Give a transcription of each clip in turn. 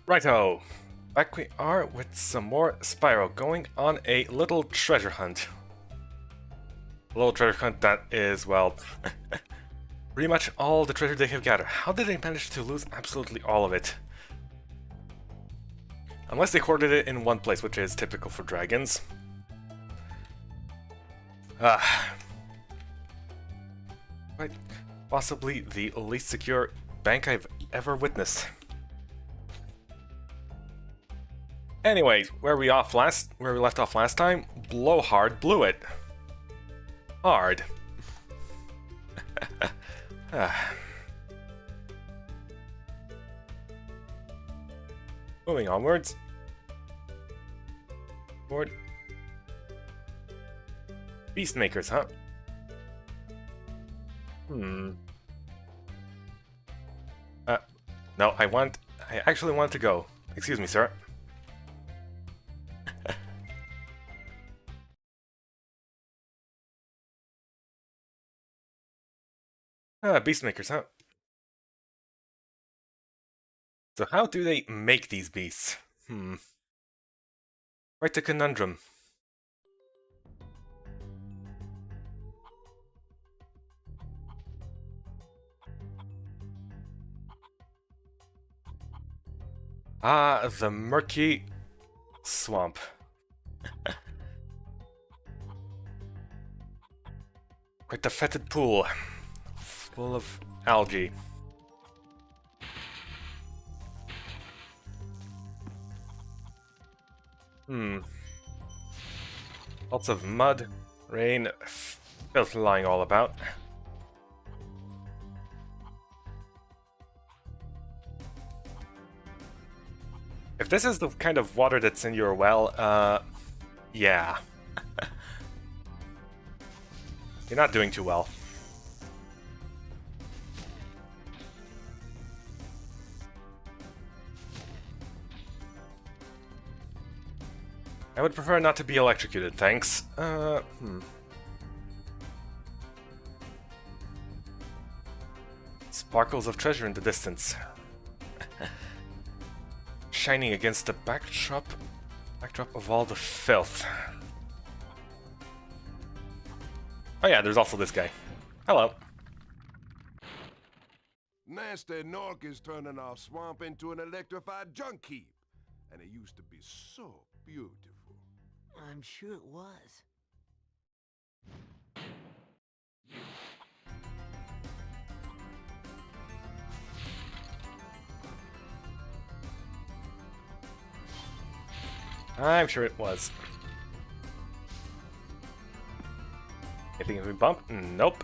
Righto! Back we are with some more Spyro, going on a little treasure hunt. A little treasure hunt that is, well, pretty much all the treasure they have gathered. How did they manage to lose absolutely all of it? Unless they hoarded it in one place, which is typical for dragons. Quite possibly the least secure bank I've ever witnessed. Anyways, where we left off last time, Blowhard blew it. Hard. Moving onwards. Forward. Beastmakers, huh? No, I actually want to go. Excuse me, sir. Beastmakers, huh? So how do they make these beasts? Quite a conundrum. The murky swamp. Quite a fetid pool, full of algae. Lots of mud, rain, filth lying all about. If this is the kind of water that's in your well, yeah. You're not doing too well. I would prefer not to be electrocuted, thanks. Sparkles of treasure in the distance. Shining against the backdrop of all the filth. Oh yeah, there's also this guy. Hello. Nasty Nork is turning our swamp into an electrified junk heap. And it used to be so beautiful. I'm sure it was. I'm sure it was. Anything if we bump? Nope.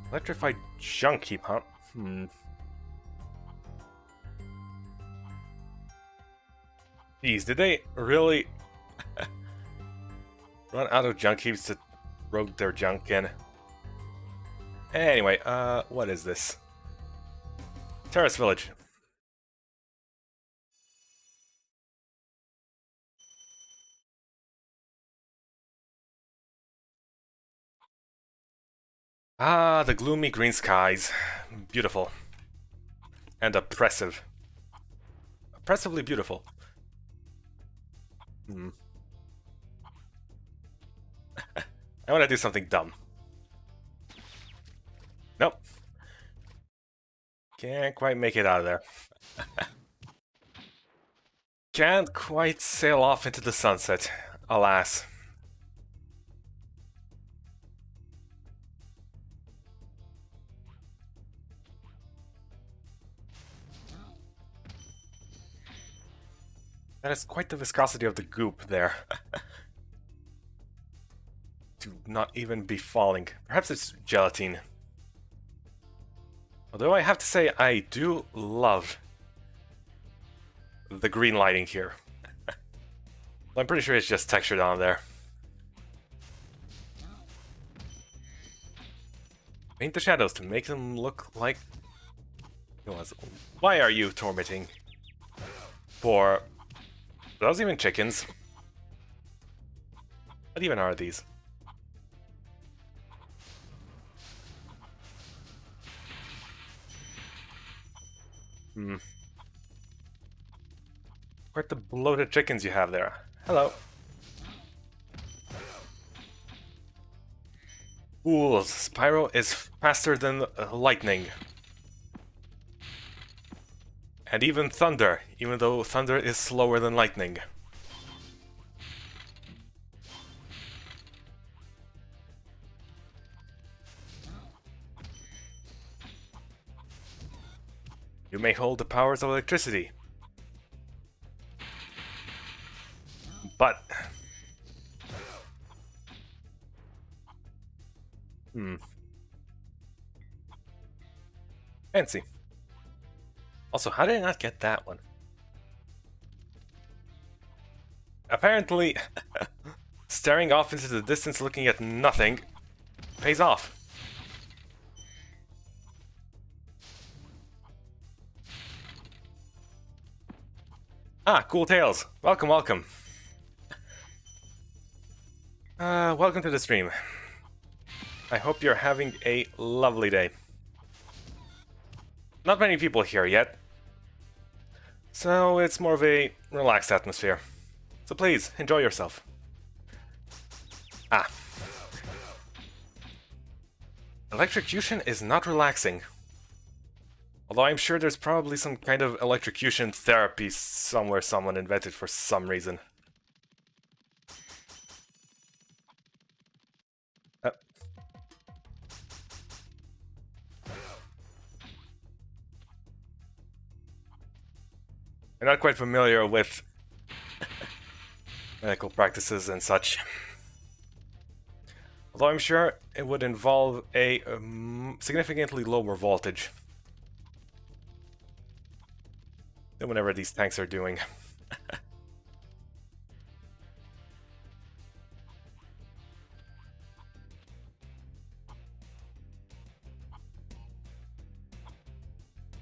Electrified junk heap, huh? Geez, did they really run out of junk heaps to throw their junk in? Anyway, what is this? Terrace Village. The gloomy green skies. Beautiful. And oppressive. Oppressively beautiful. I want to do something dumb. Nope. Can't quite make it out of there. Can't quite sail off into the sunset, alas. That is quite the viscosity of the goop there. To not even be falling. Perhaps it's gelatine. Although I have to say, I do love the green lighting here. I'm pretty sure it's just textured on there. Paint the shadows to make them look like... Why are you tormenting? Are those even chickens? What even are these? Quite the bloated chickens you have there. Hello. Fools, Spyro is faster than lightning. And even thunder, even though thunder is slower than lightning. You may hold the powers of electricity. But... Fancy. Also, how did I not get that one? Apparently, staring off into the distance looking at nothing pays off. Ah, cool tales. Welcome, welcome. Welcome to the stream. I hope you're having a lovely day. Not many people here yet, so it's more of a relaxed atmosphere. So please, enjoy yourself. Ah. Electrocution is not relaxing. Although I'm sure there's probably some kind of electrocution therapy somewhere someone invented for some reason. I'm not quite familiar with medical practices and such. Although I'm sure it would involve a significantly lower voltage than whatever these tanks are doing.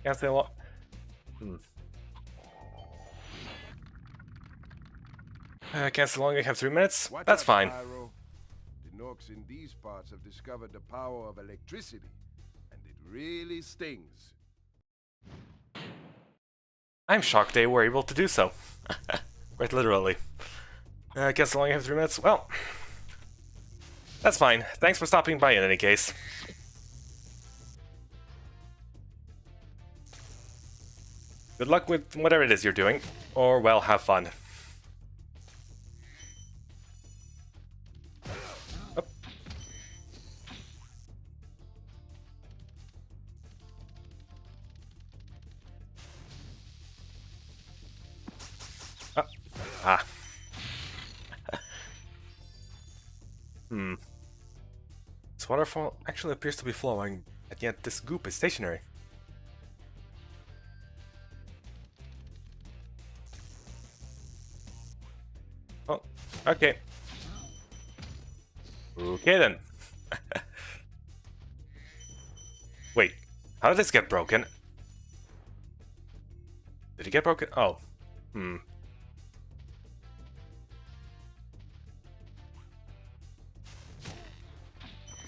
Can't say a lot. Can't say long. I have 3 minutes. Watch That's out, fine. Spyro. The Norks in these parts have discovered the power of electricity, and it really stings. I'm shocked they were able to do so. Quite literally. Can't say long. I have 3 minutes. Well, that's fine. Thanks for stopping by in any case. Good luck with whatever it is you're doing. Or, well, have fun. This waterfall actually appears to be flowing, and yet this goop is stationary. Oh, okay. Okay then. Wait, how did this get broken? Did it get broken? Oh.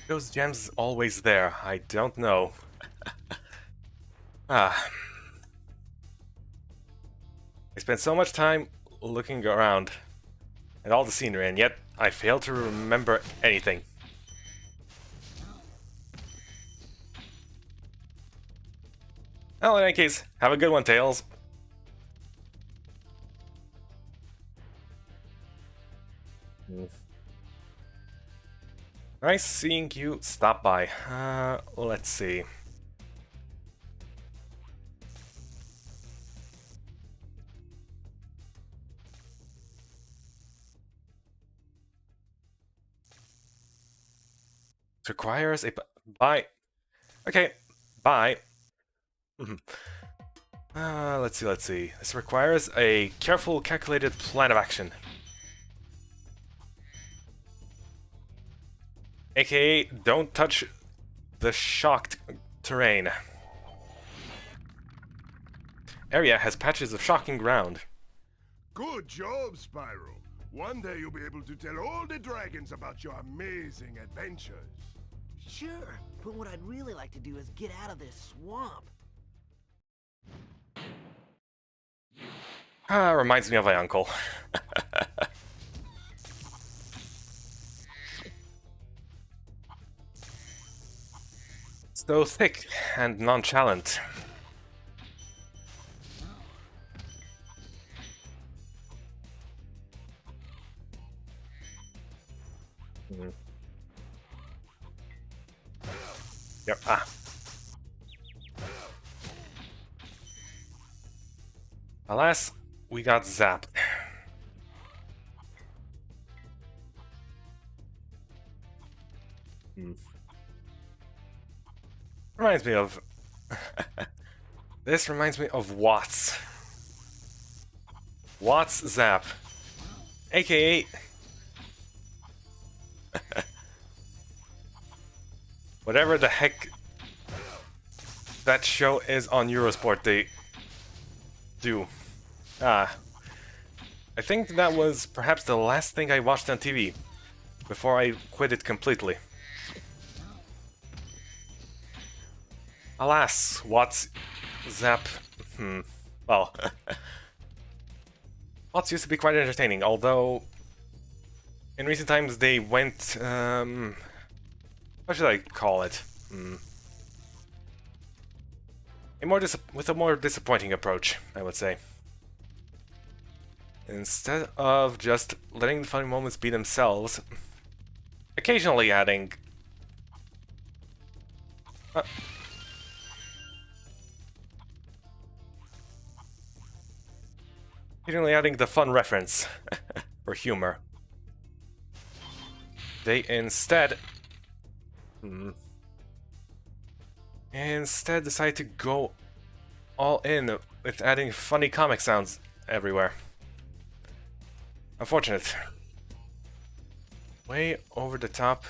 Those gems always there? I don't know. I spent so much time looking around at all the scenery, and yet I failed to remember anything. Well, in any case, have a good one, Tails. Nice seeing you stop by. Let's see. It requires a bye. Okay, bye. Let's see. This requires a careful, calculated plan of action. AKA, don't touch the shocked terrain. Area has patches of shocking ground. Good job, Spyro. One day you'll be able to tell all the dragons about your amazing adventures. Sure, but what I'd really like to do is get out of this swamp. Ah, reminds me of my uncle. So thick and nonchalant. Mhm. Yep. Ah. Alas, we got zapped. Hmm. Reminds me of... This reminds me of Watts. Watts Zap. AKA... whatever the heck that show is on Eurosport they do. Ah. I think that was perhaps the last thing I watched on TV before I quit it completely. Alas, Watts Zap. Well, Watts used to be quite entertaining, although in recent times they went, what should I call it? With a more disappointing approach, I would say. Instead of just letting the funny moments be themselves, occasionally adding... occasionally adding the fun reference for humor. They instead decide to go all in with adding funny comic sounds everywhere. Unfortunate. Way over the top,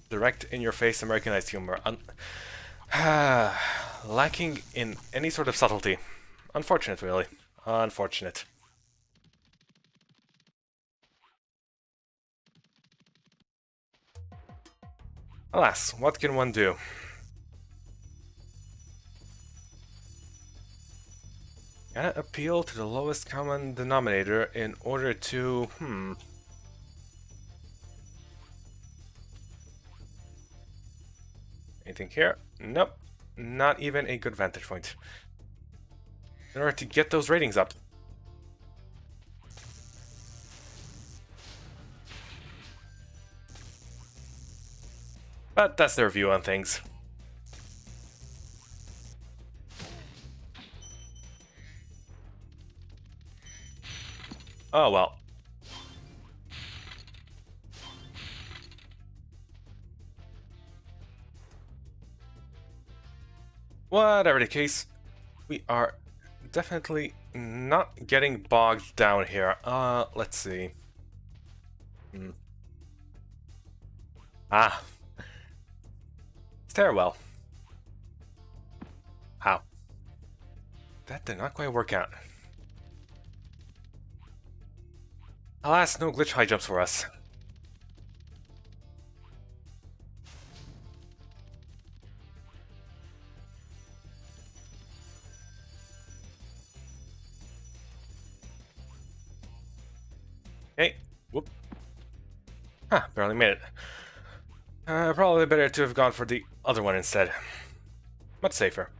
direct in your face Americanized humor. Lacking in any sort of subtlety. Unfortunate, really. Unfortunate. Alas, what can one do? Gotta appeal to the lowest common denominator in order to... Anything here? Nope. Not even a good vantage point. In order to get those ratings up. But that's their view on things. Oh well. Whatever the case, we are definitely not getting bogged down here. Let's see. Ah. Stairwell. Ow. That did not quite work out. Alas, no glitch high jumps for us. Okay. Whoop. Huh, barely made it. Probably better to have gone for the other one instead. Much safer.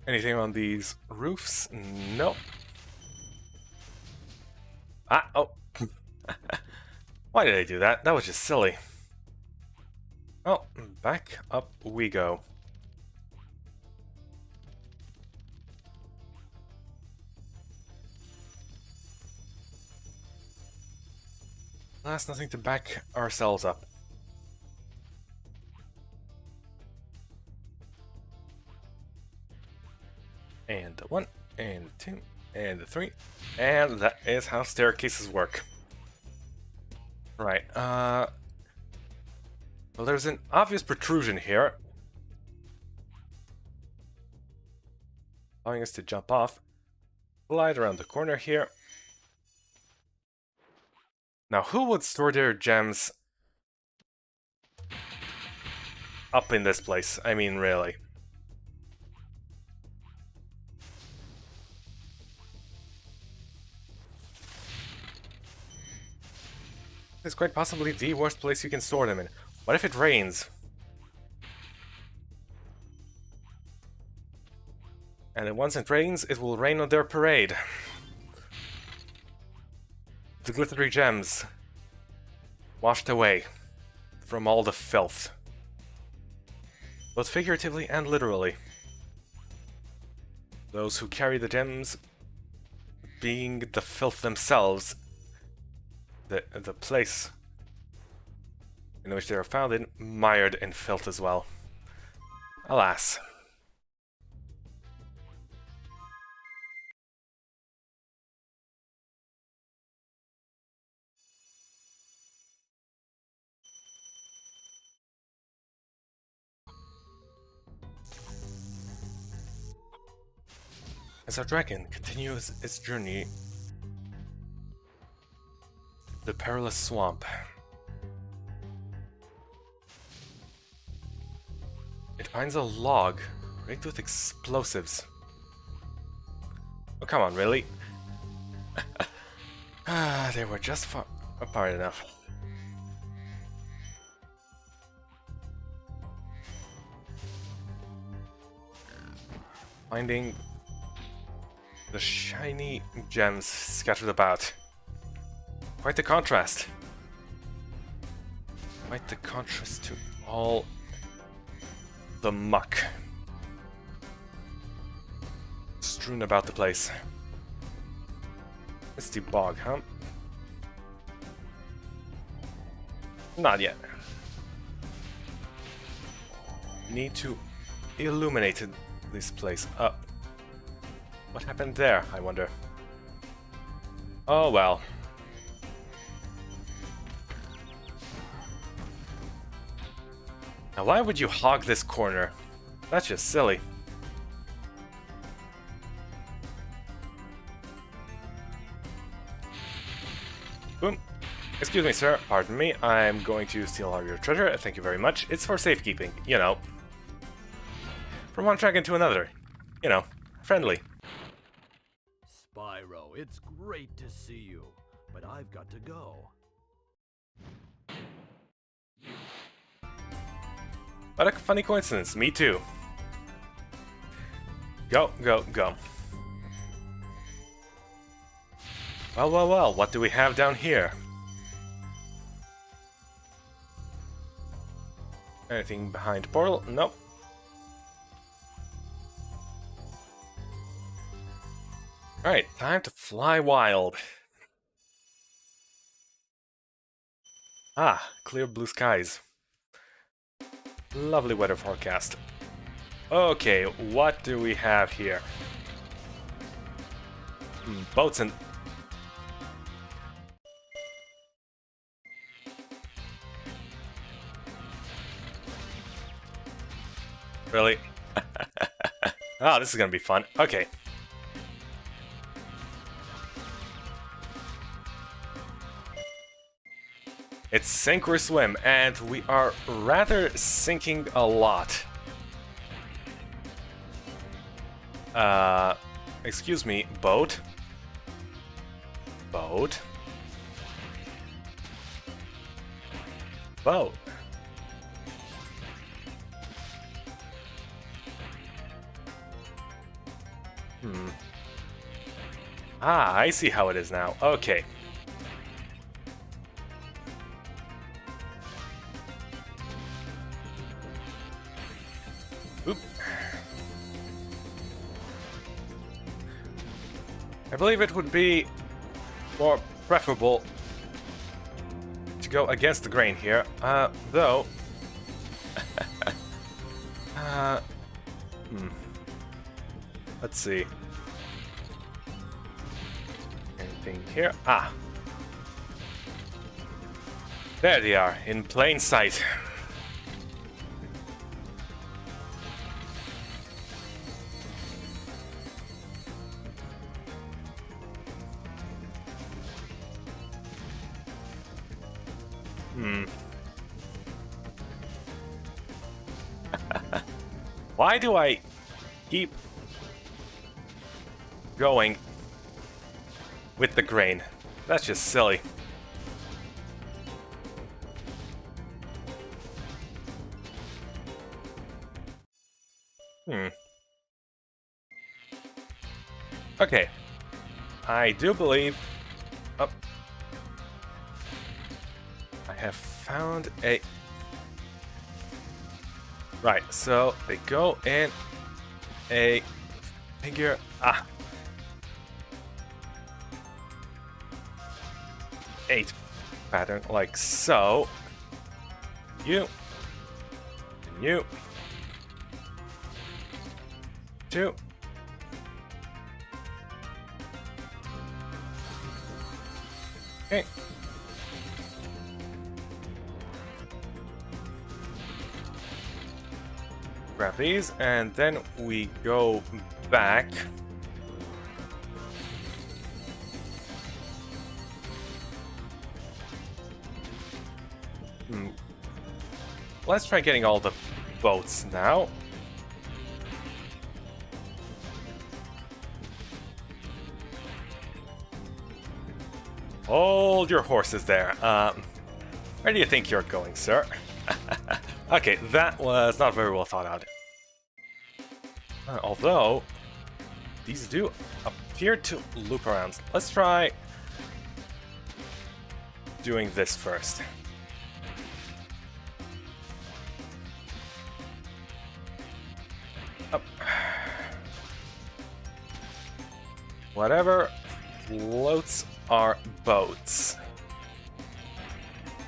Anything on these roofs? Nope. Ah, oh. Why did I do that? That was just silly. Oh, back up we go. That's nothing to back ourselves up. And the 1, and the 2, and the 3, and that is how staircases work. Right, well, there's an obvious protrusion here, allowing us to jump off, glide around the corner here. Now, who would store their gems up in this place. I mean, really. This is quite possibly the worst place you can store them in. What if it rains? And then once it rains, it will rain on their parade. The glittery gems washed away from all the filth. Both figuratively and literally. Those who carry the gems being the filth themselves. The place in which they are found in, mired in filth as well. Alas. As our dragon continues its journey, the perilous swamp, it finds a log rigged with explosives. Oh, come on, really? They were just far apart enough. Finding the shiny gems scattered about. Quite the contrast. Quite the contrast to all the muck strewn about the place. It's the bog, huh? Not yet. Need to illuminate this place up. What happened there, I wonder? Oh well. Now why would you hog this corner? That's just silly. Boom. Excuse me, sir. Pardon me. I'm going to steal all your treasure. Thank you very much. It's for safekeeping, you know. From one dragon to another. You know, friendly. Spyro, it's great to see you, but I've got to go. What a funny coincidence. Me too. Go, go, go. Well, well, well. What do we have down here? Anything behind the portal? Nope. Alright, time to fly wild. Ah, clear blue skies. Lovely weather forecast. Okay, what do we have here? Boats and... Really? Oh, this is gonna be fun. Okay. It's sink or swim, and we are rather sinking a lot. Excuse me, boat? Boat? Boat? Ah, I see how it is now. Okay. Oop. I believe it would be more preferable to go against the grain here, though... Let's see. Anything here? Ah! There they are, in plain sight. Why do I keep going with the grain? That's just silly. Okay. I do believe... Oh. I have found a... Right, so they go in a figure... Ah. 8 pattern, like so. You. And you. 2. Okay. Grab these, and then we go back. Let's try getting all the boats now. Hold your horses there. Where do you think you're going, sir? Okay, that was not very well thought out. Although, these do appear to loop around. Let's try doing this first. Up. Whatever floats our boats.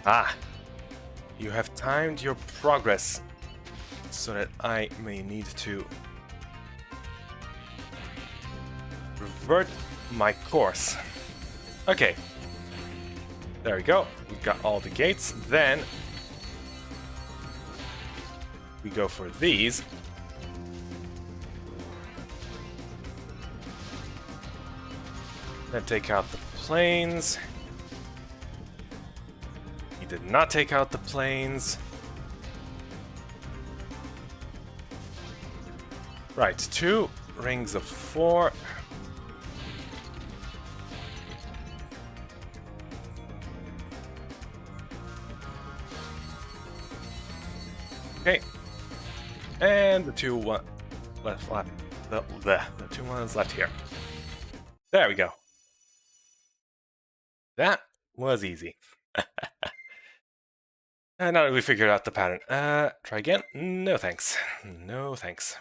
Ah! You have timed your progress so that I may need to revert my course. Okay. There we go. We got all the gates. Then we go for these. Then take out the planes. He did not take out the planes. Right, 2 rings of 4. Okay. And the 2 left. The 2 ones left here. There we go. That was easy. And now that we figured out the pattern, try again? No thanks. No thanks.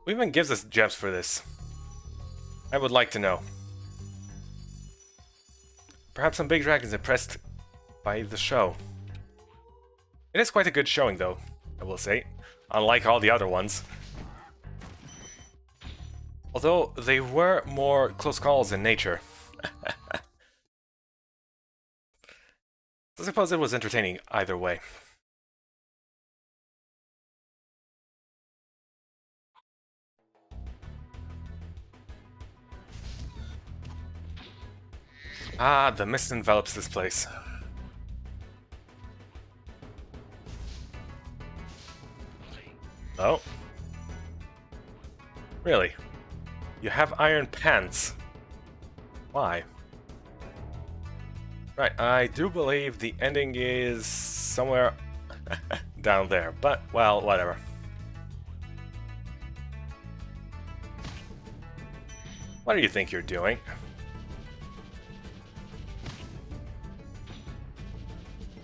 Who even gives us gems for this? I would like to know. Perhaps some big dragons impressed by the show. It is quite a good showing, though, I will say, unlike all the other ones. Although they were more close calls in nature. I suppose it was entertaining either way. Ah, the mist envelops this place. Oh. Really? You have iron pants. Why? Right, I do believe the ending is somewhere down there, but, well, whatever. What do you think you're doing?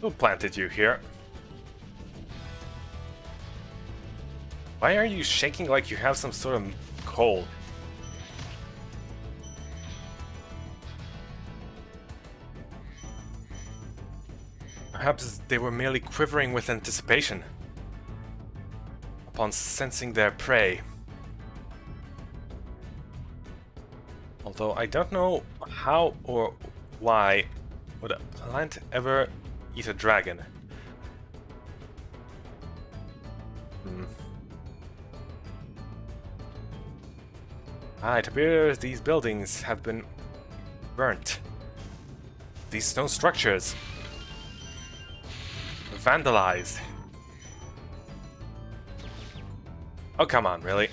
Who planted you here? Why are you shaking like you have some sort of cold? Perhaps they were merely quivering with anticipation upon sensing their prey. Although I don't know how or why would a plant ever eat a dragon. Ah, it appears these buildings have been burnt. These stone structures. Vandalized. Oh, come on, really?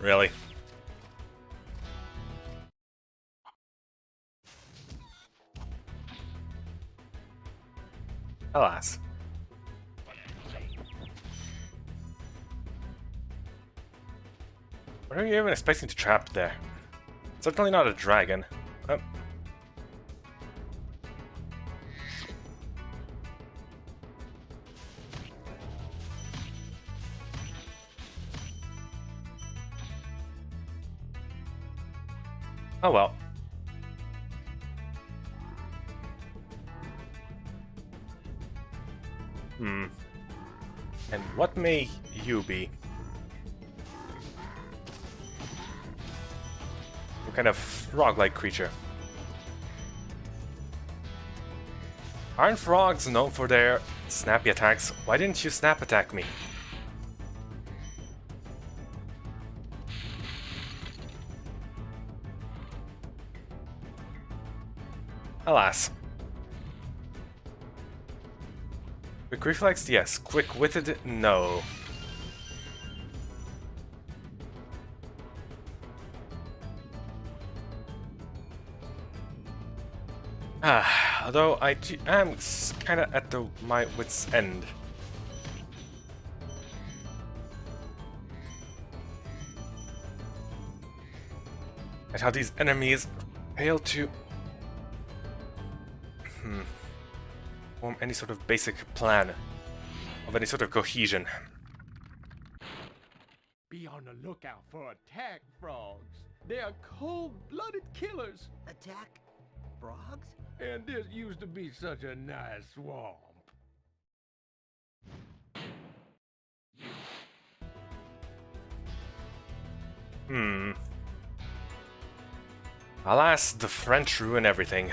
Really? Alas. What are you even expecting to trap there? Certainly not a dragon. Oh. Oh well. And what may you be? What kind of frog-like creature? Aren't frogs known for their snappy attacks? Why didn't you snap attack me? Alas. Quick reflex, yes. Quick-witted, no. Although I am kind of at my wit's end. At how these enemies fail to form any sort of basic plan of any sort of cohesion. Be on the lookout for attack frogs. They are cold-blooded killers. Attack frogs? And this used to be such a nice swamp. Alas, the French ruin everything.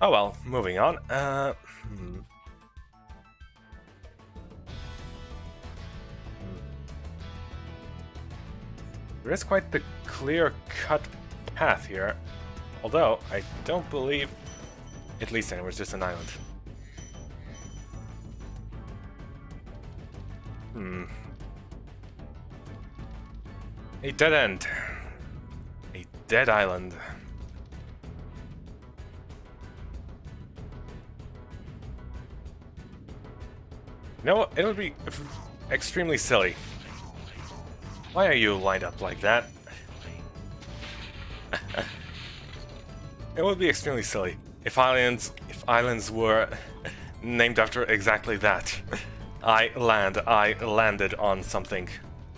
Oh well, moving on. There is quite the clear-cut path here, although I don't believe it leads anywhere, it's just an island. A dead end. A dead island. You know what? It would be extremely silly. Why are you lined up like that? It would be extremely silly if islands were named after exactly that. I landed on something.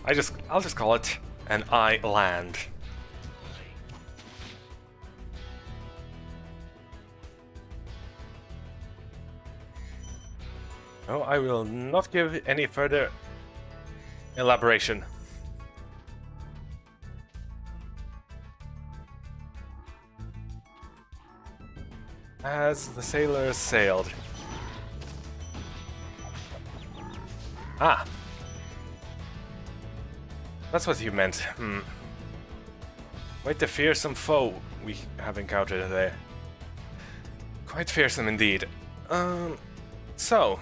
I'll just call it an island. No, I will not give any further elaboration. As the sailors sailed. Ah. That's what you meant. Quite a fearsome foe we have encountered there. Quite fearsome indeed. So.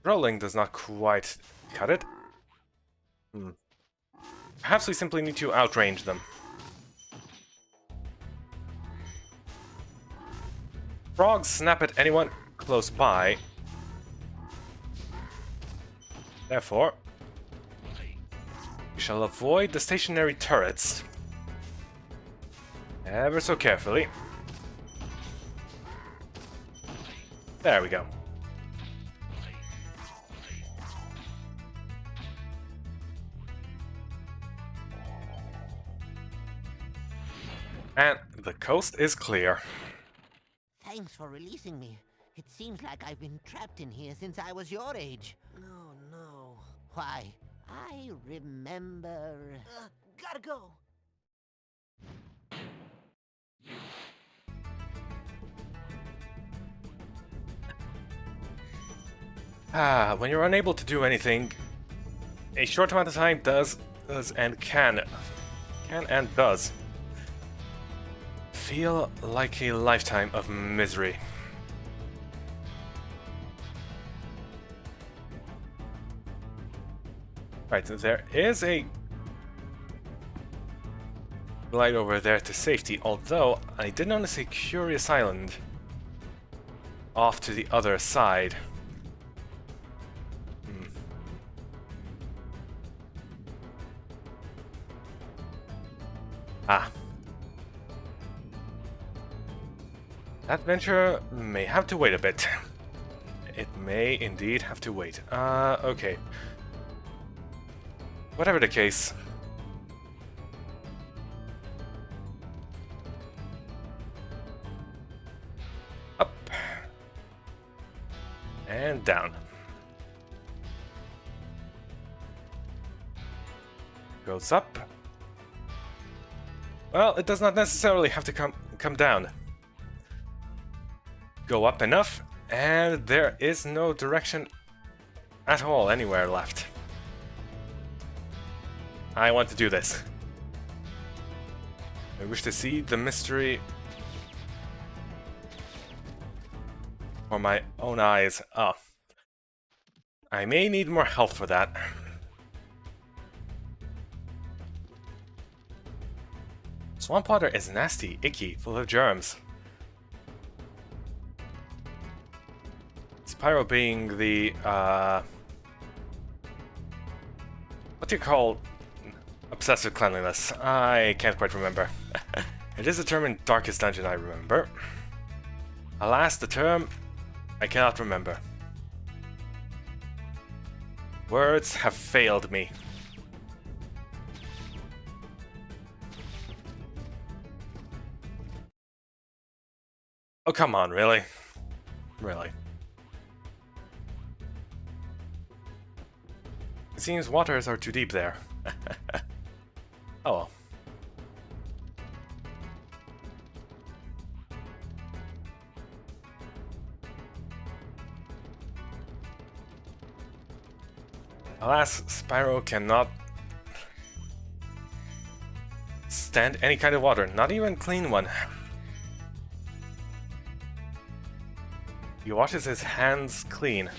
Rolling does not quite cut it. Perhaps we simply need to outrange them. Frogs snap at anyone close by. Therefore, we shall avoid the stationary turrets ever so carefully. There we go. And the coast is clear. Thanks for releasing me. It seems like I've been trapped in here since I was your age. No. Why, I remember... gotta go. When you're unable to do anything, a short amount of time does and can and does feel like a lifetime of misery. Right, so there is a glide over there to safety, although I did notice a curious island off to the other side. Ah. That venture may have to wait a bit. It may indeed have to wait. Okay. Whatever the case. Up. And down. Goes up. Well, it does not necessarily have to come down. Go up enough, and there is no direction at all anywhere left. I want to do this. I wish to see the mystery for my own eyes. Oh. I may need more health for that. Swamp water is nasty, icky, full of germs. Spyro being the, what do you call obsessive cleanliness? I can't quite remember. It is the term in Darkest Dungeon I remember. Alas, the term I cannot remember. Words have failed me. Oh, come on, really? Really. It seems waters are too deep there. Oh well. Alas, Spyro cannot stand any kind of water, not even clean one. He washes his hands clean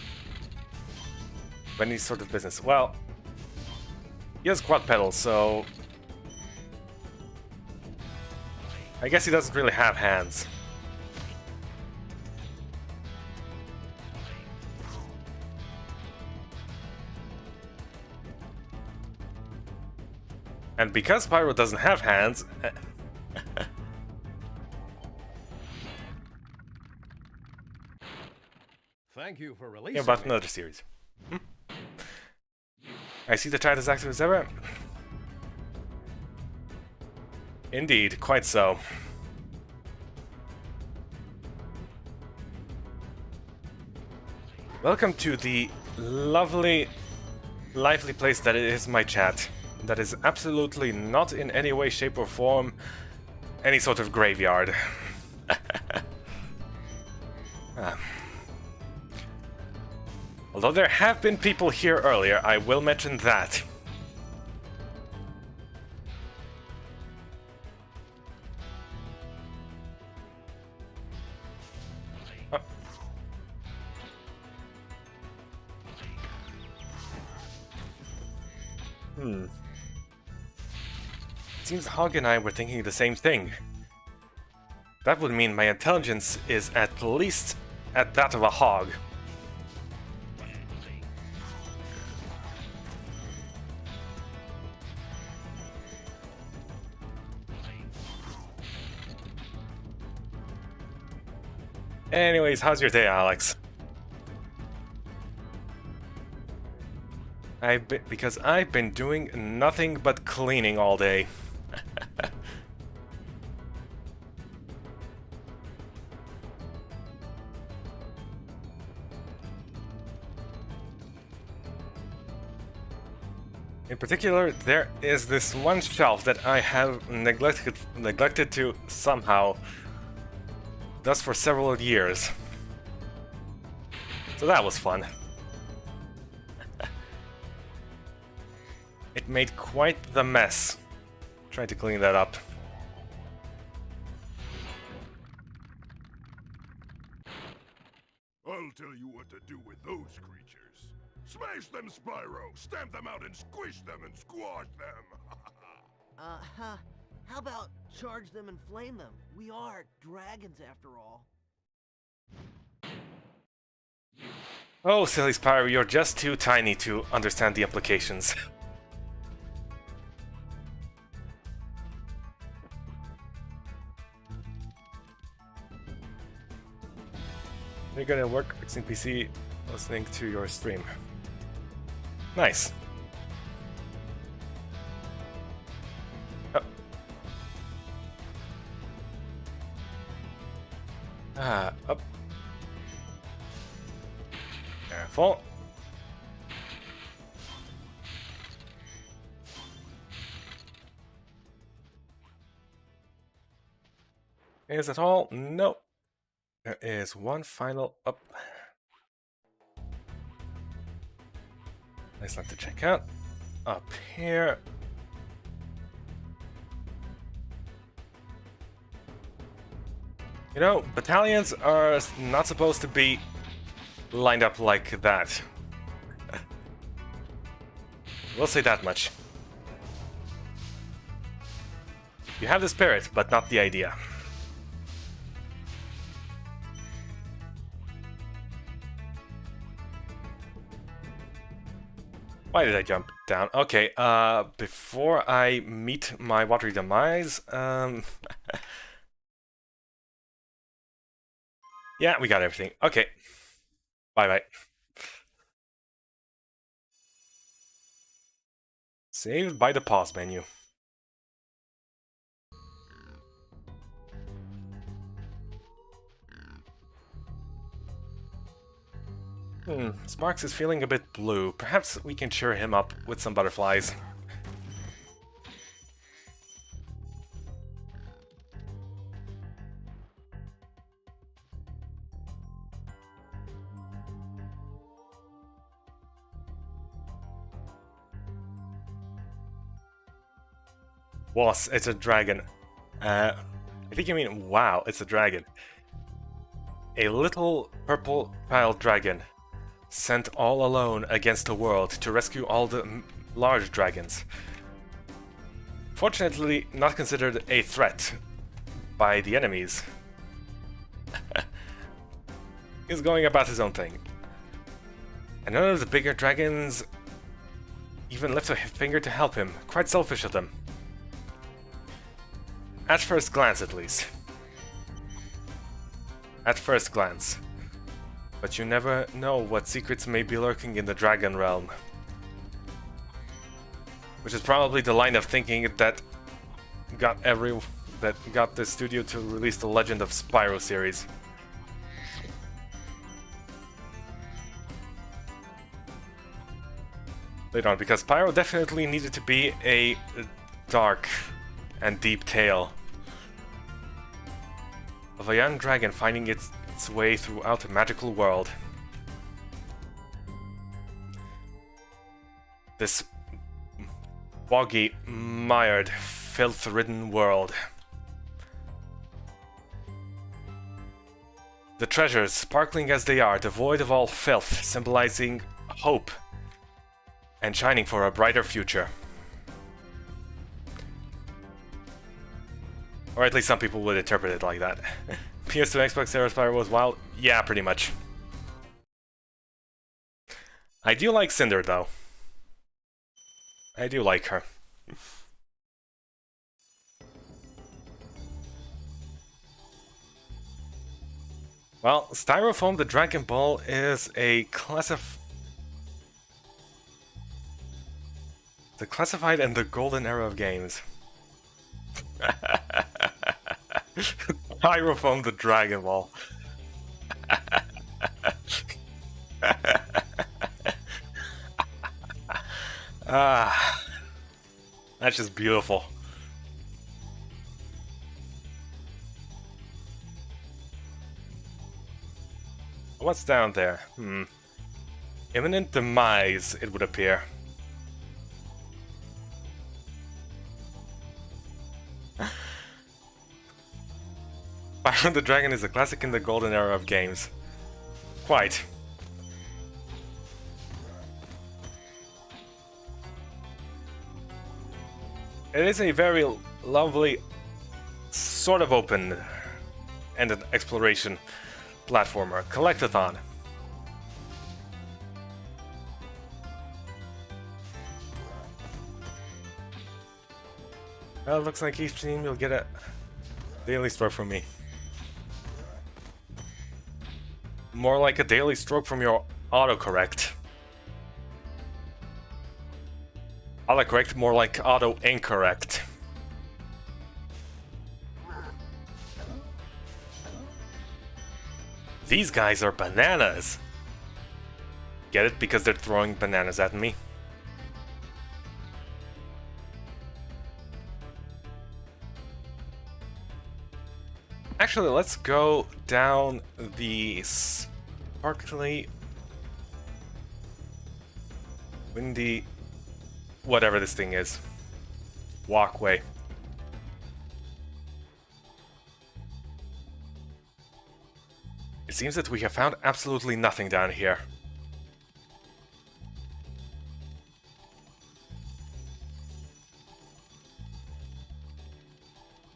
of any sort of business. Well, he has quad pedals, so I guess he doesn't really have hands. And because Spyro doesn't have hands, Thank you for yeah, releasing about me. another series. I see the chat as active as ever. Indeed, quite so. Welcome to the lovely, lively place that is my chat. That is absolutely not in any way, shape or form any sort of graveyard. Although there have been people here earlier, I will mention that. It seems Hog and I were thinking the same thing. That would mean my intelligence is at least at that of a hog. Anyways, how's your day, Alex? Because I've been doing nothing but cleaning all day. In particular, there is this one shelf that I have neglected to somehow, thus for several years. So that was fun. It made quite the mess. Trying to clean that up. I'll tell you what to do with those creatures. Smash them, Spyro! Stamp them out and squish them and squash them! How about charge them and flame them? We are dragons after all. Oh, silly Spyro, you're just too tiny to understand the implications. You're gonna work fixing PC, listening to your stream. Nice. Oh. Up. Careful. Is it all? No. There is one final up. Nice one to check out. Up here. You know, battalions are not supposed to be lined up like that. We'll say that much. You have the spirit, but not the idea. Why did I jump down? Okay, before I meet my watery demise, yeah, we got everything. Okay. Bye-bye. Saved by the pause menu. Sparks is feeling a bit blue. Perhaps we can cheer him up with some butterflies. Was, it's a dragon. I think you mean, wow, it's a dragon. A little purple pile dragon, sent all alone against the world to rescue all the large dragons. Fortunately, not considered a threat by the enemies. He's going about his own thing. And none of the bigger dragons even lift a finger to help him. Quite selfish of them. At first glance, at least. At first glance. But you never know what secrets may be lurking in the dragon realm. Which is probably the line of thinking that got the studio to release the Legend of Spyro series. Later on, because Spyro definitely needed to be a dark and deep tale of a young dragon finding its way throughout a magical world. This boggy, mired, filth-ridden world. The treasures, sparkling as they are, devoid of all filth, symbolizing hope and shining for a brighter future. Or at least some people would interpret it like that. PS2 Xbox era Spyro was wild? Yeah, pretty much. I do like Cinder, though. I do like her. Well, Styrofoam the Dragon Ball is a the classified and the golden era of games. Styrofoam the Dragon Ball. That's just beautiful. What's down there? Imminent demise, it would appear. Spyro the Dragon is a classic in the golden era of games. Quite. It is a very lovely, sort of open-ended exploration platformer, collectathon. Well, it looks like each team will get a daily stroke from me. More like a daily stroke from your autocorrect. Autocorrect, more like auto-incorrect. These guys are bananas! Get it? Because they're throwing bananas at me. Actually, let's go down the sparkly, windy, whatever this thing is, walkway. It seems that we have found absolutely nothing down here.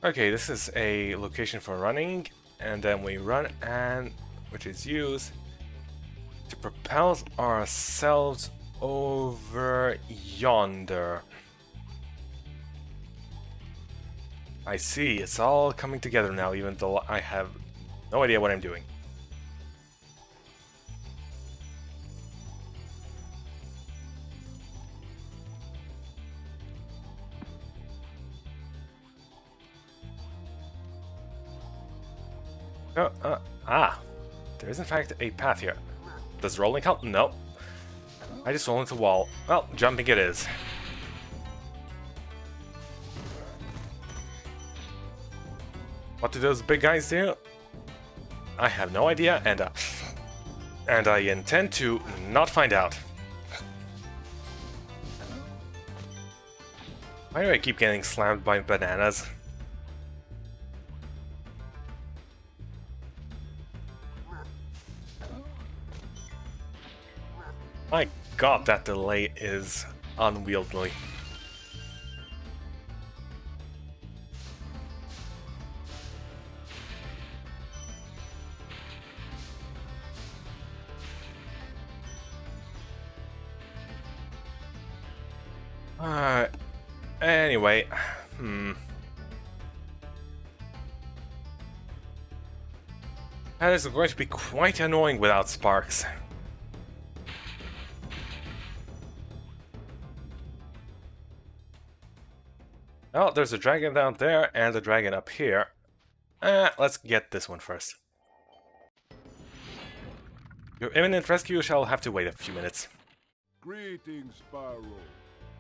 Okay, this is a location for running, and then we run, and which is used to propel ourselves over yonder. I see, it's all coming together now, even though I have no idea what I'm doing. There is in fact a path here. Does rolling count? No. I just roll into the wall. Well, jumping it is. What do those big guys do? I have no idea, and I intend to not find out. Why do I keep getting slammed by bananas? My god, that delay is unwieldy. Anyway, that is going to be quite annoying without sparks. Oh, there's a dragon down there and a dragon up here. Let's get this one first. Your imminent rescue shall have to wait a few minutes. Greetings, Spyro.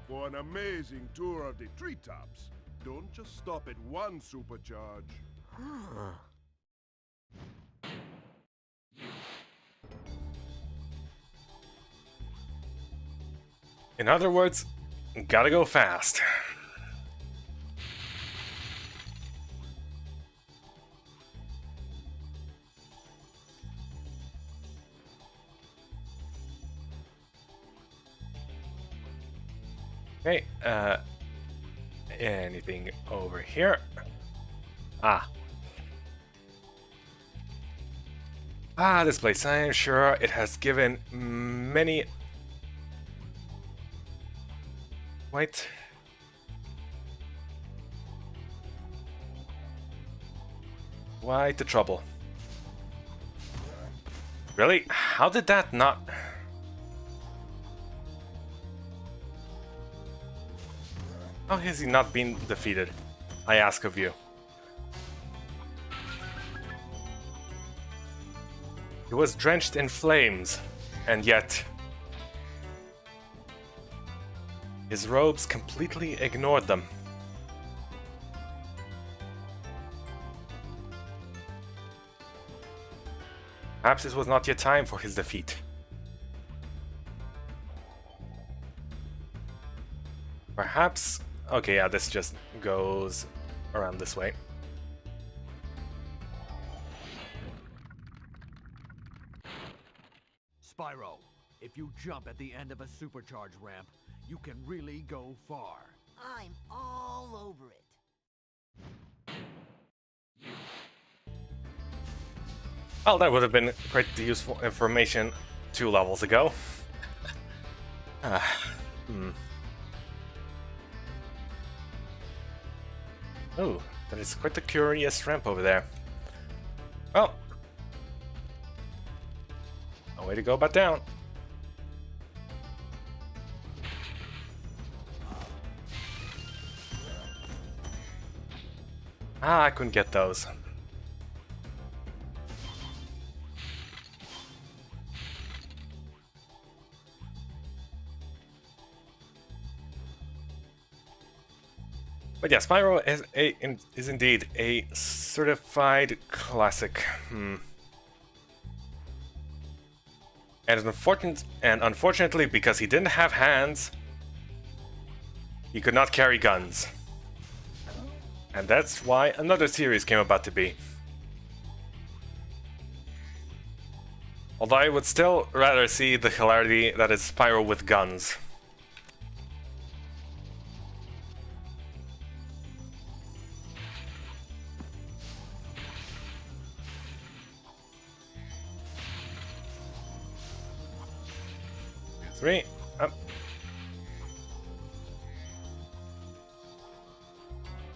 For an amazing tour of the treetops. Don't just stop at one supercharge. In other words, gotta go fast. Okay, anything over here? This place. I am sure it has given many quite the trouble. Really? How did that not... How has he not been defeated? I ask of you. He was drenched in flames, and yet his robes completely ignored them. Perhaps it was not yet time for his defeat. Perhaps... Okay, yeah, this just goes around this way. Spyro. If you jump at the end of a supercharge ramp, you can really go far. I'm all over it. Well, that would have been quite the useful information 2 levels ago. Oh, that is quite a curious ramp over there. Well, no way to go but down. Ah, I couldn't get those. But yeah, Spyro is indeed a certified classic. And unfortunately, because he didn't have hands, he could not carry guns. And that's why another series came about to be. Although I would still rather see the hilarity that is Spyro with guns. Three, up.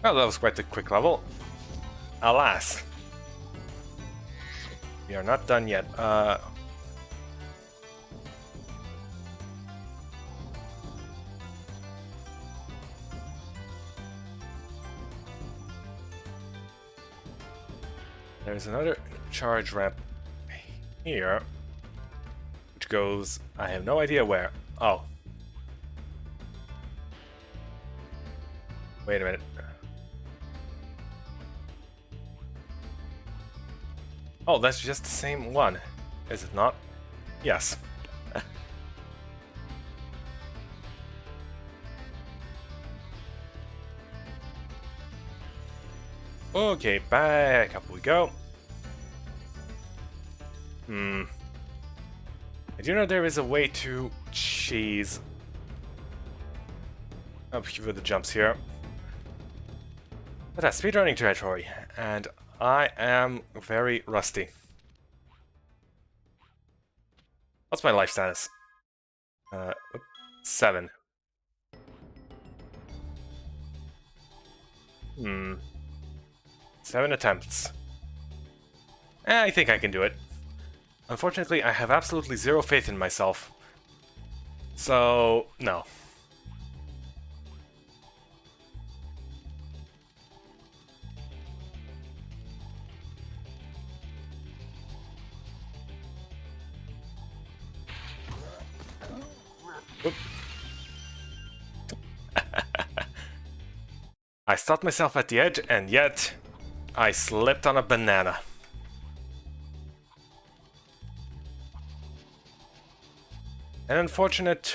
Well, that was quite a quick level. Alas. We are not done yet. There's another charge ramp here, which goes, I have no idea where. Oh. Wait a minute. Oh, that's just the same one, is it not? Yes. Okay, back up we go. I do know there is a way to cheese up for the jumps here. But that's speedrunning territory, and I am very rusty. What's my life status? 7. 7 attempts. I think I can do it. Unfortunately, I have absolutely zero faith in myself. So, no. Oop. I stopped myself at the edge, and yet I slipped on a banana. An unfortunate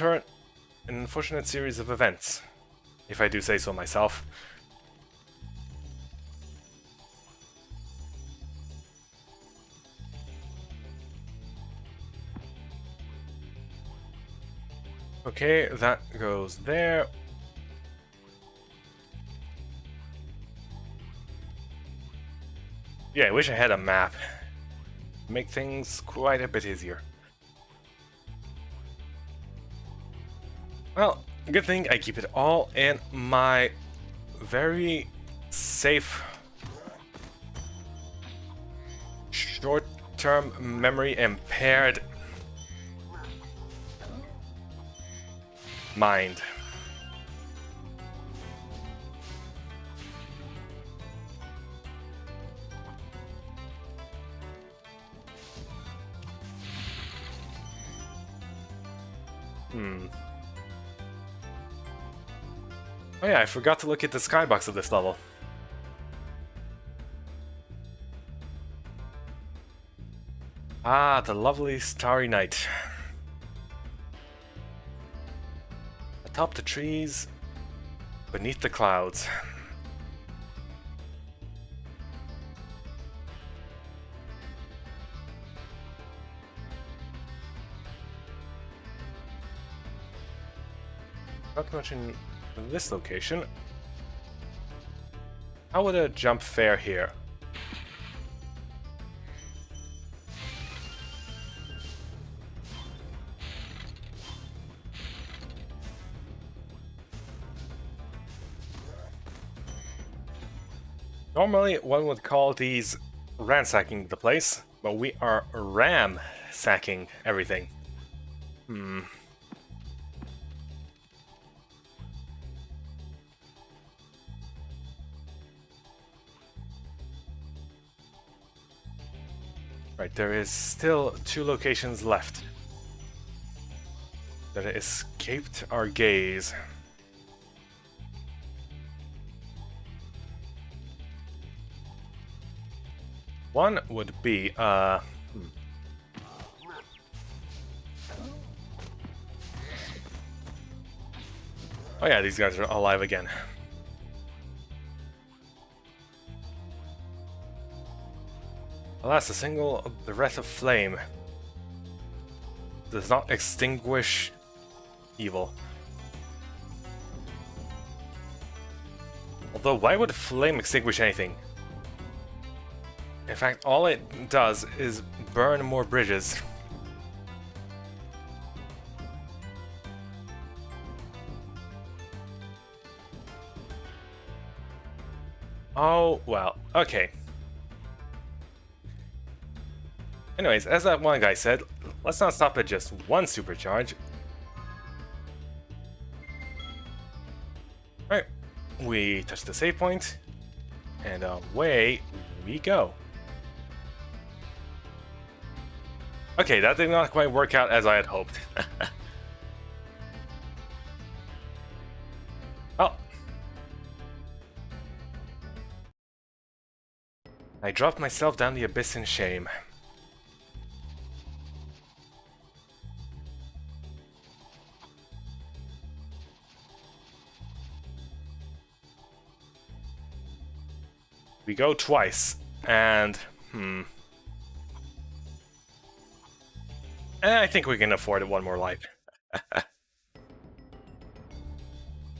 series of events, if I do say so myself. Okay, that goes there. Yeah, I wish I had a map. Make things quite a bit easier. Well, good thing I keep it all in my very safe short-term memory impaired mind. Oh yeah, I forgot to look at the skybox of this level. Ah, the lovely starry night. Atop the trees, beneath the clouds. not much in this location. How would a jump fare here? Normally, one would call these ransacking the place, but we are ram-sacking everything. Right, there is still 2 locations left that escaped our gaze. One would be, Oh yeah, these guys are alive again. Alas, a single breath of flame does not extinguish evil. Although, why would flame extinguish anything? In fact, all it does is burn more bridges. Oh, well, okay. Anyways, as that one guy said, let's not stop at just one supercharge. Alright, we touch the save point, and away we go. Okay, that did not quite work out as I had hoped. Oh. I dropped myself down the abyss in shame. We go twice, and I think we can afford it one more life.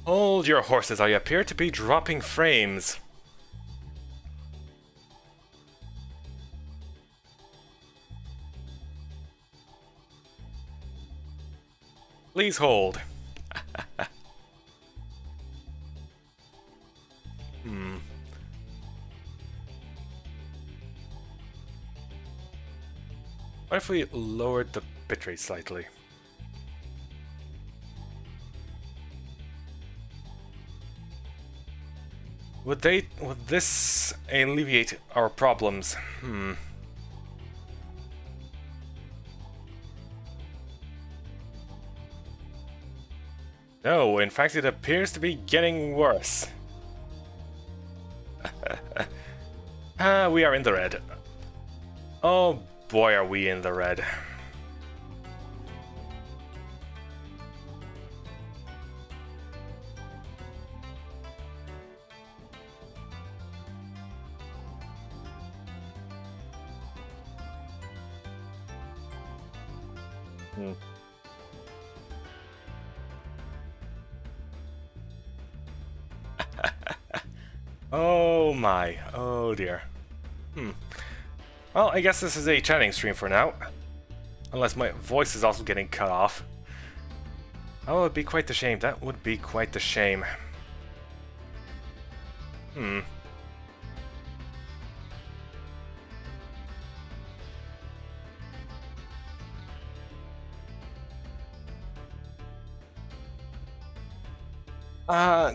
Hold your horses, I appear to be dropping frames. Please hold. What if we lowered the bitrate slightly? Would this alleviate our problems? No, in fact it appears to be getting worse. We are in the red. Oh boy, are we in the red. Oh my, oh dear. Well, I guess this is a chatting stream for now. Unless my voice is also getting cut off. Oh, it would be quite the shame. That would be quite the shame.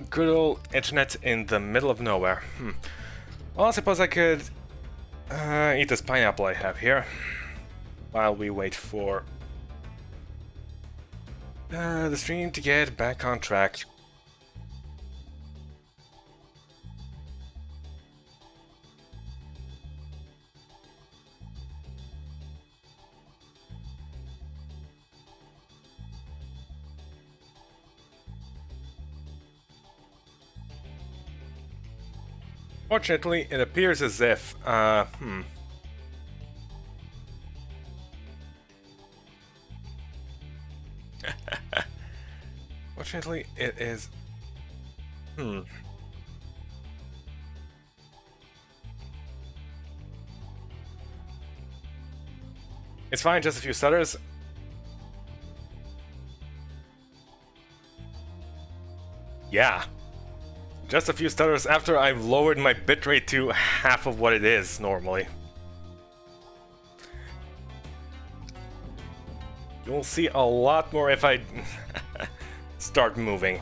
Good old internet in the middle of nowhere. Well, I suppose I could eat this pineapple I have here while we wait for the stream to get back on track. Fortunately, it appears as if, Fortunately, it is... It's fine, just a few stutters. Yeah. Just a few stutters after I've lowered my bitrate to half of what it is normally. You'll see a lot more if I start moving.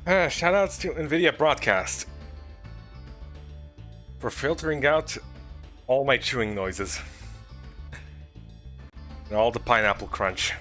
Shoutouts to NVIDIA Broadcast for filtering out all my chewing noises and all the pineapple crunch.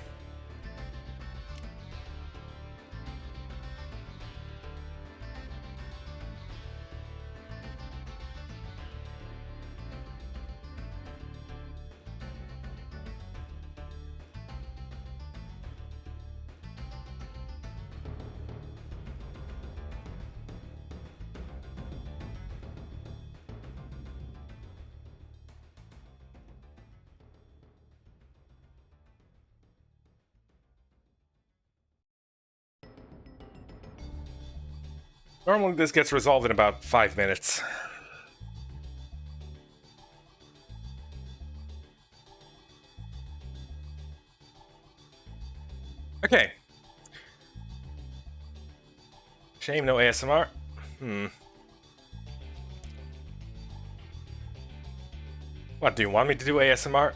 Normally this gets resolved in about 5 minutes. Okay. Shame no ASMR. What, do you want me to do ASMR?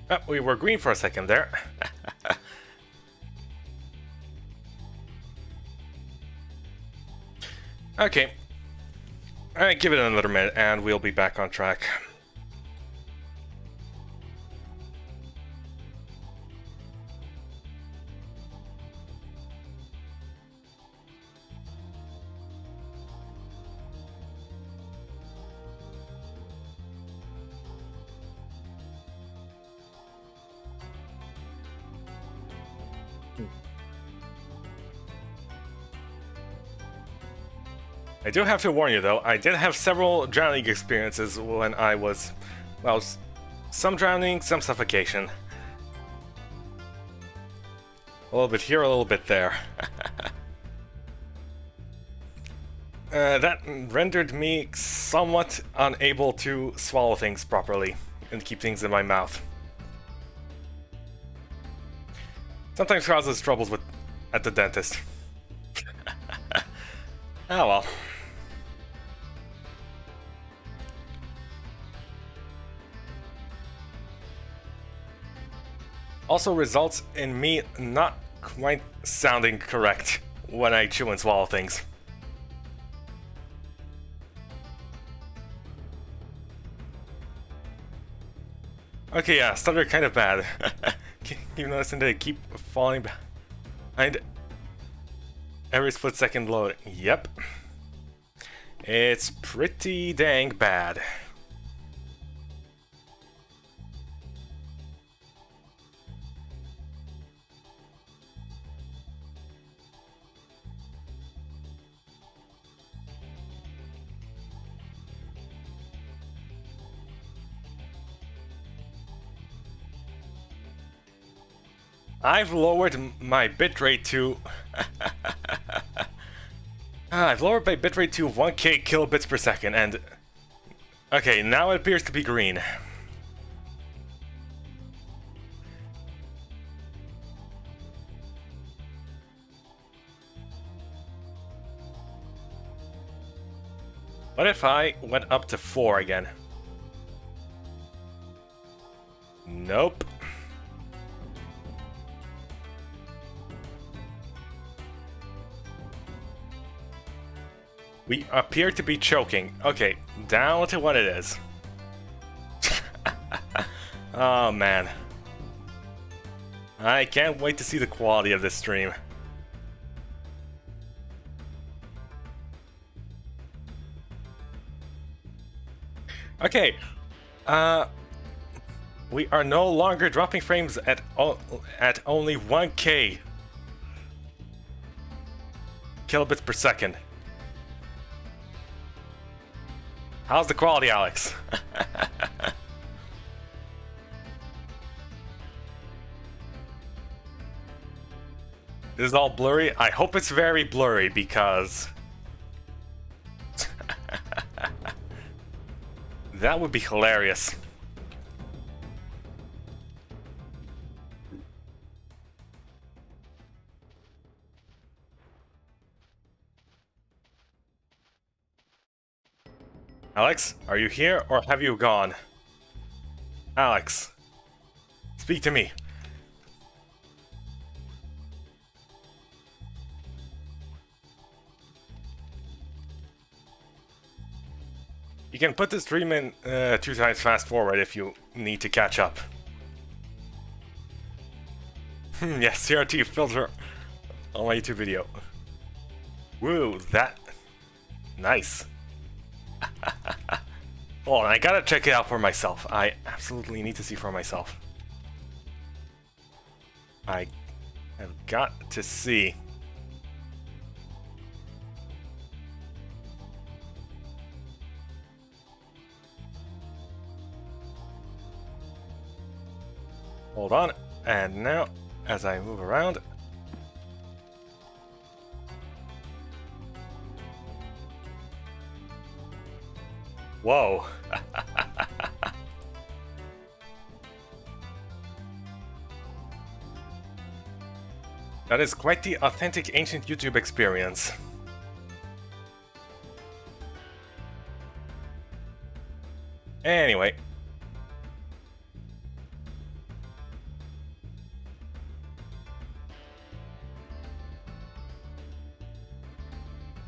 Oh, we were green for a second there. Okay. Alright, give it another minute and we'll be back on track. I do have to warn you though, I did have several drowning experiences when I was, well, some drowning, some suffocation. A little bit here, a little bit there. That rendered me somewhat unable to swallow things properly and keep things in my mouth. Sometimes causes troubles at the dentist. Oh well. Also results in me not quite sounding correct when I chew and swallow things. Okay, yeah, stutter kind of bad. Keep noticing that I keep falling behind every split second load. Yep. It's pretty dang bad. I've lowered my bitrate to... I've lowered my bitrate to 1k kilobits per second, and... Okay, now it appears to be green. What if I went up to 4 again? Nope. We appear to be choking. Okay, down to what it is. Oh man. I can't wait to see the quality of this stream. Okay. We are no longer dropping frames at only 1K kilobits per second. How's the quality, Alex? This is all blurry. I hope it's very blurry because that would be hilarious. Alex, are you here or have you gone? Alex, speak to me. You can put the stream in 2 times fast forward if you need to catch up. Yes, CRT filter on my YouTube video. Woo, that... Nice. Hold on, I gotta check it out for myself. I absolutely need to see for myself. I have got to see. Hold on, and now, as I move around... Whoa! That is quite the authentic ancient YouTube experience. Anyway.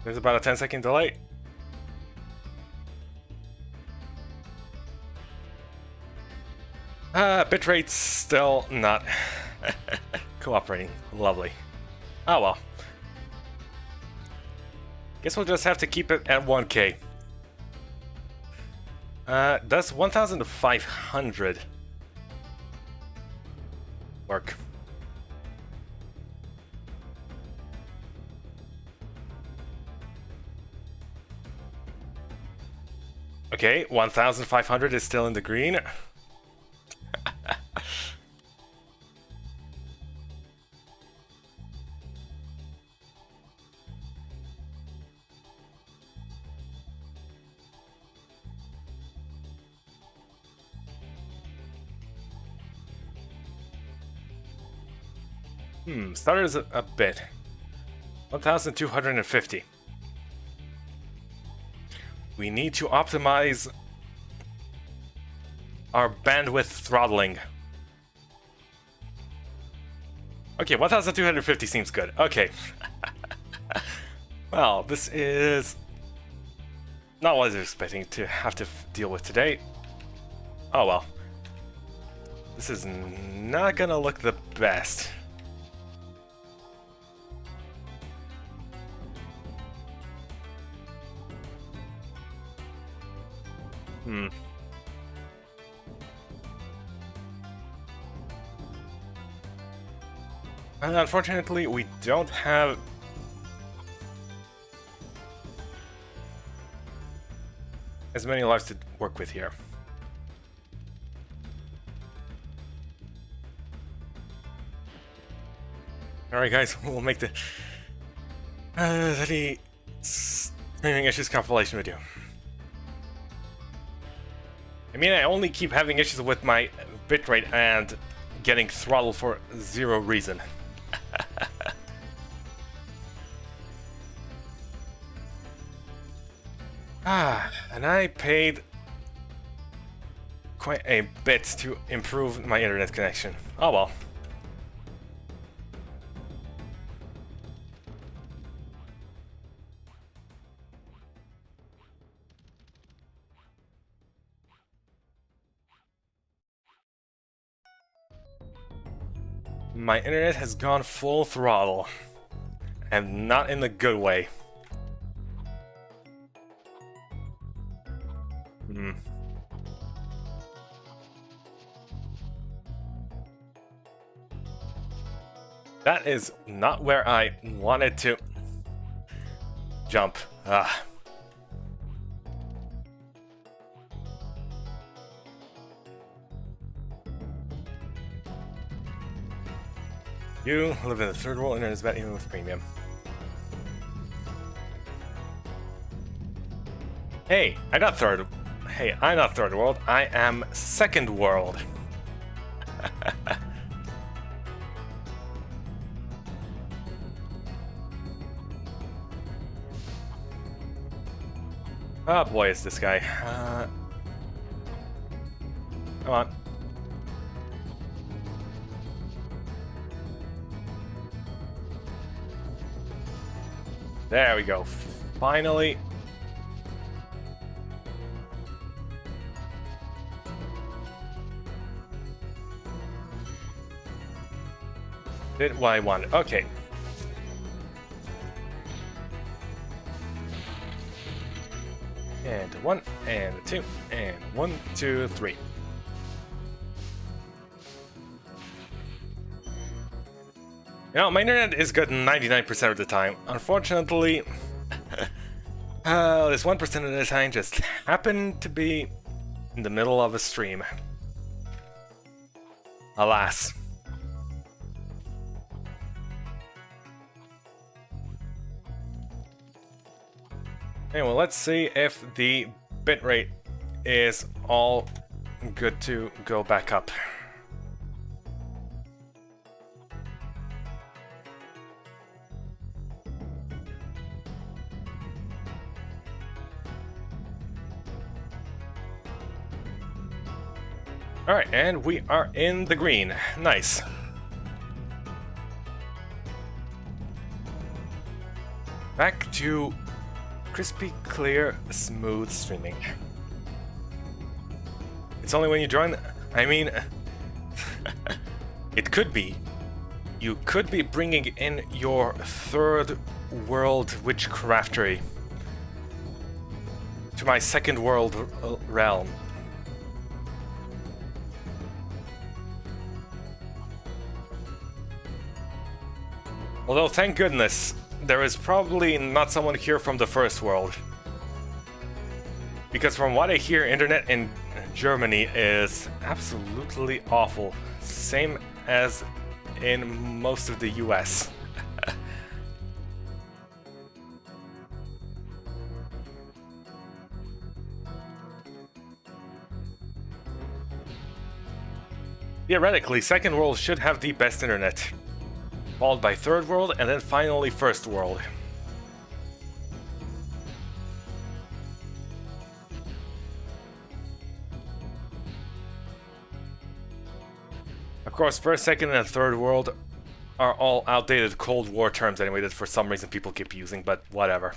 There's about a 10-second delay. Bitrate's still not cooperating. Lovely. Oh well. Guess we'll just have to keep it at 1K. Does 1,500 work? Okay, 1,500 is still in the green. Stutters a bit. 1,250. We need to optimize our bandwidth throttling. Okay, 1,250 seems good. Okay. Well, this is not what I was expecting to have to deal with today. Oh well. This is not gonna look the best. And unfortunately, we don't have as many lives to work with here. Alright guys, we'll make the streaming issues compilation video. I mean, I only keep having issues with my bitrate and getting throttled for zero reason. And I paid quite a bit to improve my internet connection. Oh well. My internet has gone full throttle, and not in the good way. That is not where I wanted to jump. Ah. You live in the third world, internet is bad even with premium. Hey, I'm not third world, I am second world. Oh boy, is this guy. Come on. There we go. Finally. Did what I wanted. Okay. And 1, and 2, and 1, 2, 3. You know, my internet is good 99% of the time. Unfortunately, this 1% of the time just happened to be in the middle of a stream. Alas. Anyway, let's see if the bitrate is all good to go back up. Alright, and we are in the green. Nice. Back to crispy, clear, smooth streaming. It's only when you join... I mean... it could be. You could be bringing in your third world witchcraftery to my second world realm. Although, thank goodness, there is probably not someone here from the first world. Because from what I hear, internet in Germany is absolutely awful. Same as in most of the US. Theoretically, second world should have the best internet. Followed by third world, and then finally first world. Of course, first, second, and third world are all outdated Cold War terms anyway that for some reason people keep using, but whatever.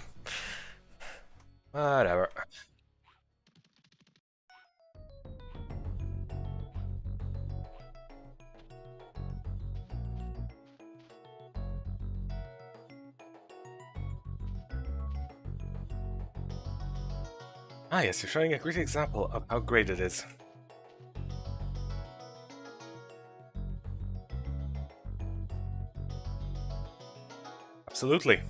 Whatever. Ah yes, you're showing a great example of how great it is. Absolutely.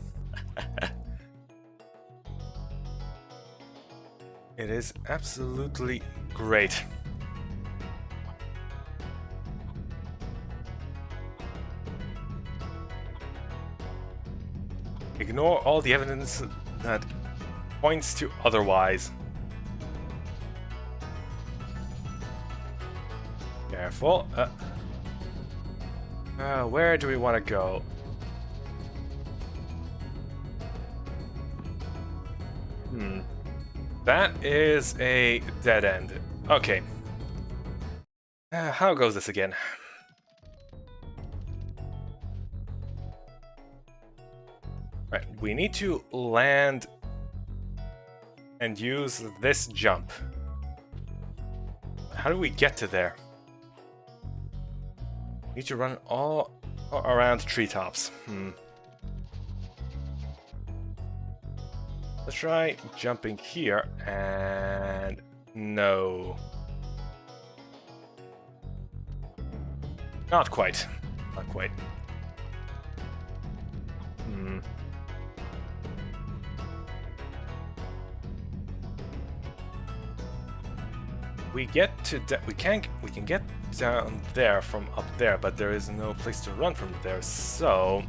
It is absolutely great. Ignore all the evidence that points to otherwise. Careful. Where do we want to go? That is a dead end. Okay. How goes this again? Right, we need to land and use this jump. How do we get to there? Need to run all around treetops. Let's try jumping here, and no. Not quite. Not quite. We can get down there from up there, but there is no place to run from there, so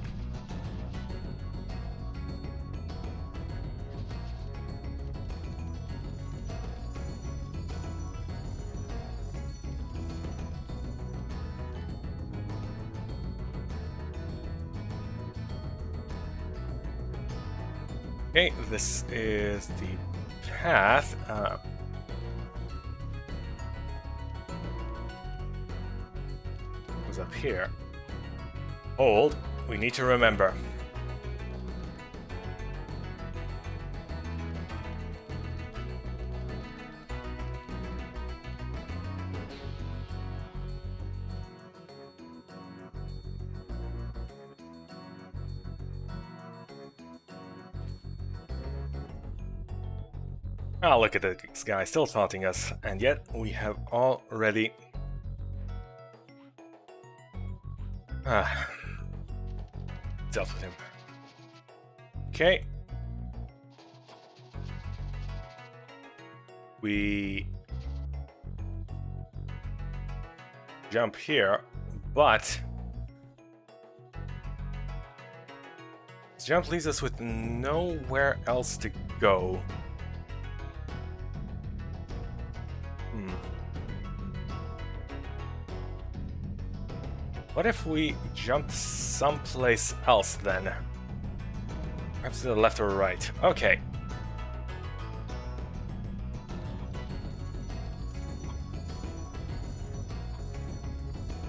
okay, this is the path. Goes up here. Hold. We need to remember. Oh, look at this guy, still taunting us, and yet we have already... dealt with him. Okay. We... jump here, but... this jump leaves us with nowhere else to go. What if we jumped someplace else then? Perhaps to the left or right. Okay.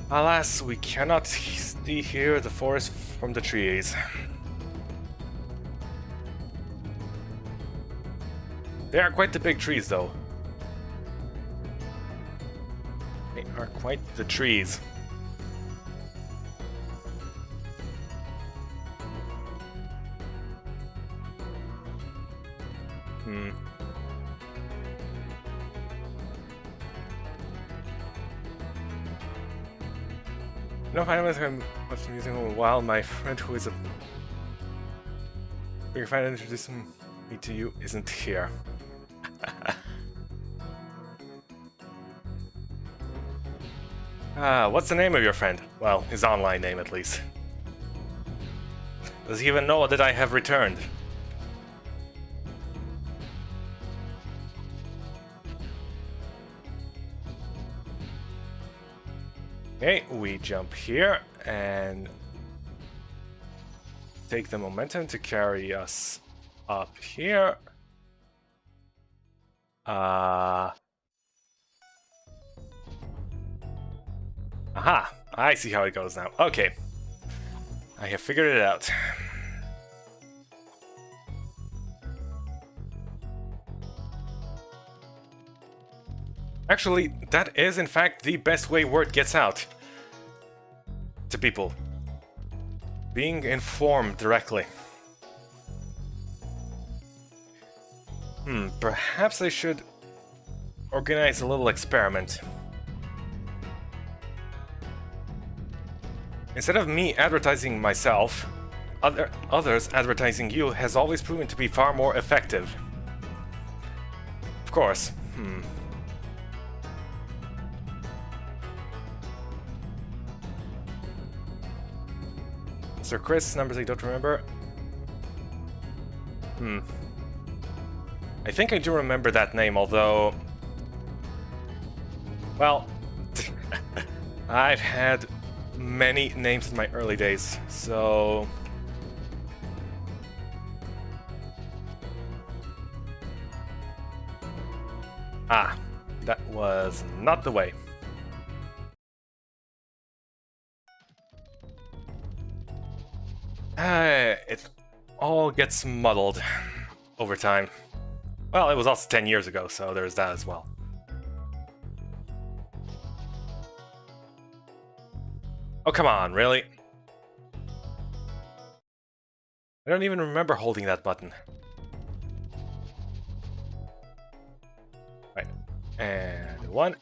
Alas, we cannot see here the forest from the trees. They are quite the big trees, though. They are quite the trees. No, I was using a while. My friend, who is a bigger fan, introducing me to you, isn't here. What's the name of your friend? Well, his online name, at least. Does he even know that I have returned? Okay, we jump here and take the momentum to carry us up here. Aha, I see how it goes now. Okay, I have figured it out. Actually, that is in fact the best way word gets out to people. Being informed directly. Perhaps I should organize a little experiment. Instead of me advertising myself, others advertising you has always proven to be far more effective. Of course. Mr. Chris, numbers I don't remember. I think I do remember that name, although... well... I've had many names in my early days, so... ah, that was not the way. It all gets muddled over time. Well, it was also 10 years ago, so there's that as well. Oh, come on, really? I don't even remember holding that button. Right. And a 1.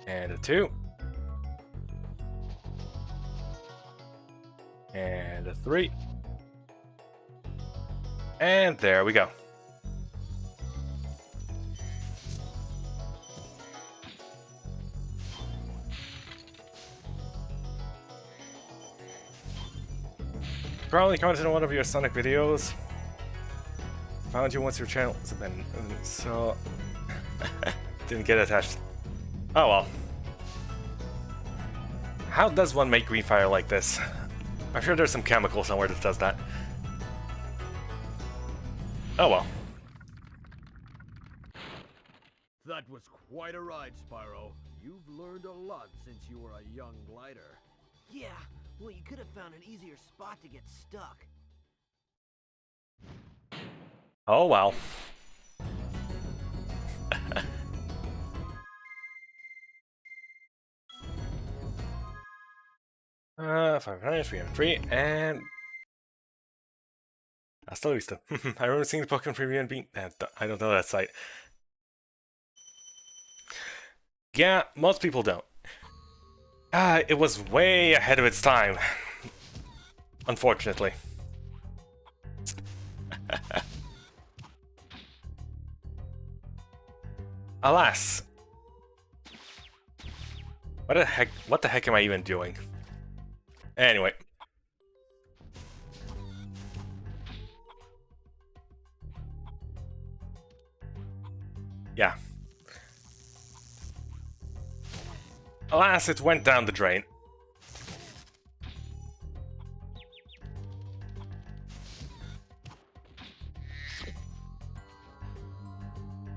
And a 2. And a 3. And there we go. Probably commented on one of your Sonic videos. Found you once your channel was abandoned, so didn't get attached. Oh well. How does one make green fire like this? I'm sure there's some chemical somewhere that does that. Oh well. That was quite a ride, Spyro. You've learned a lot since you were a young glider. Yeah, well, you could have found an easier spot to get stuck. Oh well. Five minutes, 303, and hasta la vista. I remember seeing the Pokemon preview and being. I don't know that site. Yeah, most people don't. It was way ahead of its time. Unfortunately. Alas. What the heck am I even doing? Anyway. Yeah. Alas, it went down the drain.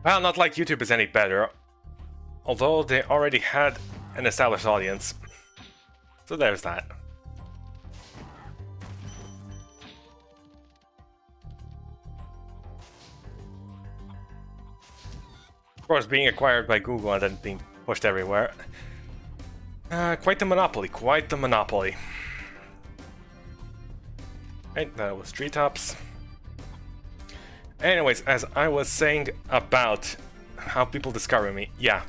Well, not like YouTube is any better. Although they already had an established audience. So there's that. Of course, being acquired by Google and then being pushed everywhere. Quite the monopoly, quite the monopoly. Right, that was Treetops. Anyways, as I was saying about how people discover me, yeah.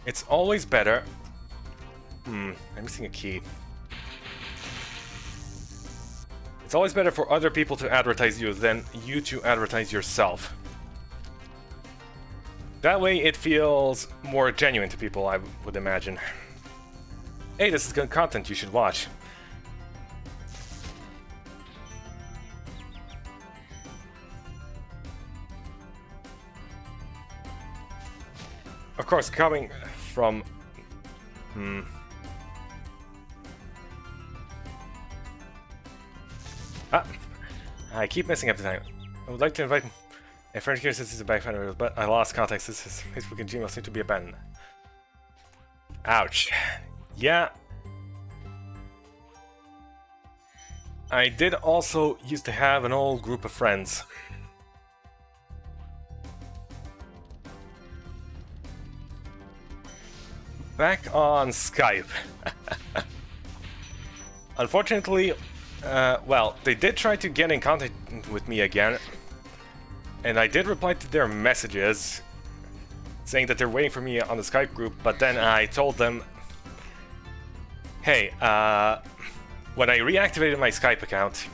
It's always better. I'm missing a key. It's always better for other people to advertise you than you to advertise yourself. That way it feels more genuine to people, I would imagine. Hey, this is good content you should watch. Of course, coming from... I keep messing up the time. I would like to invite a friend here since he's a back fan, but I lost contact since his Facebook and Gmail seem to be abandoned. Ouch. Yeah. I did also used to have an old group of friends. Back on Skype. Unfortunately, well, they did try to get in contact with me again. And I did reply to their messages, saying that they're waiting for me on the Skype group, but then I told them, hey, when I reactivated my Skype account,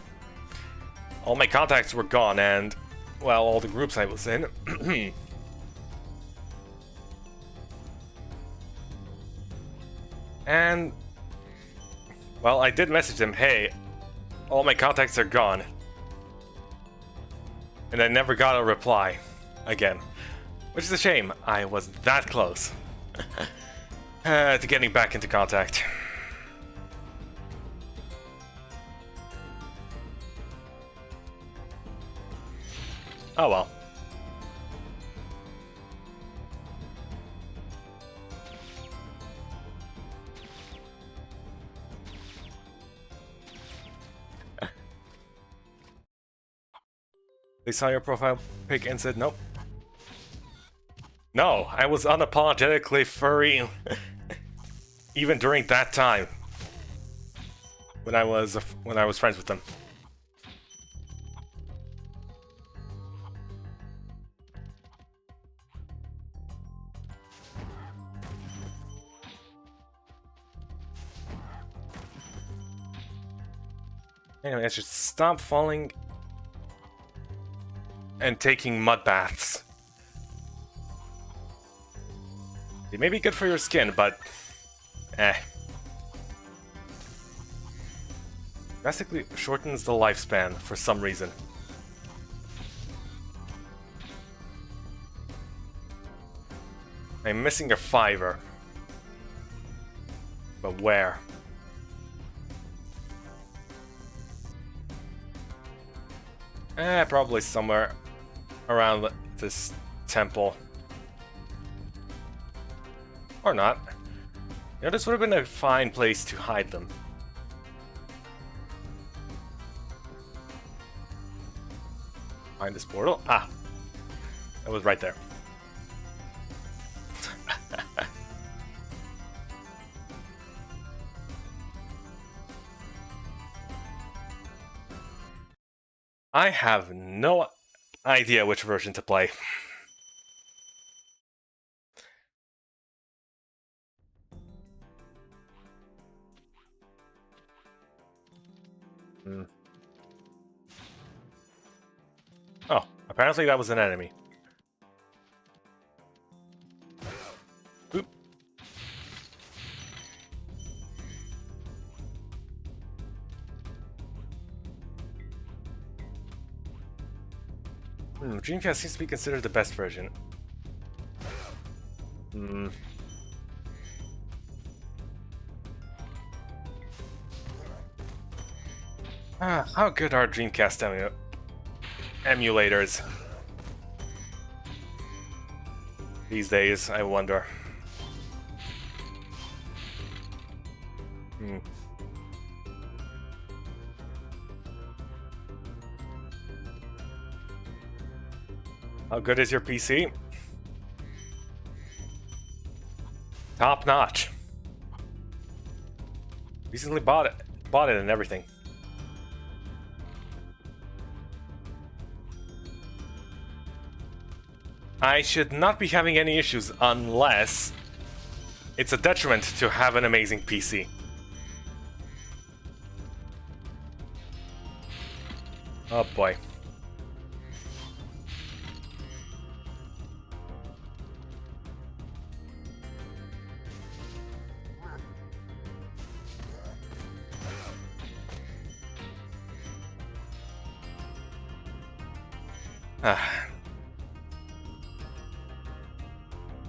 all my contacts were gone and, well, all the groups I was in. And, well, I did message them, hey, all my contacts are gone. And I never got a reply again. Which is a shame. I was that close to getting back into contact. Oh well. They saw your profile pic and said nope. No, I was unapologetically furry even during that time when I was friends with them. Anyway, I should stop falling and taking mud baths. It may be good for your skin, but Eh. Drastically shortens the lifespan for some reason. I'm missing a fiver. But where? Probably somewhere around this temple. Or not. You know, this would have been a fine place to hide them. Find this portal. Ah! That was right there. I have no idea which version to play. Oh, apparently that was an enemy. Oop. Dreamcast seems to be considered the best version. How good are Dreamcast emulators these days, I wonder. How good is your PC? Top notch. Recently bought it and everything. I should not be having any issues unless it's a detriment to have an amazing PC. Oh boy.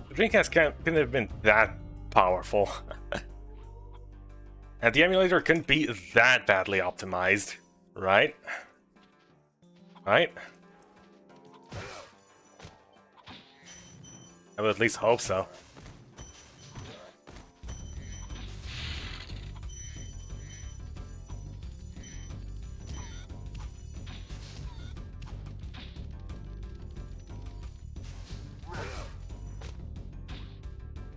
The Dreamcast couldn't have been that powerful. And the emulator couldn't be that badly optimized, right? Right? I would at least hope so.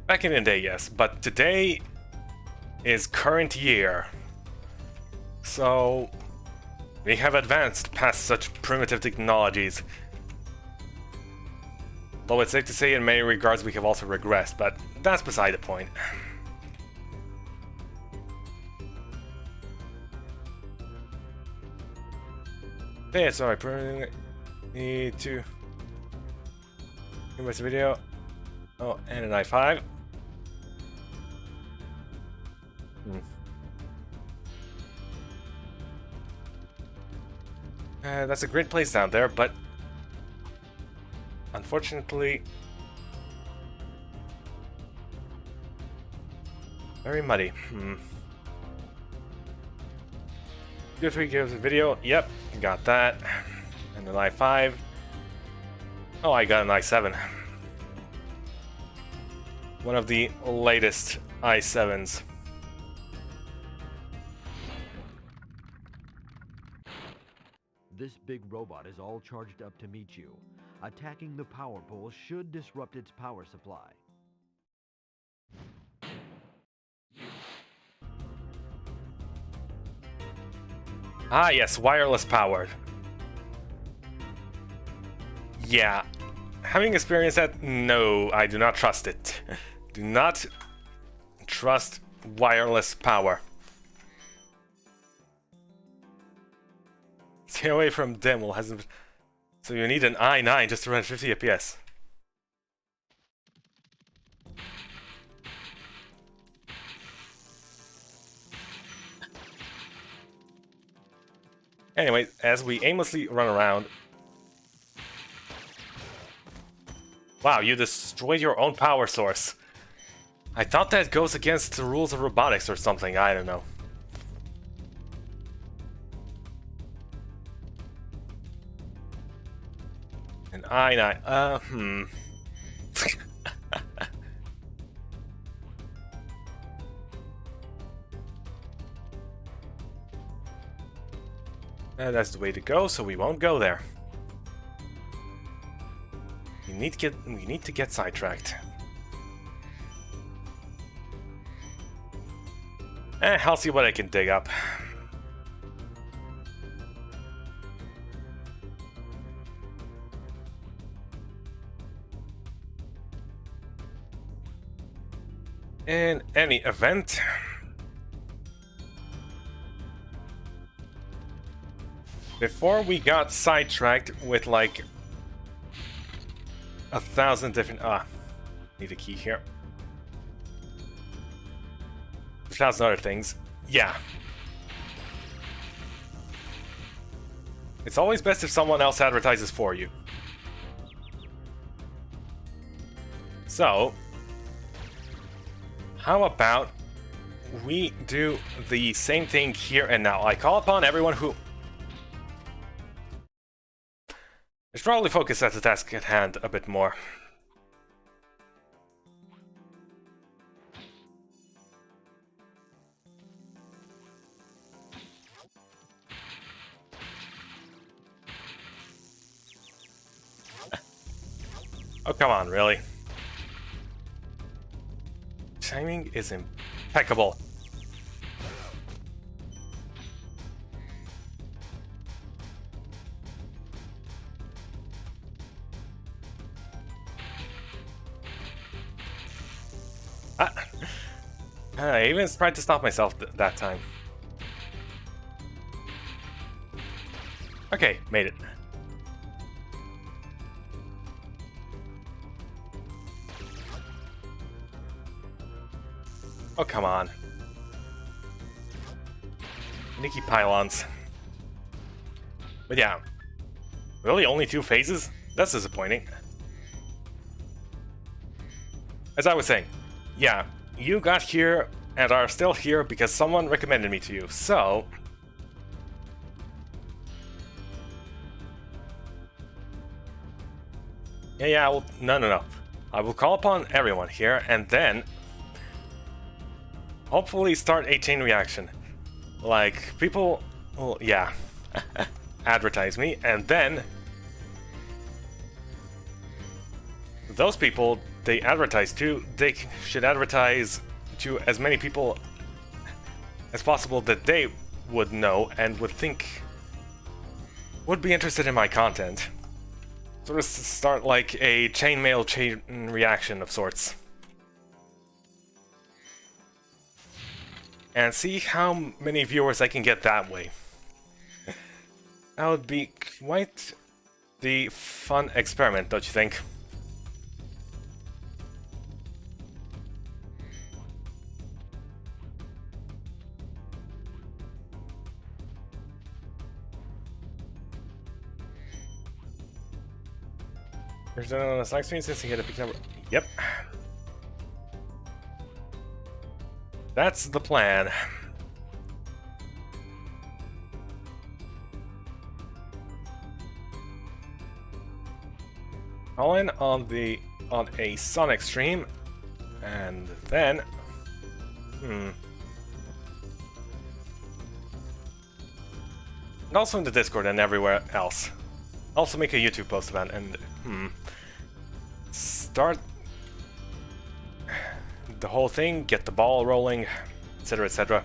Back in the day, yes, but today is current year. So we have advanced past such primitive technologies. Though it's safe to say in many regards we have also regressed, but that's beside the point. Okay, so I probably need to give this video. Oh, and an i5. That's a great place down there, but unfortunately very muddy. Good 3 gives a video. Yep, got that. And an i5. Oh, I got an i7. One of the latest i7s. This big robot is all charged up to meet you. Attacking the power pole should disrupt its power supply. Ah, yes, wireless powered. Yeah. Having experienced that, no, I do not trust it. Do not trust wireless power. Stay away from demo. Hasn't. So you need an i9 just to run 50 FPS. Anyway, as we aimlessly run around... Wow, you destroyed your own power source. I thought that goes against the rules of robotics or something, I don't know. And that's the way to go, so we won't go there. We need to get sidetracked. I'll see what I can dig up. In any event, before we got sidetracked with like 1,000 different... need a key here. 1,000 other things. Yeah. It's always best if someone else advertises for you. So, how about we do the same thing here and now? I call upon everyone who... I should probably focus at the task at hand a bit more. Oh, come on, really? Timing is impeccable. I even tried to stop myself that time. Okay, made it. Oh, come on. Nicky pylons. But yeah. Really, only 2 phases? That's disappointing. As I was saying, yeah, you got here and are still here because someone recommended me to you, so... Yeah, I will... No. I will call upon everyone here, and then... hopefully start a chain reaction. Like, people will, yeah, advertise me, and then... those people they advertise to, they should advertise to as many people as possible that they would know and would think would be interested in my content. Sort of start like a chainmail chain reaction of sorts. And see how many viewers I can get that way. That would be quite the fun experiment, don't you think? There's no on the select screen since you hit a big number. Yep. That's the plan. All in on a Sonic stream, and then and also in the Discord and everywhere else. Also make a YouTube post about it and start the whole thing, get the ball rolling, etc, etc.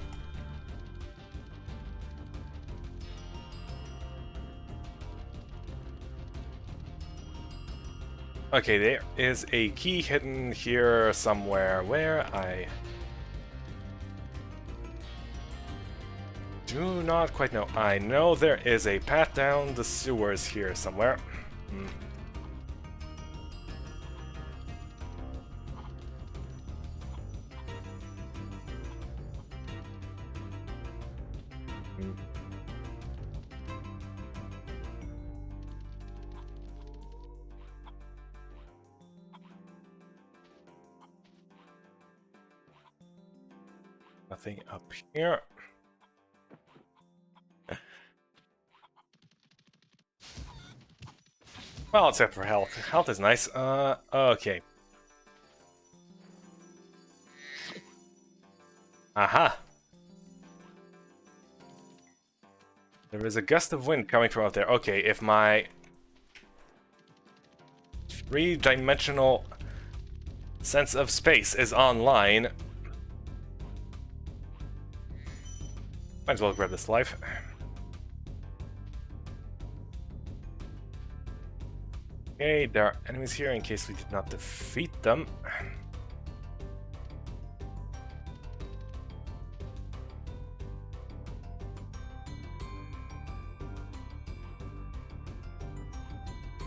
Okay, there is a key hidden here somewhere where I do not quite know. I know there is a path down the sewers here somewhere. nothing up here. Well, except for health. Health is nice. Okay. Aha! There is a gust of wind coming from out there. Okay, if my three-dimensional sense of space is online, might as well grab this life. Okay, there are enemies here in case we did not defeat them.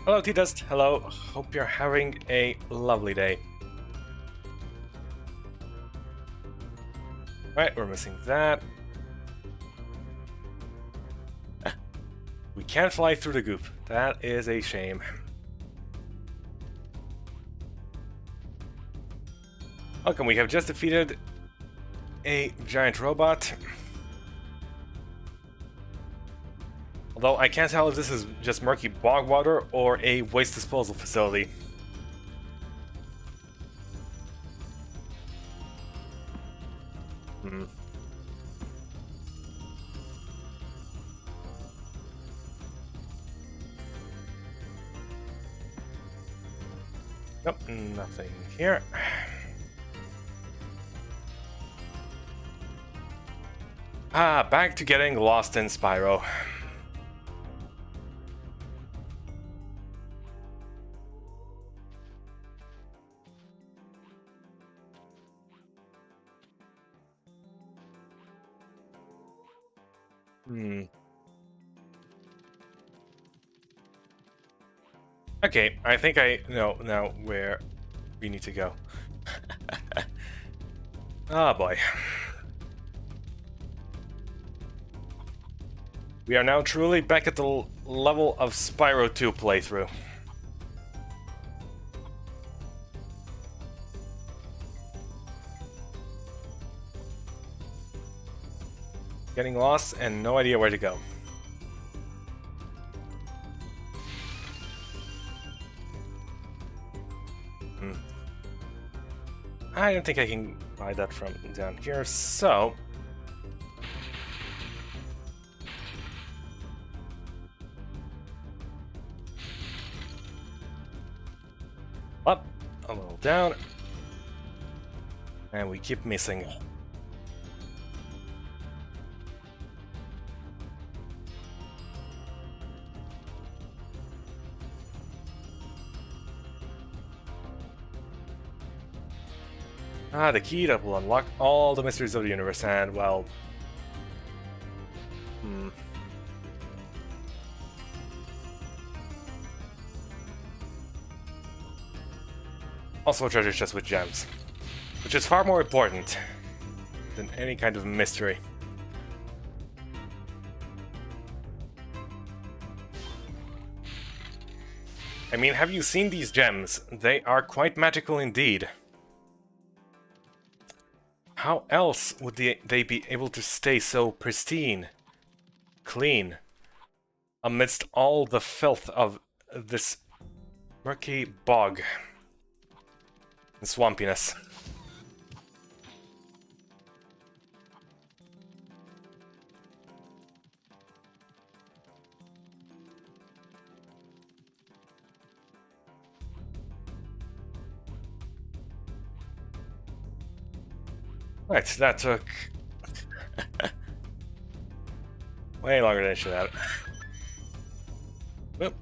Hello, T-Dust. Hello. Hope you're having a lovely day. Right, we're missing that. We can't fly through the goop. That is a shame. Welcome, we have just defeated a giant robot. Although I can't tell if this is just murky bog water or a waste disposal facility. Nope, nothing here. Ah, back to getting lost in Spyro. Okay, I think I know now where we need to go. Oh boy. We are now truly back at the level of Spyro 2 playthrough. Getting lost and no idea where to go. I don't think I can buy that from down here, so... Up, a little down, and we keep missing. Ah, the key that will unlock all the mysteries of the universe, and, well... Also a treasure chest with gems, which is far more important than any kind of mystery. I mean, have you seen these gems? They are quite magical indeed. How else would they be able to stay so pristine, clean, amidst all the filth of this murky bog and swampiness? Right, that took way longer than it should have. Whoop.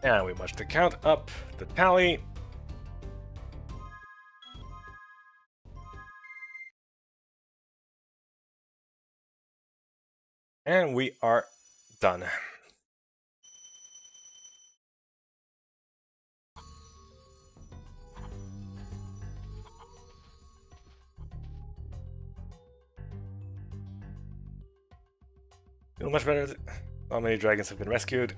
And we must count up the tally. And we are done. Feel much better. How many dragons have been rescued?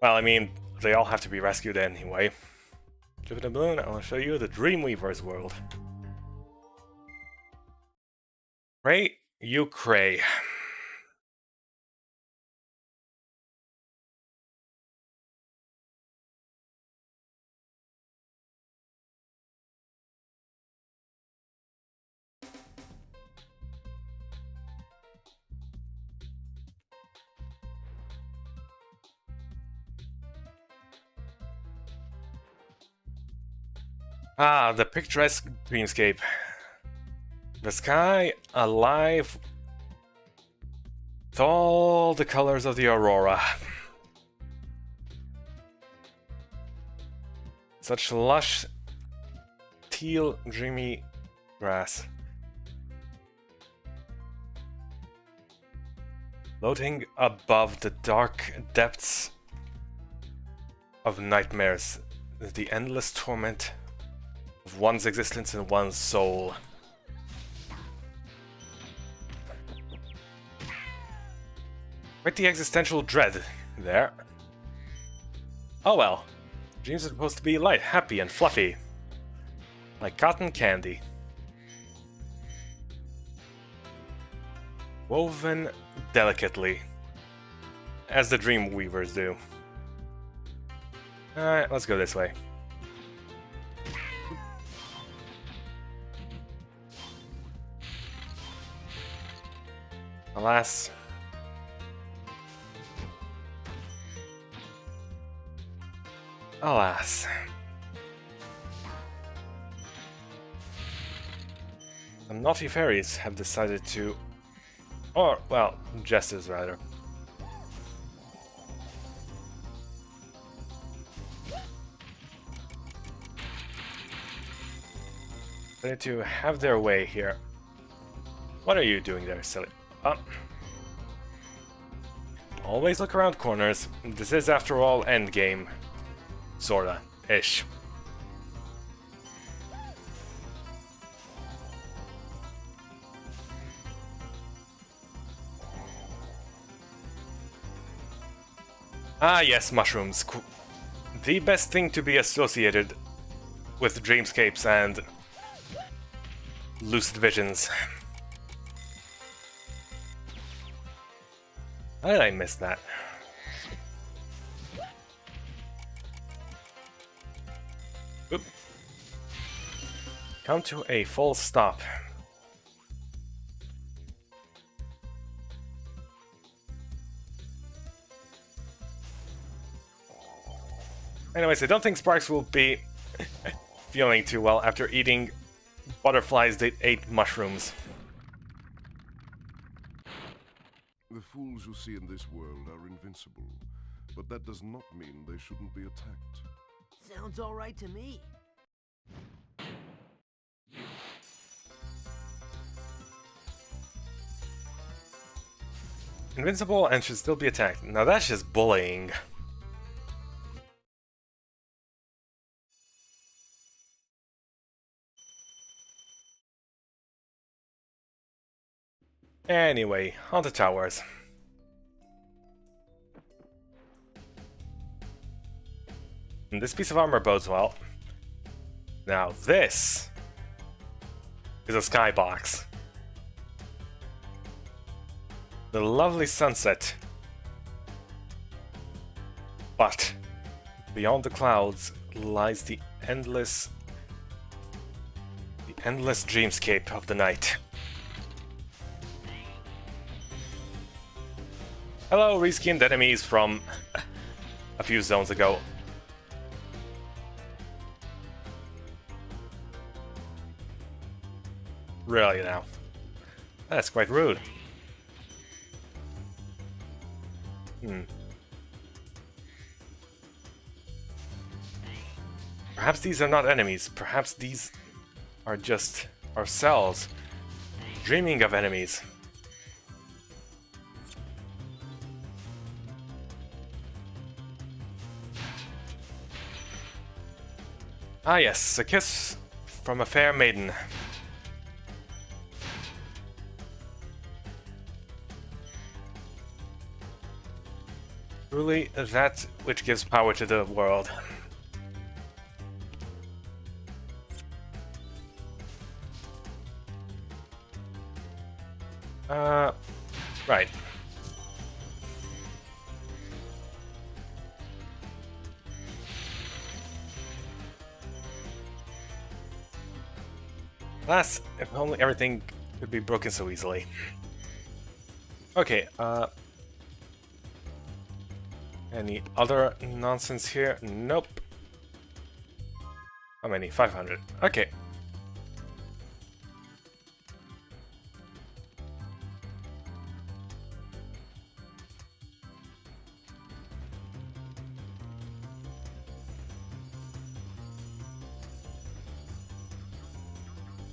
Well, I mean, they all have to be rescued anyway. Jupiter Balloon, I will show you the Dreamweaver's world. Cray, you cray. Ah, the picturesque dreamscape. The sky alive with all the colors of the aurora. Such lush, teal, dreamy grass. Floating above the dark depths of nightmares is the endless torment of one's existence and one's soul. Quite the existential dread there. Oh well. Dreams are supposed to be light, happy, and fluffy. Like cotton candy. Woven delicately. As the dream weavers do. Alright, let's go this way. Alas. Alas. The naughty fairies have decided to... Or, well, jesters rather. Decided to have their way here. What are you doing there, silly? Always look around corners. This is, after all, endgame. Sorta. Ish. Ah yes, mushrooms. The best thing to be associated with dreamscapes and lucid visions. How did I miss that? Oop. Come to a full stop. Anyways, I don't think Sparks will be feeling too well after eating butterflies that ate mushrooms. The fools you see in this world are invincible, but that does not mean they shouldn't be attacked. Sounds all right to me. Invincible and should still be attacked. Now that's just bullying. Anyway, on the towers. And this piece of armor bodes well. Now this is a skybox. The lovely sunset. But beyond the clouds lies the endless dreamscape of the night. Hello, reskinned enemies from a few zones ago. Really now. That's quite rude. Perhaps these are not enemies. Perhaps these are just ourselves dreaming of enemies. Ah yes, a kiss from a fair maiden. Truly that which gives power to the world. Right. Alas, if only everything could be broken so easily. Okay, any other nonsense here? Nope. How many? 500. Okay.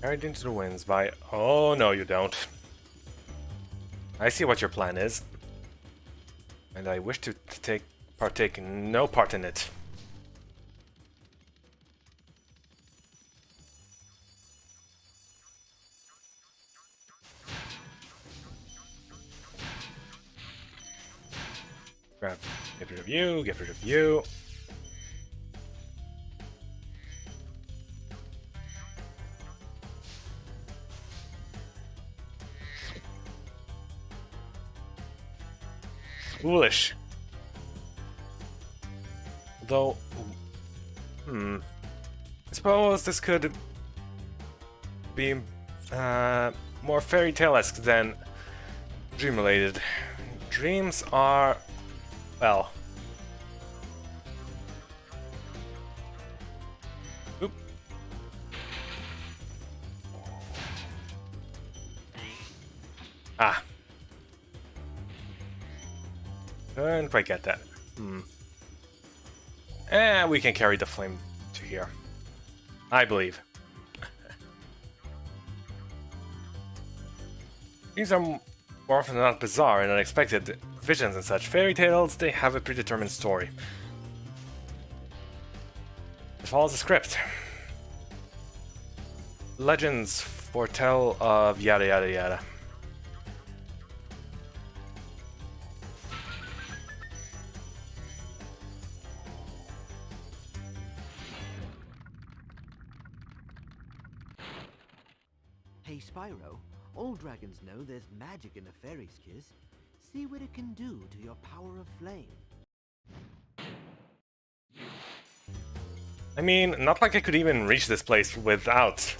Carried into the winds by... Oh, no, you don't. I see what your plan is. And I wish to partake no part in it. Grab, get rid of you, get rid of you. Foolish. Though, I suppose this could be more fairy tale-esque than dream-related. Dreams are, well... Oop. Ah. Couldn't quite get that. We can carry the flame to here. I believe. These are more often than not bizarre and unexpected visions and such. Fairy tales, they have a predetermined story. It follows a script. Legends foretell of yada yada yada. Hey, Spyro, all dragons know there's magic in a fairy's kiss. See what it can do to your power of flame. I mean, not like I could even reach this place without.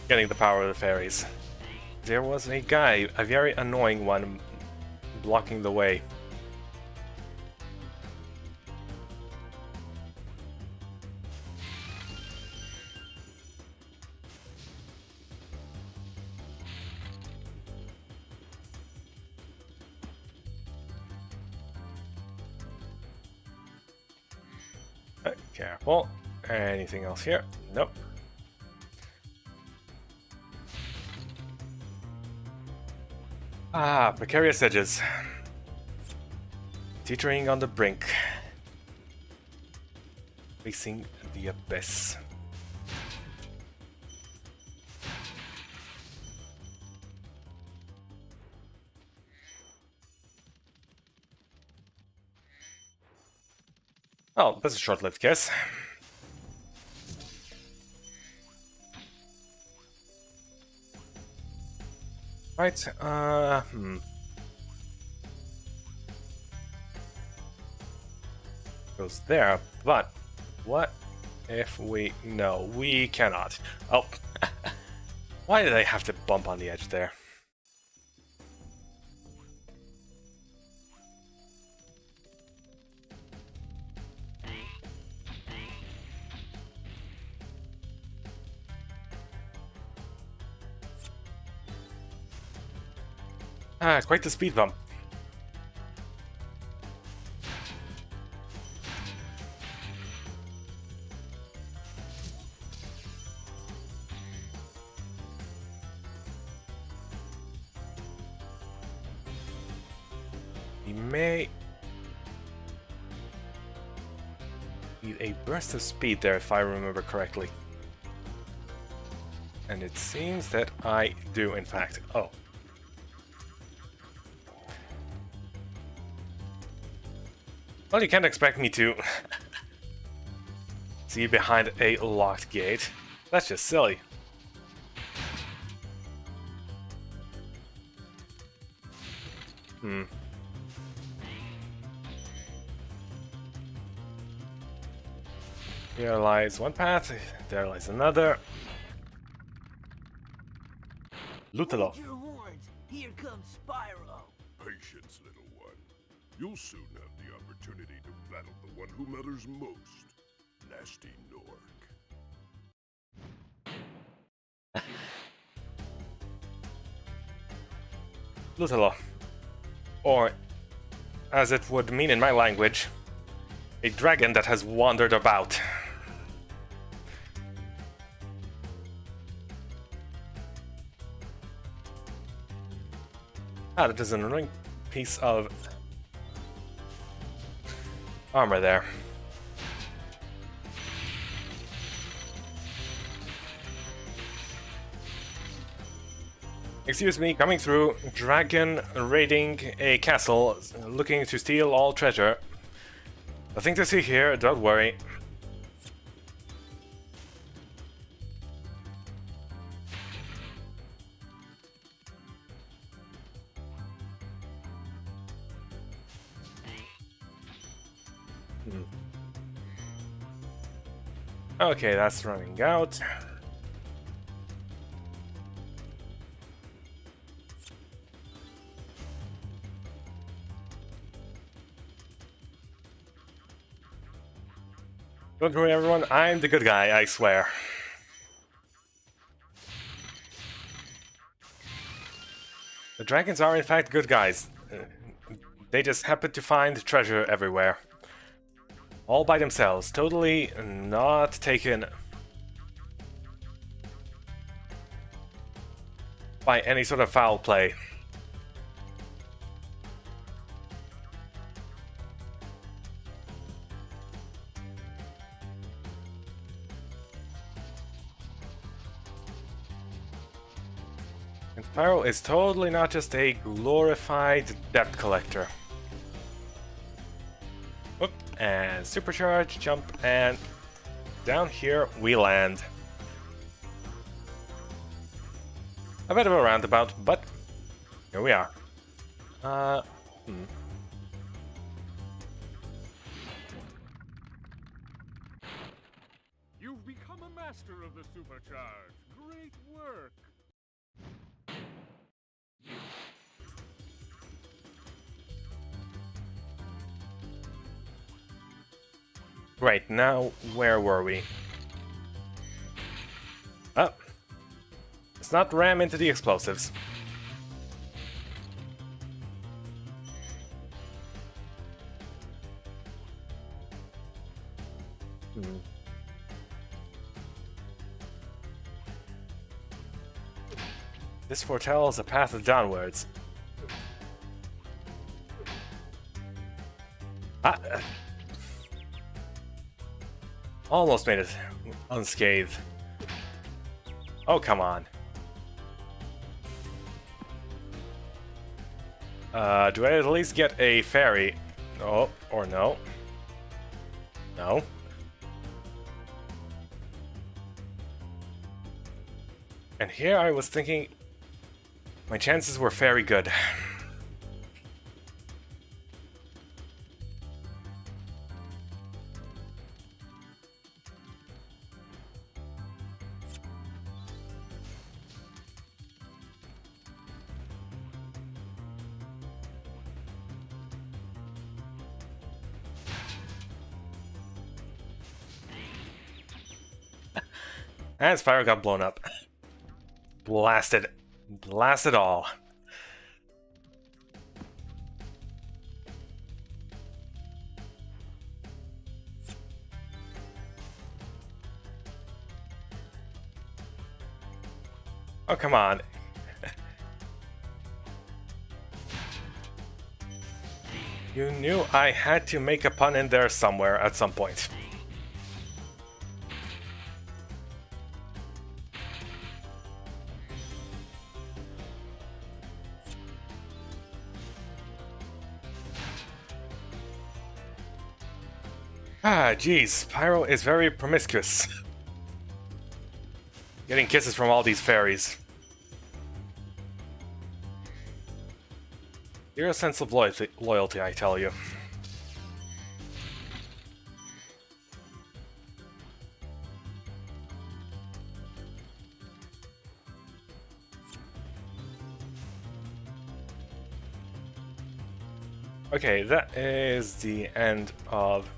Getting the power of the fairies. There was a guy, a very annoying one, blocking the way. Careful. Anything else here? Nope. Ah, precarious edges. Teetering on the brink. Facing the abyss. Oh, that's a short-lived kiss. Right, Goes there, but what if we... No, we cannot. Oh. Why did I have to bump on the edge there? Ah, quite the speed bump. We may need a burst of speed there if I remember correctly. And it seems that I do, in fact. Oh. Well, you can't expect me to see behind a locked gate. That's just silly. Here lies one path, there lies another. Lutalo. Your horns. Here comes Spyro. Patience, little one. You'll soon have the opportunity to battle the one who matters most. Nasty Nork. Lutalo. Or, as it would mean in my language, a dragon that has wandered about. Ah, that is an annoying piece of armor there. Excuse me, coming through, dragon raiding a castle, looking to steal all treasure. Nothing to see here, don't worry. Okay, that's running out. Don't worry everyone, I'm the good guy, I swear. The dragons are in fact good guys. They just happen to find treasure everywhere. All by themselves, totally not taken by any sort of foul play. And Spyro is totally not just a glorified debt collector. Whoop, and supercharge, jump, and down here we land. A bit of a roundabout, but here we are. You've become a master of the supercharge. Great work. Right, now where were we? Oh. Let's not ram into the explosives. This foretells a path downwards. Almost made it unscathed. Oh, come on. Do I at least get a fairy? Oh, or no? No? And here I was thinking my chances were very good. And Spyro got blown up. Blasted. Blasted all. Oh, come on. You knew I had to make a pun in there somewhere at some point. Ah, geez, Spyro is very promiscuous. Getting kisses from all these fairies. Zero sense of loyalty, I tell you. Okay, that is the end of...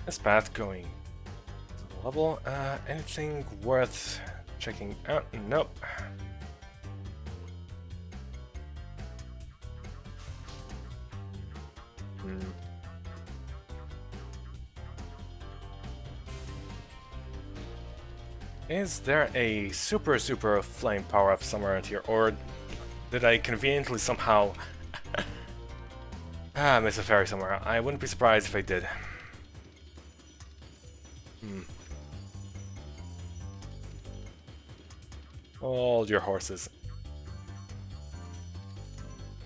This path going to the level. Anything worth checking out? Nope. Is there a super flame power-up somewhere around here, or did I conveniently somehow miss a fairy somewhere? I wouldn't be surprised if I did. Hold your horses.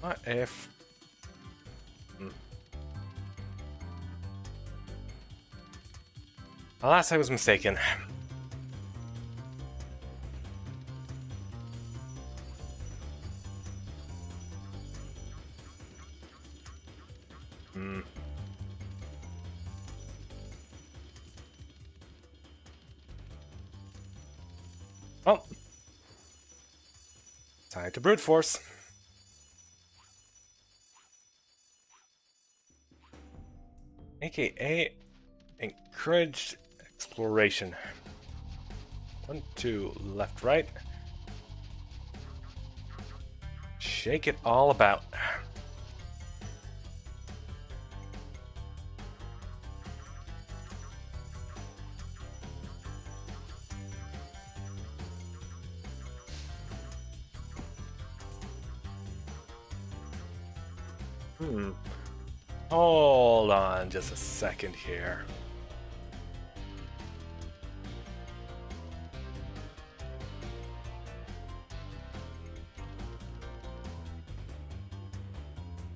What if... Alas, I was mistaken. Oh. Time to brute force. AKA encouraged exploration. 1, 2, left, right. Shake it all about. Hold on just a second here.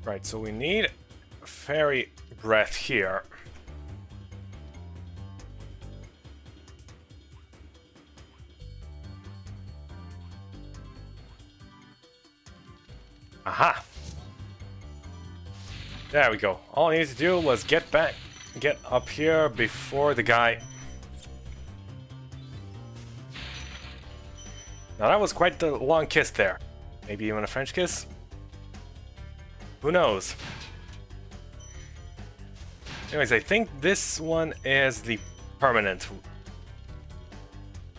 Right, so we need fairy breath here. Aha! There we go. All I needed to do was get up here before the guy. Now that was quite the long kiss there. Maybe even a French kiss? Who knows? Anyways, I think this one is the permanent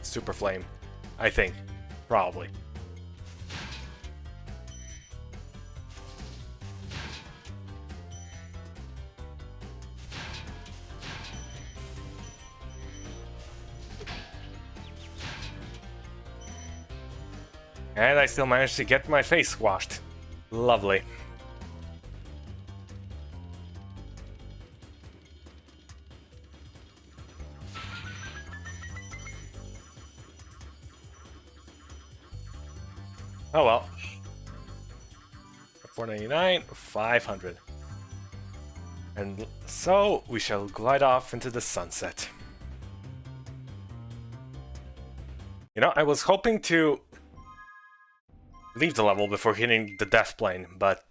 super flame. I think. Probably. And I still managed to get my face squashed. Lovely. Oh well. 499, 500. And so we shall glide off into the sunset. You know, I was hoping to leave the level before hitting the death plane, but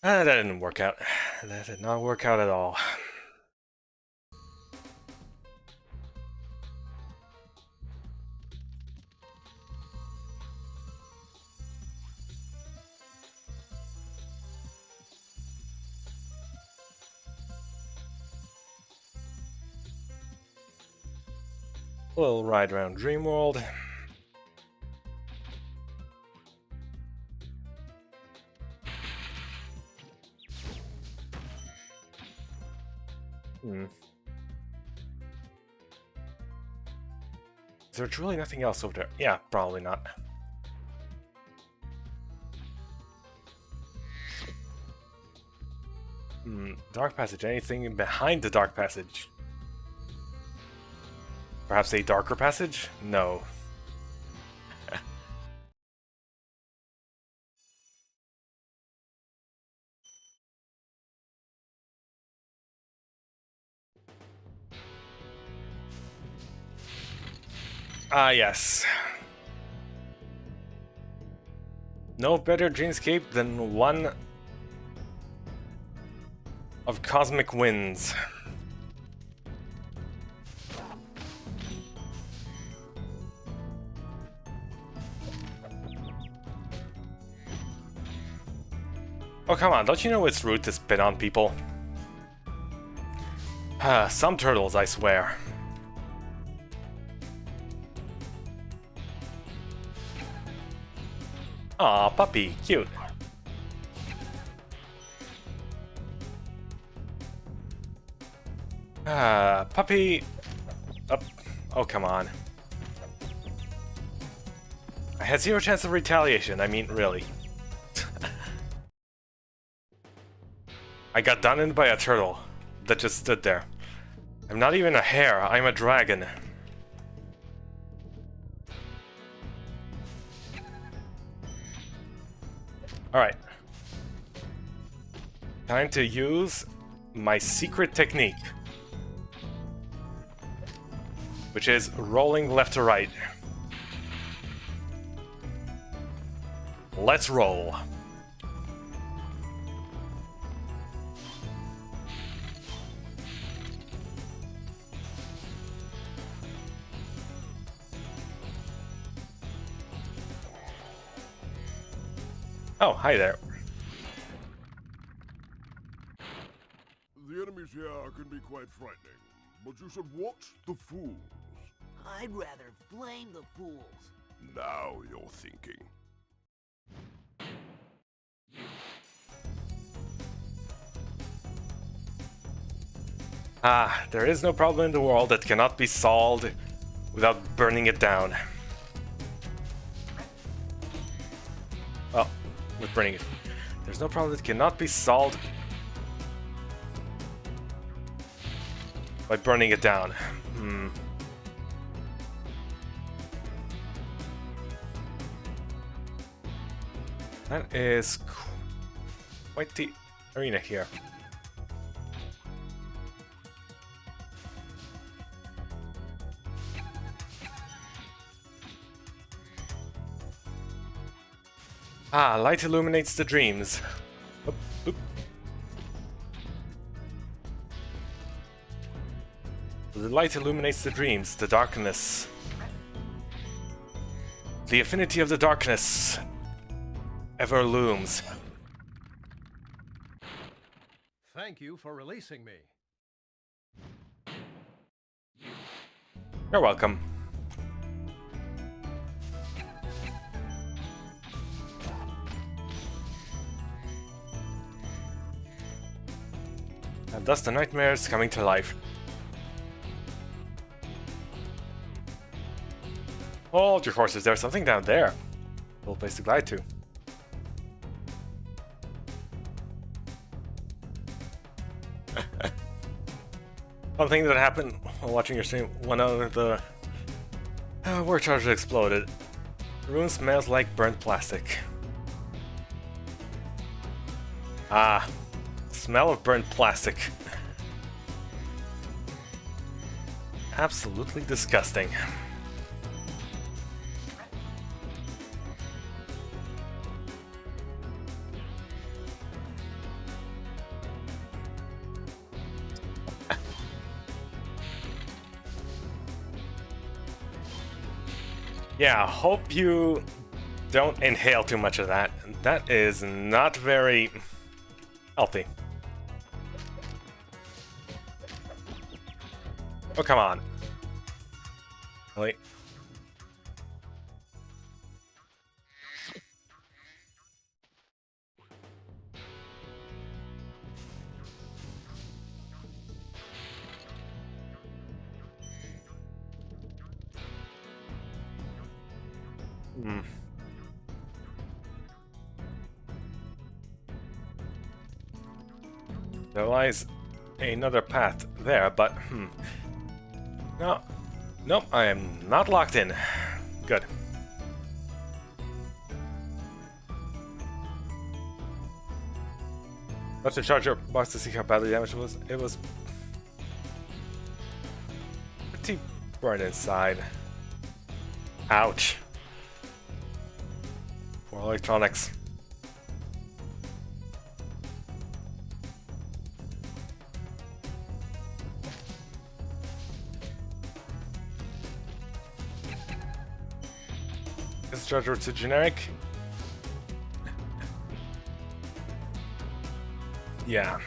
that didn't work out. That did not work out at all. A little ride around Dreamworld. Is there truly nothing else over there? Yeah, probably not. Dark passage. Anything behind the dark passage? Perhaps a darker passage? No. Ah, yes. No better dreamscape than one of cosmic winds. Oh, come on, don't you know it's rude to spit on people? Some turtles, I swear. Aw, puppy, cute. Puppy... Oh, come on. I had zero chance of retaliation, I mean, really. I got done in by a turtle that just stood there. I'm not even a hare, I'm a dragon. Alright. Time to use my secret technique. Which is rolling left to right. Let's roll. Oh, hi there. The enemies here can be quite frightening, but you should watch the fools. I'd rather flame the fools. Now you're thinking. Ah, there is no problem in the world that cannot be solved without burning it down. Oh, with burning it. There's no problem that cannot be solved by burning it down. That is quite the arena here. Ah, light illuminates the dreams. Oop, oop. The light illuminates the dreams, the darkness. The affinity of the darkness ever looms. Thank you for releasing me. You're welcome. And thus the nightmare is coming to life. Hold your horses, there's something down there. Little place to glide to. One thing that happened while watching your stream, one of the work charges exploded. The room smells like burnt plastic. Ah, smell of burnt plastic. Absolutely disgusting. Yeah, hope you don't inhale too much of that. That is not very healthy. Oh, come on. Really? There lies another path there, but no, nope, I am not locked in. Good. Let's the charger box to see how badly damaged it was. It was pretty burned inside. Ouch. Poor electronics. Is Treasure too generic? Yeah.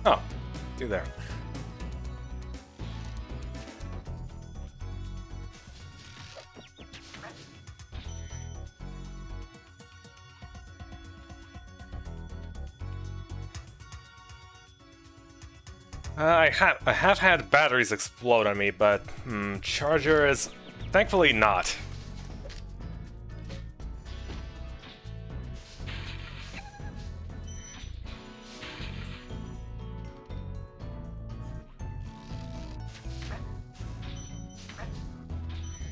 Oh, you there. I have had batteries explode on me, but charger is thankfully not.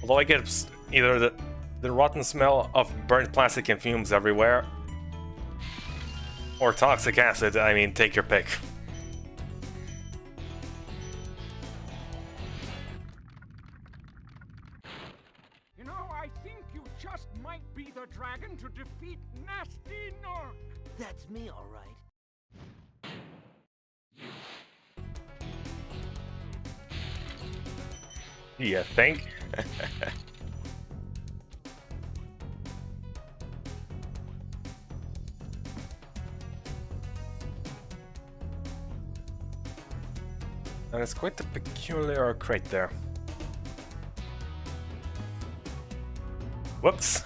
Although I get either the rotten smell of burnt plastic and fumes everywhere, or toxic acid. I mean, take your pick. You know, I think you just might be the dragon to defeat Nasty Nork. That's me, all right. You think? And it's quite a peculiar crate there. Whoops.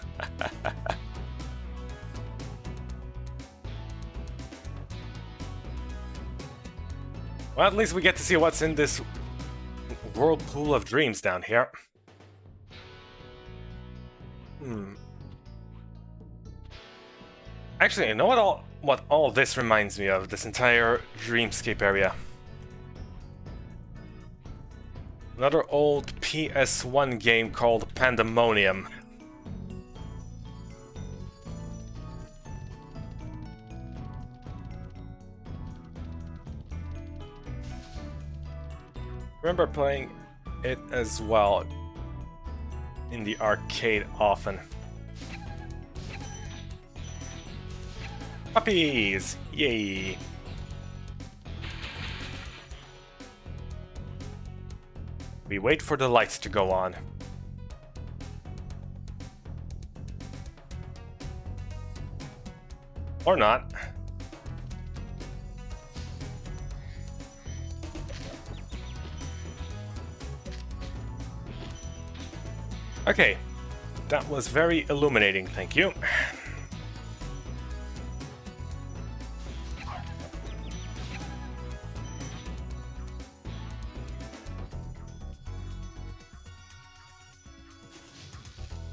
Well, at least we get to see what's in this whirlpool of dreams down here. Actually, you know what all this reminds me of? This entire dreamscape area. Another old PS1 game called Pandemonium. Remember playing it as well in the arcade often. Puppies! Yay! We wait for the lights to go on. Or not. Okay, that was very illuminating, thank you.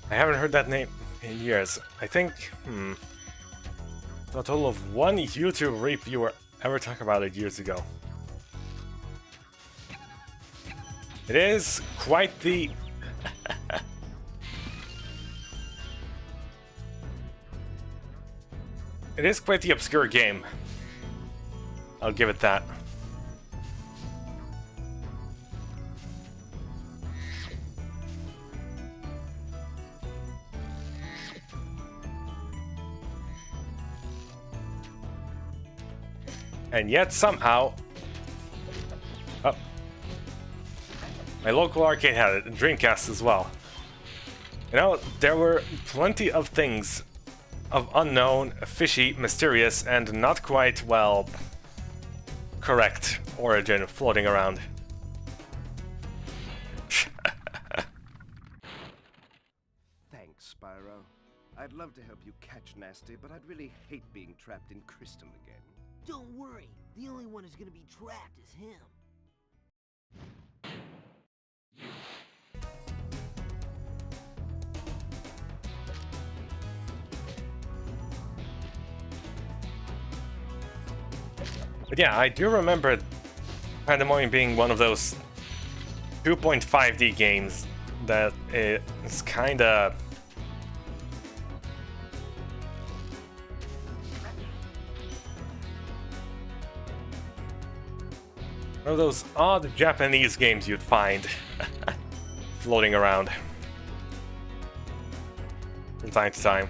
I haven't heard that name in years. I think, a total of one YouTube reviewer ever talked about it years ago. It is quite the... It is quite the obscure game. I'll give it that. And yet somehow... Oh. My local arcade had it, and Dreamcast as well. You know, there were plenty of things of unknown, fishy, mysterious, and not quite, well, correct origin floating around. Thanks, Spyro. I'd love to help you catch Nasty, but I'd really hate being trapped in Crystal again. Don't worry. The only one who's gonna be trapped is him. But yeah, I do remember Pandemonium being one of those 2.5D games that is kinda... One of those odd Japanese games you'd find floating around from time to time.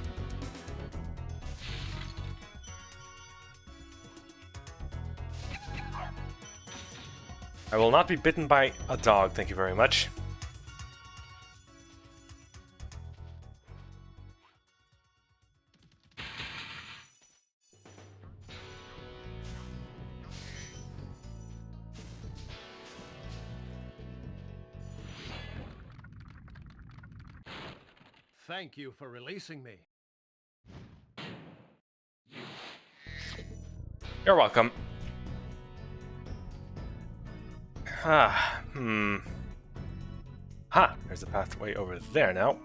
I will not be bitten by a dog, thank you very much. Thank you for releasing me. You're welcome. There's a pathway over there now.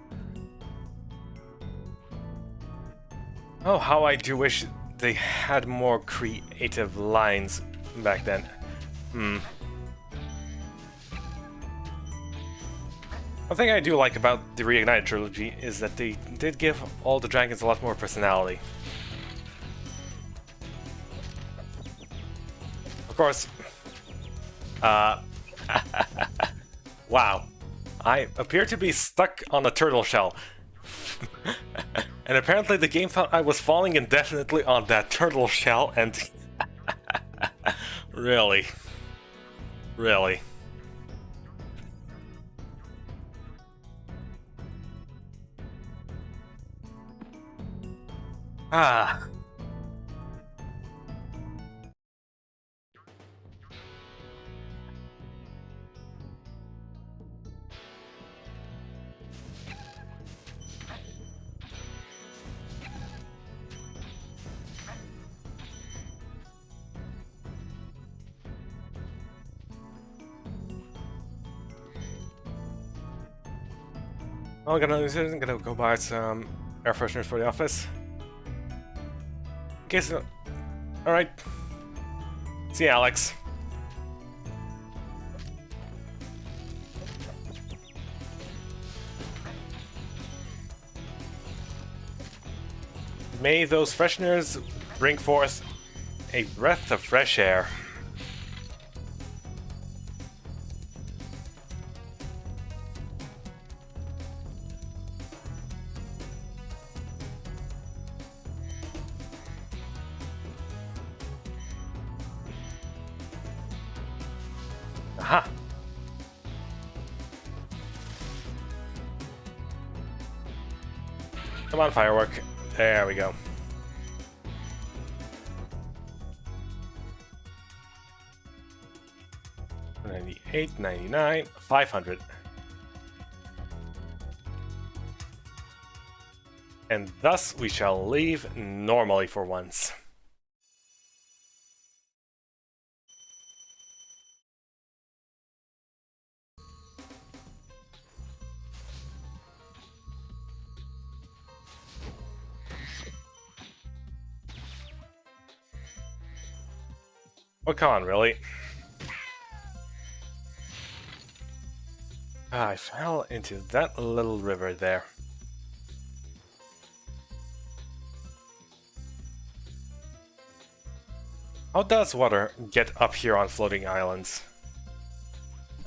Oh, how I do wish they had more creative lines back then. One thing I do like about the Reignited trilogy is that they did give all the dragons a lot more personality. Of course, wow. I appear to be stuck on a turtle shell. And apparently the game thought I was falling indefinitely on that turtle shell and... Really? Really? Ah. I'm gonna go buy some air fresheners for the office. Okay, so... Alright. See you, Alex. May those fresheners bring forth a breath of fresh air. Aha! Come on, firework. There we go. $98, $99, $500. And thus we shall leave normally for once. Oh, come on, really? I fell into that little river there. How does water get up here on floating islands?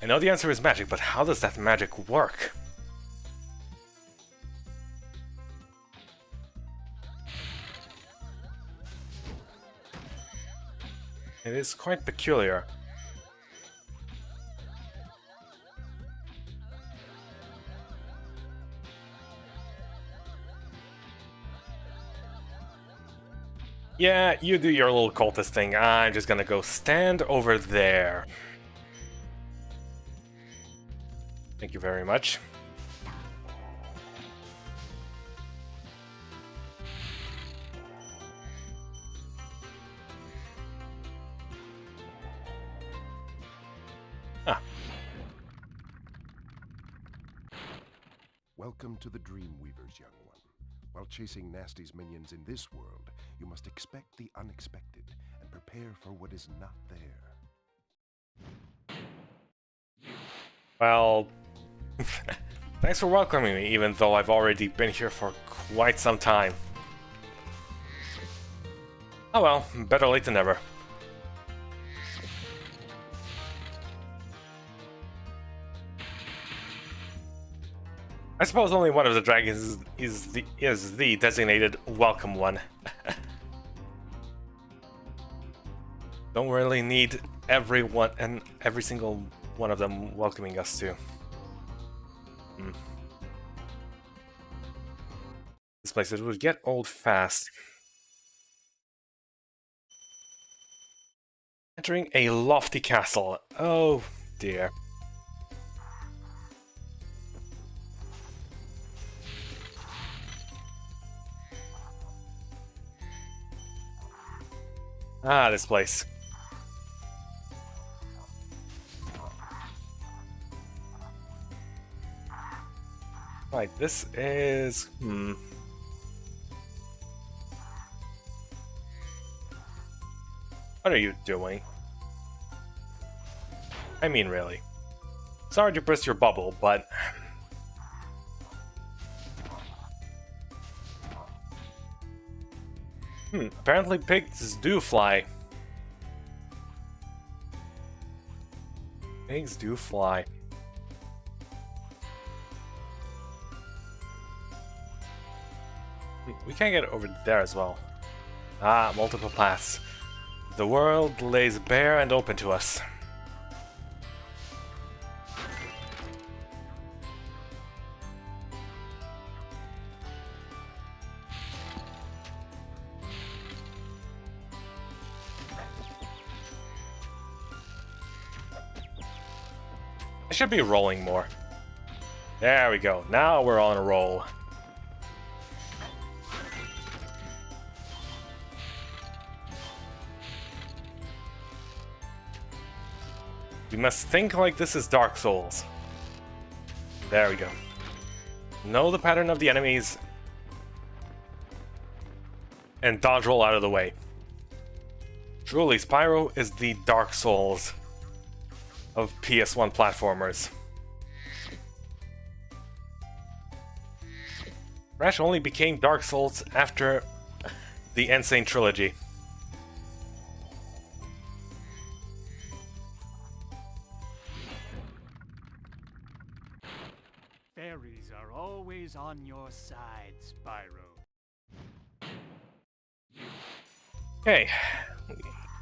I know the answer is magic, but how does that magic work? It is quite peculiar. Yeah, you do your little cultist thing. I'm just gonna go stand over there. Thank you very much. Ah. Welcome to the Dreamweavers, young one. While chasing Nasty's minions in this world, you must expect the unexpected and prepare for what is not there. Well, thanks for welcoming me, even though I've already been here for quite some time. Oh well, better late than never. I suppose only one of the dragons is the designated welcome one. Don't really need everyone and every single one of them welcoming us too. This place, it would get old fast. Entering a lofty castle. Oh dear. Ah, this place. Right, this is... What are you doing? I mean, really. Sorry to burst your bubble, but... apparently pigs do fly. Pigs do fly. We can't get over there as well. Ah, multiple paths. The world lays bare and open to us. I should be rolling more. There we go. Now we're on a roll. We must think like this is Dark Souls. There we go. Know the pattern of the enemies and dodge roll out of the way. Truly, Spyro is the Dark Souls of PS1 platformers. Crash only became Dark Souls after the Insane Trilogy. Fairies are always on your side, Spyro. Okay,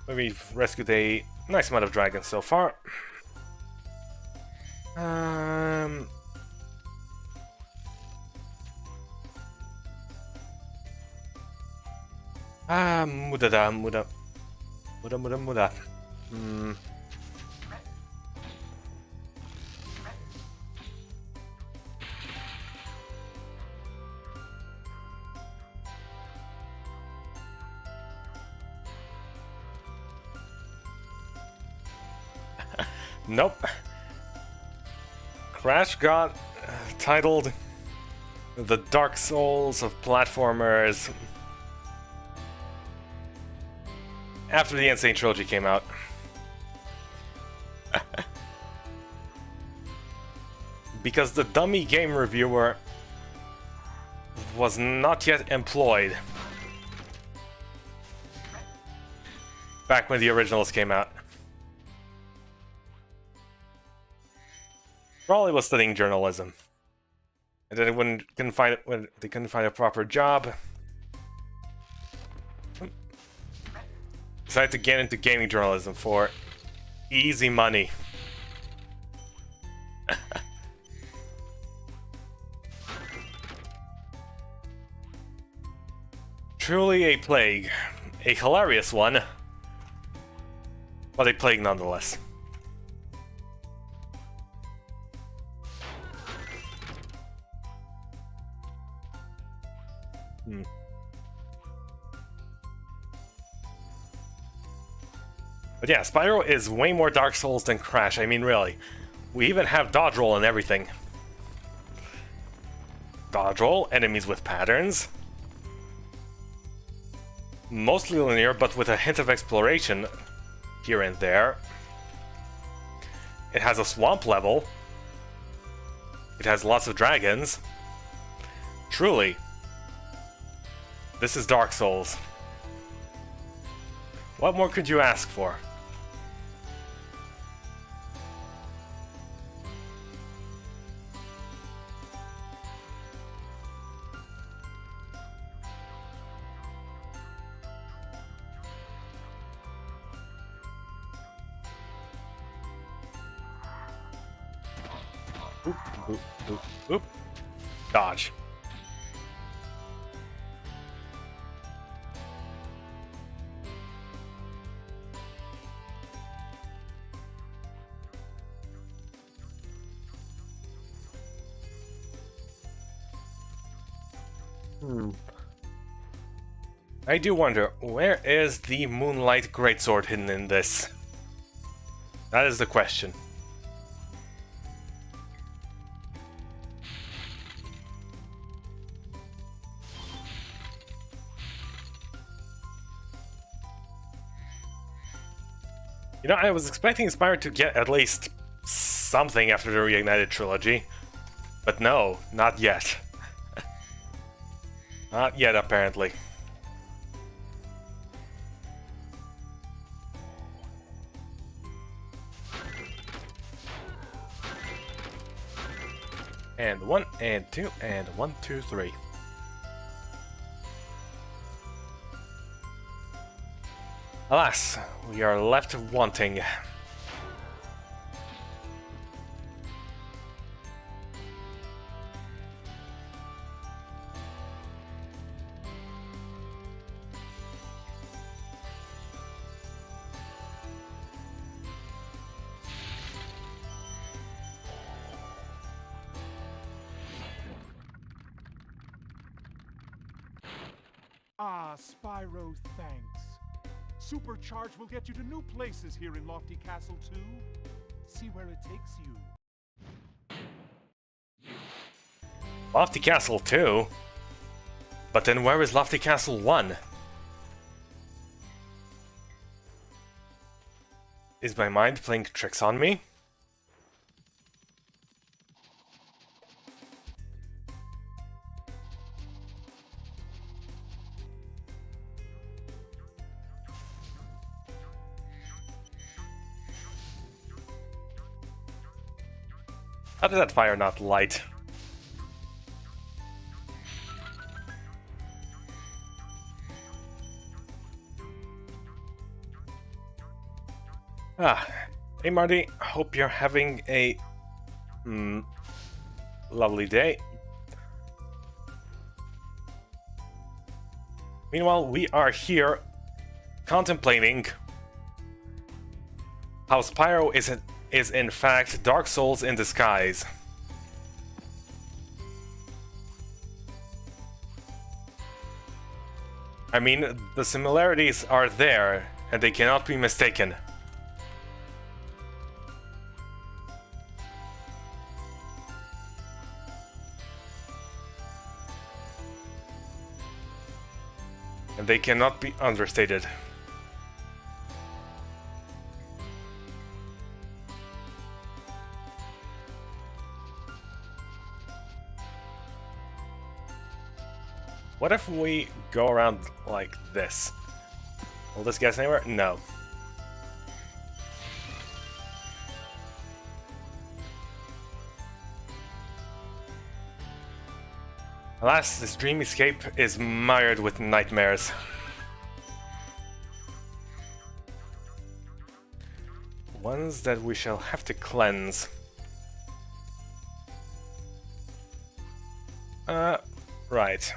we've rescued a nice amount of dragons so far. Muda. Nope. Crash got titled The Dark Souls of Platformers after the Insane Trilogy came out. Because the dummy game reviewer was not yet employed back when the originals came out. Probably was studying journalism, and then when they couldn't find a proper job, decided to get into gaming journalism for easy money. Truly a plague, a hilarious one, but a plague nonetheless. But yeah, Spyro is way more Dark Souls than Crash. I mean, really. We even have dodge roll and everything. Dodge roll, enemies with patterns. Mostly linear, but with a hint of exploration here and there. It has a swamp level. It has lots of dragons. Truly, this is Dark Souls. What more could you ask for? Oop, oop, oop, oop. Dodge. I do wonder, where is the Moonlight Greatsword hidden in this? That is the question. You know, I was expecting Spyro to get at least something after the Reignited trilogy. But no, not yet. Not yet, apparently. And 1, and 2, and 1, 2, 3. Alas, we are left wanting. Ah, Spyro, thanks. Supercharge will get you to new places here in Lofty Castle, too. See where it takes you. Lofty Castle 2? But then where is Lofty Castle 1? Is my mind playing tricks on me? How did that fire not light? Hey Marty, hope you're having a lovely day. Meanwhile, we are here contemplating how Spyro is in fact Dark Souls in disguise. I mean, the similarities are there, and they cannot be mistaken. And they cannot be understated. What if we go around like this? Will this get us anywhere? No. Alas, this dreamscape is mired with nightmares. Ones that we shall have to cleanse. Right.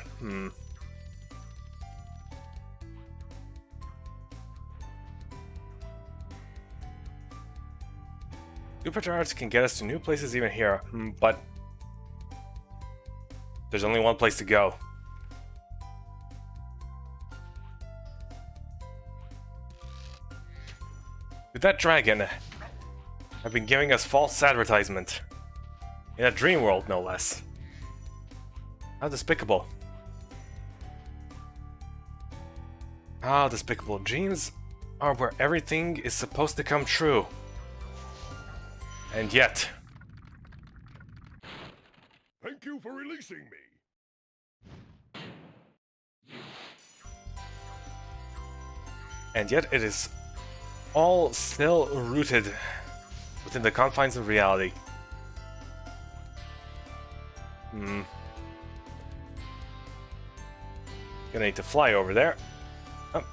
Supercharge can get us to new places even here, but there's only one place to go. Did that dragon have been giving us false advertisement? In a dream world, no less. How despicable. How despicable. Dreams are where everything is supposed to come true. And yet... Thank you for releasing me. And yet it is all still rooted within the confines of reality. Gonna need to fly over there. Oh.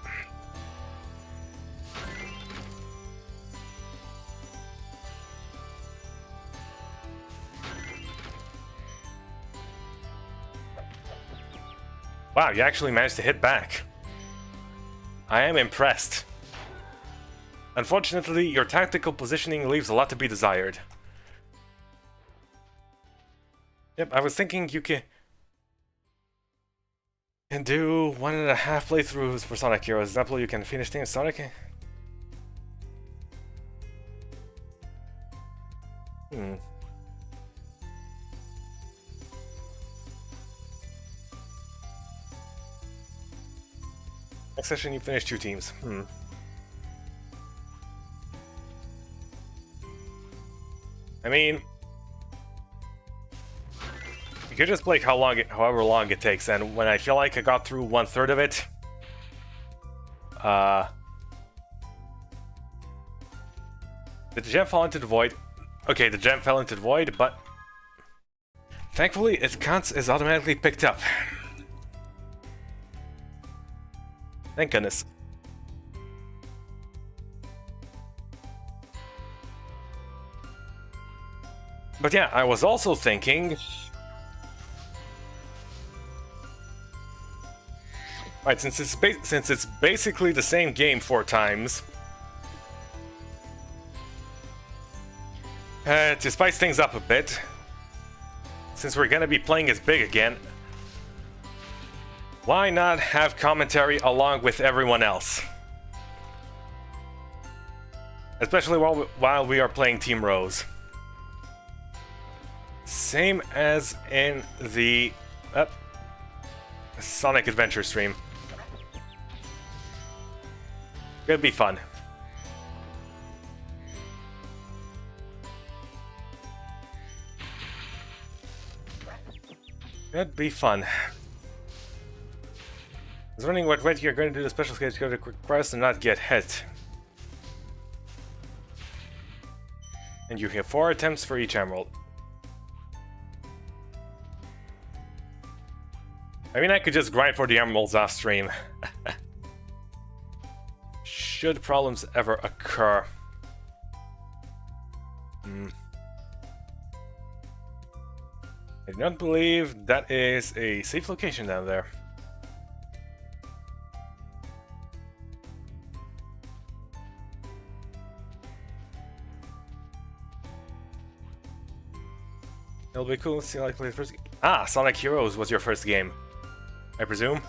Wow, you actually managed to hit back. I am impressed. Unfortunately, your tactical positioning leaves a lot to be desired. Yep, I was thinking you can do 1.5 playthroughs for Sonic Heroes. For example, you can finish Team Sonic. Next session, you finish 2 teams. I mean, you could just play however long it takes, and when I feel like I got through 1/3 of it, did the gem fall into the void? Okay, the gem fell into the void, but thankfully it counts as automatically picked up. Thank goodness. But yeah, I was also thinking... Right, since it's basically the same game 4 times, to spice things up a bit, since we're gonna be playing as big again, why not have commentary along with everyone else? Especially while we are playing Team Rose. Same as in the Sonic Adventure stream. Could be fun. Could be fun. I was wondering what way you're going to do the special skate to go to quick press and not get hit. And you have 4 attempts for each emerald. I mean, I could just grind for the emeralds off stream. Should problems ever occur. I do not believe that is a safe location down there. It'll be cool to see like play the first game. Ah, Sonic Heroes was your first game, I presume.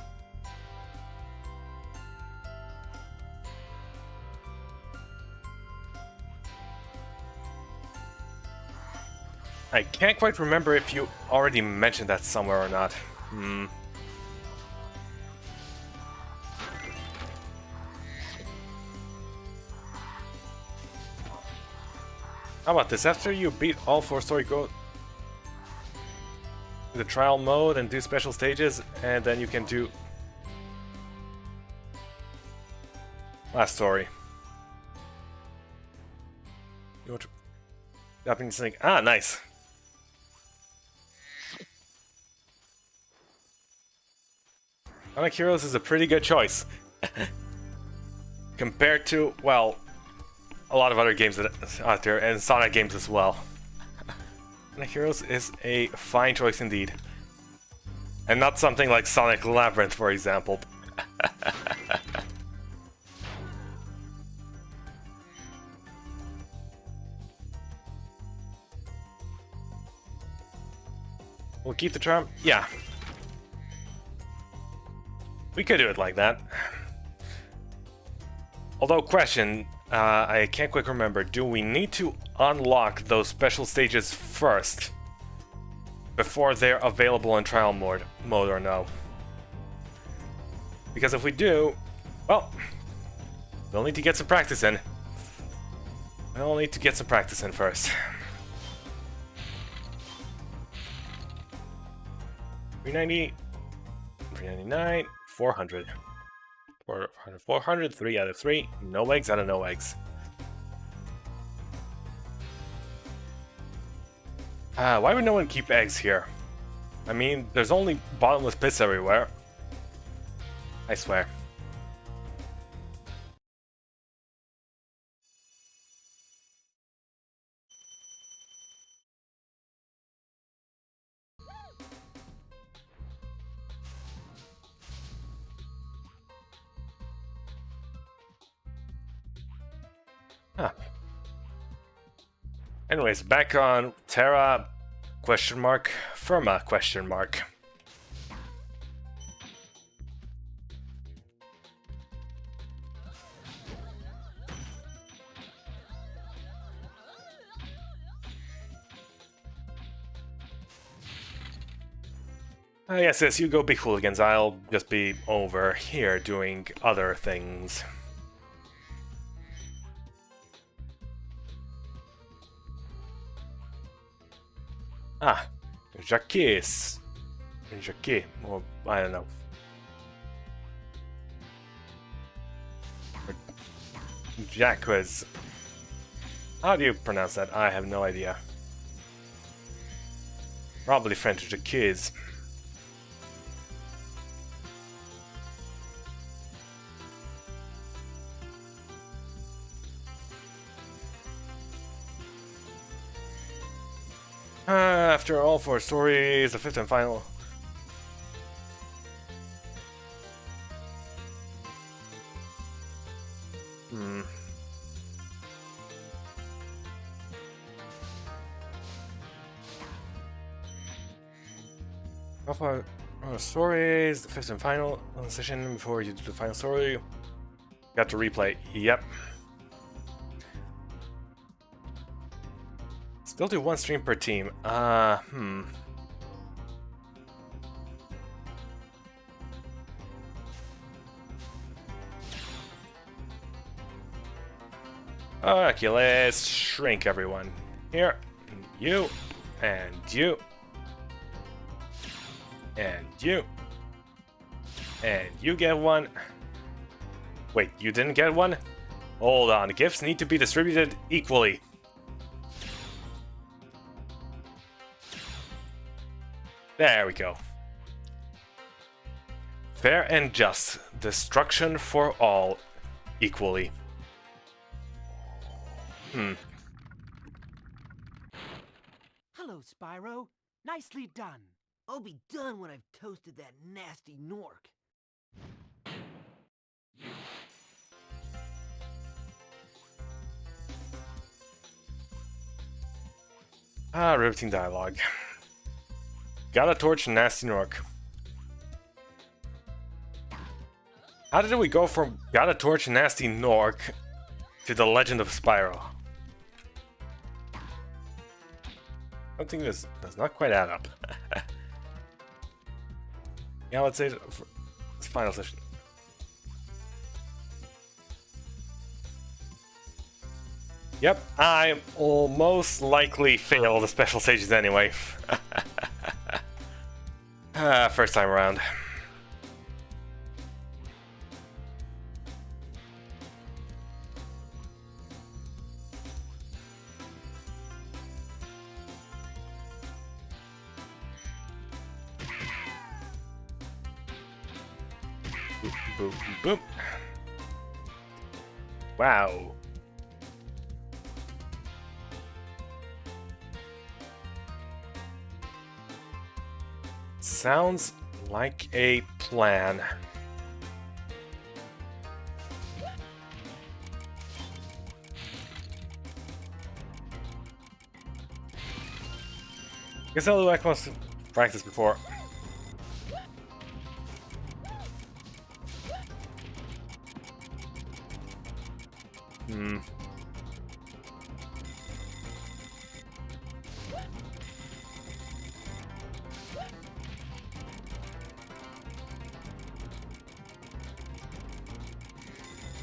I can't quite remember if you already mentioned that somewhere or not. How about this? After you beat all 4 story go the trial mode and do special stages, and then you can do last story. Japanese thing. Ah, nice. Sonic Heroes is a pretty good choice. Compared to, well, a lot of other games that are out there, and Sonic games as well. Sonic Heroes is a fine choice indeed. And not something like Sonic Labyrinth, for example. We'll keep the charm? Yeah. We could do it like that. Although, question, I can't quite remember. Do we need to unlock those special stages first before they're available in trial mode or no? Because if we do, well, we'll need to get some practice in. We'll need to get some practice in first. 390, 399, 400. 400, 3 out of 3. No eggs out of no eggs. Why would no one keep eggs here? I mean, there's only bottomless pits everywhere. I swear. Huh. Anyways, back on Terra question mark Firma question mark. Yes, you go be hooligans. I'll just be over here doing other things. Ah, Jacques. Jacques, or I don't know. Jacques. How do you pronounce that? I have no idea. Probably French Jacques. After all 4 stories, the 5th and final. How far stories, the 5th and final session before you do the final story. Got to replay. Yep. Still do 1 stream per team. Okay, let's shrink everyone. Here, you, and you, and you, and you get 1. Wait, you didn't get 1? Hold on, gifts need to be distributed equally. There we go. Fair and just. Destruction for all. Equally. Hello, Spyro. Nicely done. I'll be done when I've toasted that nasty Nork. Riveting dialogue. Got a torch, nasty Nork. How did we go from got a torch, nasty Nork to the Legend of Spyro? I don't think this does not quite add up. Yeah, let's say it's final session. Yep, I will most likely fail the special stages anyway. First time around. Boop, boop, boop. Wow. Sounds like a plan. Guess I'll do like most practice before.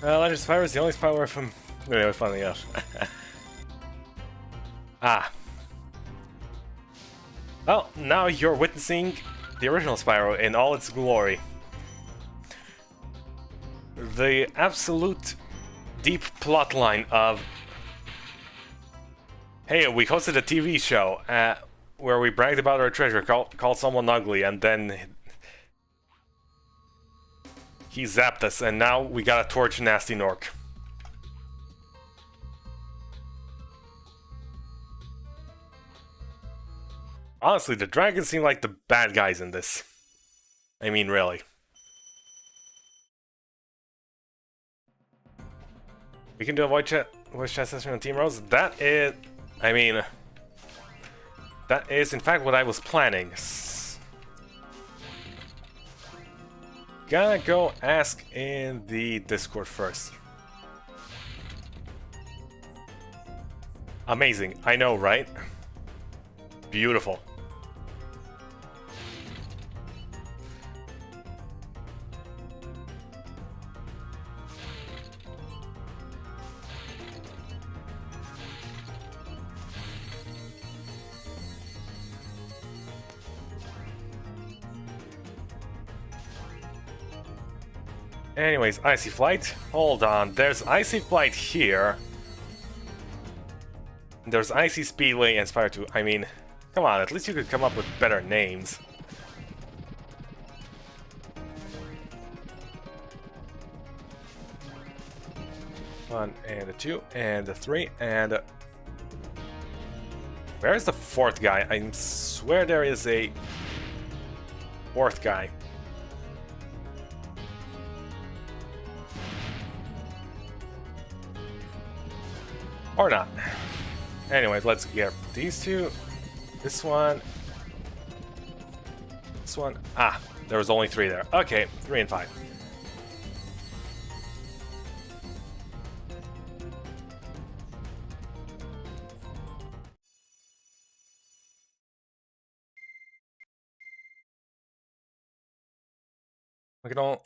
Legend of Spyro is the only Spyro from... Anyway, finally out. Well, now you're witnessing the original Spyro in all its glory. The absolute deep plotline of... Hey, we hosted a TV show where we bragged about our treasure, called someone ugly, and then... He zapped us, and now we got a torch, nasty Nork. Honestly, the dragons seem like the bad guys in this. I mean, really. We can do a voice chat. voice chat session on Team Rose. That is, I mean, that is in fact what I was planning. Gonna go ask in the Discord first. Amazing, I know, right? Beautiful. Anyways, Icy Flight. Hold on, there's Icy Flight here. There's Icy Speedway and Spyro 2. I mean, come on, at least you could come up with better names. One and a two and a three and where's the fourth guy? I swear there is a fourth guy. Or not. Anyways, let's get these two. This one. This one. Ah, there was only three there. Okay, 3 and 5. Look at all.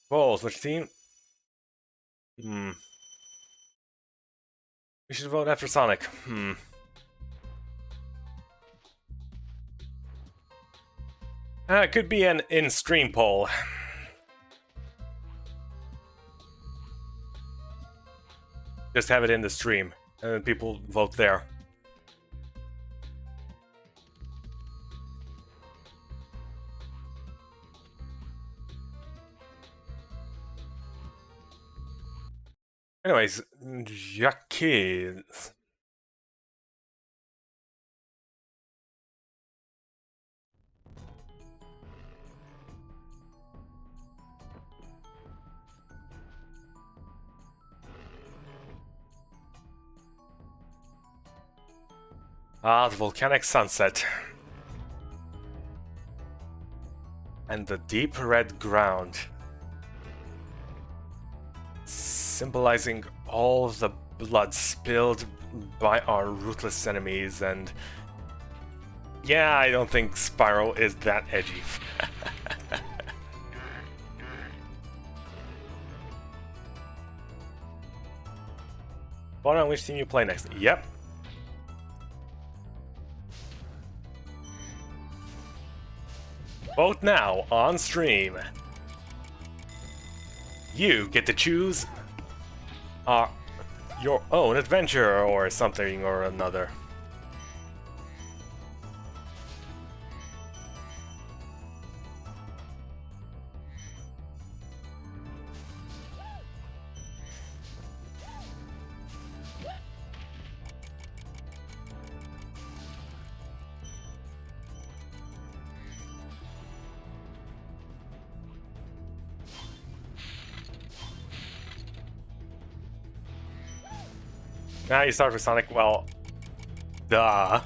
Balls, which team? We should vote after Sonic. It could be an in-stream poll. Just have it in the stream, and then people vote there. Anyways, Jackie. Ah, the volcanic sunset. And the deep red ground. Symbolizing all the blood spilled by our ruthless enemies, and yeah, I don't think Spyro is that edgy. Vote on which team you play next. Yep. Vote now on stream. You get to choose your own adventure or something or another. Now you start with Sonic, well, duh.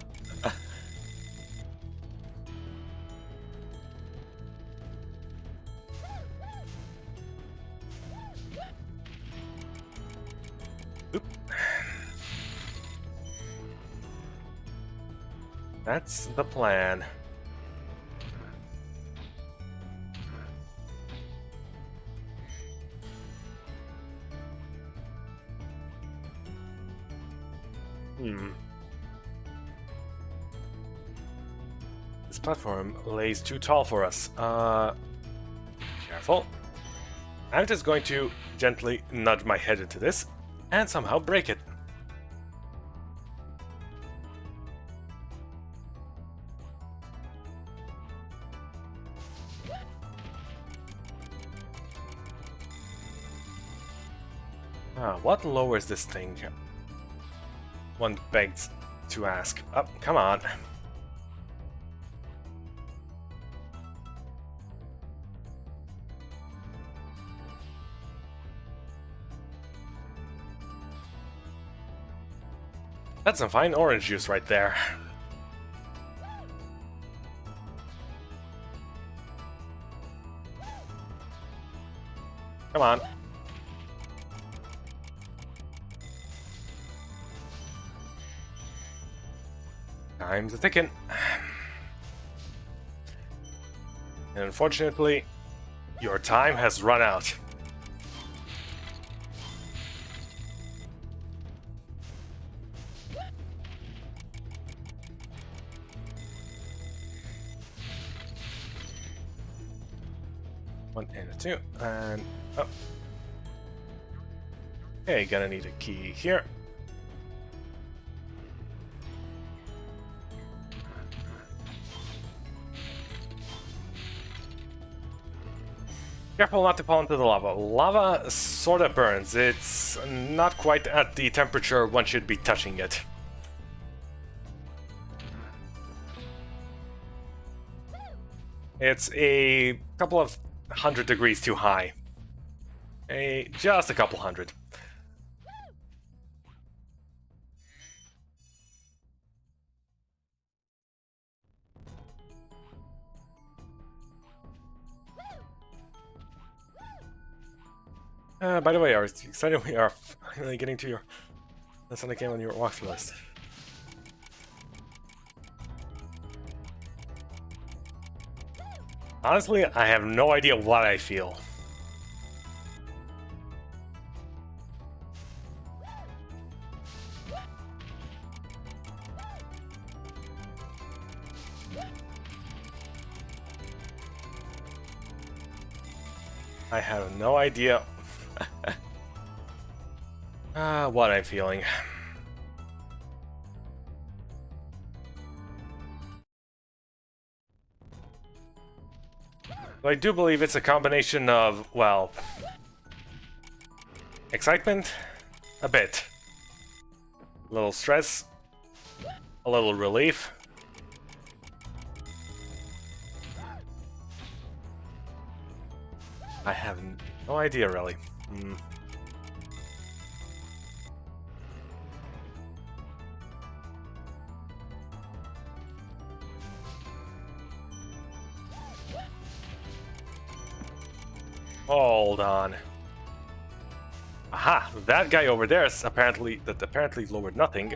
Oop. That's the plan. This platform lays too tall for us. Careful. I'm just going to gently nudge my head into this and somehow break it. What lowers this thing? One begs to ask. Oh, come on. That's some fine orange juice right there. Come on. Time's a ticking. And unfortunately, your time has run out. One and a two, and oh. Okay, gonna need a key here. Careful not to fall into the lava. Lava sorta burns. It's not quite at the temperature one should be touching it. It's a couple of 100 degrees too high. Just a couple hundred. By the way, I was excited we are finally getting to your... That's on the game on your walkthrough list. Honestly, I have no idea what I feel. I have no idea what I'm feeling. I do believe it's a combination of, well, excitement, a bit, a little stress, a little relief. I have no idea, really. Hold on. Aha! That guy over there is apparently lowered nothing.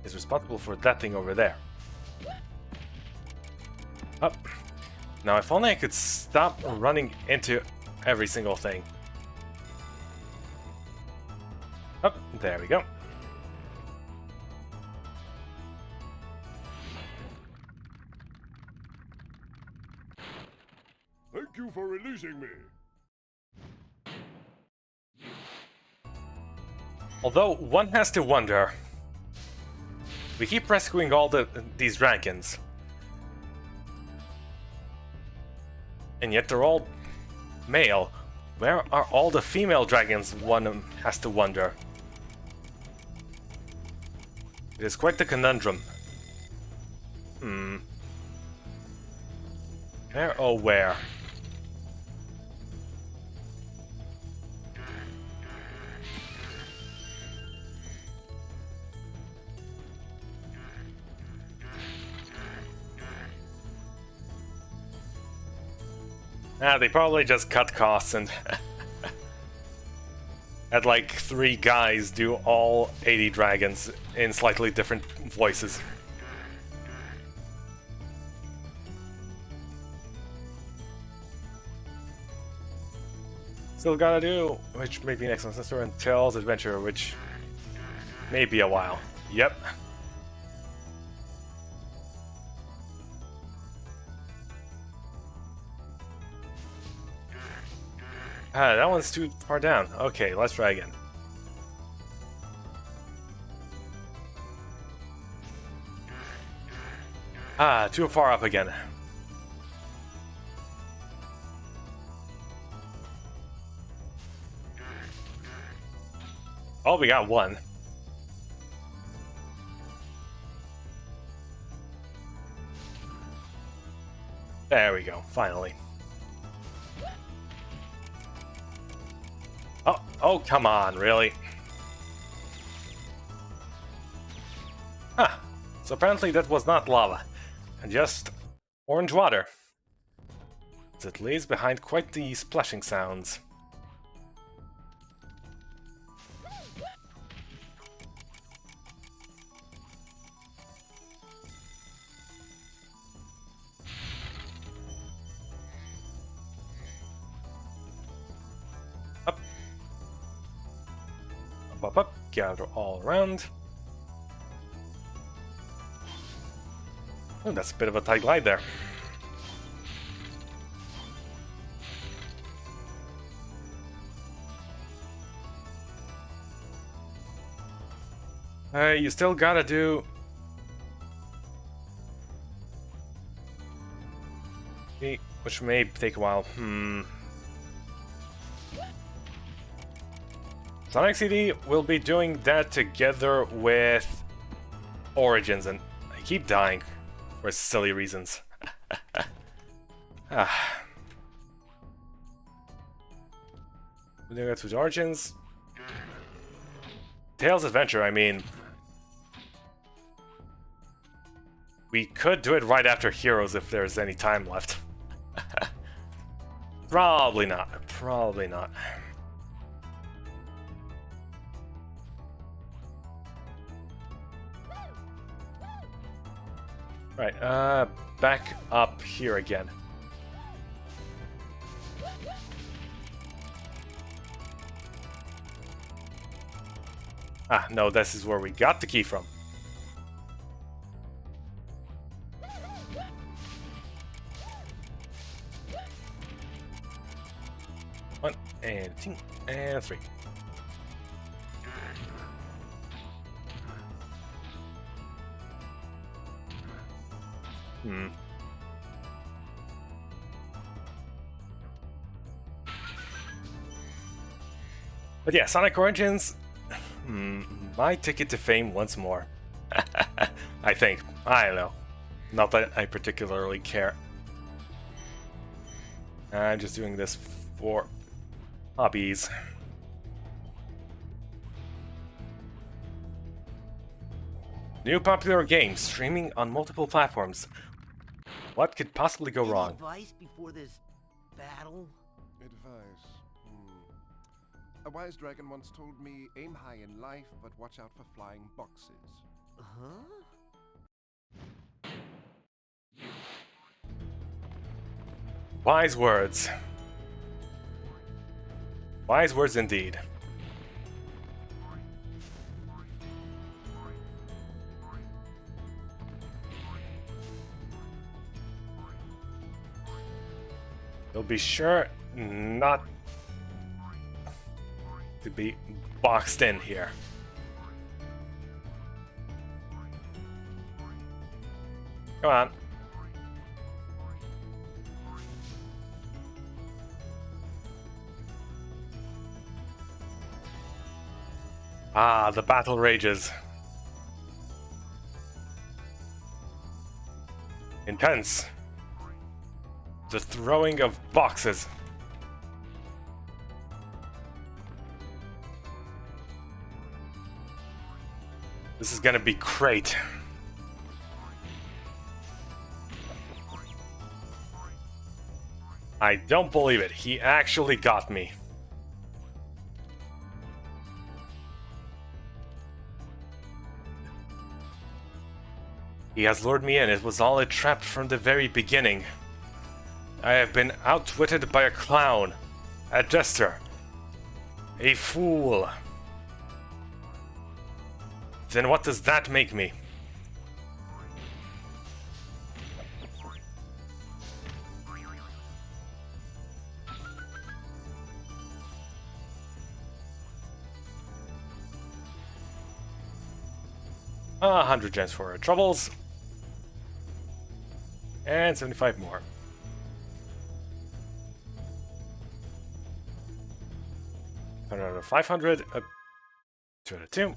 Is responsible for that thing over there. Up. Now, if only I could stop running into every single thing. Up. There we go. Thank you for releasing me. Although, one has to wonder. We keep rescuing all these dragons. And yet they're all male. Where are all the female dragons, one has to wonder. It is quite the conundrum. Where, oh where? They probably just cut costs and had like 3 guys do all 80 dragons in slightly different voices. Still gotta do, which may be next on Sister and Tails Adventure, which may be a while. Yep. That one's too far down. Okay, let's try again. Too far up again. Oh, we got one. There we go, finally. Oh, come on, really? So apparently that was not lava, and just orange water. It leaves behind quite the splashing sounds. Up. Up, up, up. Gather all around. Oh, that's a bit of a tight glide there. You still gotta do... which may take a while. Sonic CD will be doing that together with Origins, and I keep dying for silly reasons. We're doing that with Origins. Tails Adventure, I mean... we could do it right after Heroes if there's any time left. Probably not. Probably not. Right, back up here again. Ah, no, this is where we got the key from. One, and two, and three. But yeah, Sonic Origins, my ticket to fame once more. I think. I don't know. Not that I particularly care. I'm just doing this for hobbies. New popular games streaming on multiple platforms. What could possibly go wrong? Advice before this battle? Advice. A wise dragon once told me, aim high in life, but watch out for flying boxes. Huh? Wise words. Wise words indeed. You'll be sure not to be boxed in here. Come on. Ah, the battle rages. Intense. The throwing of boxes. This is gonna be great. I don't believe it. He actually got me. He has lured me in. It was all a trap from the very beginning. I have been outwitted by a clown, a jester, a fool. Then what does that make me? Ah, 100 gems for our troubles. And 75 more. 100 out of 500. 2 out of 2.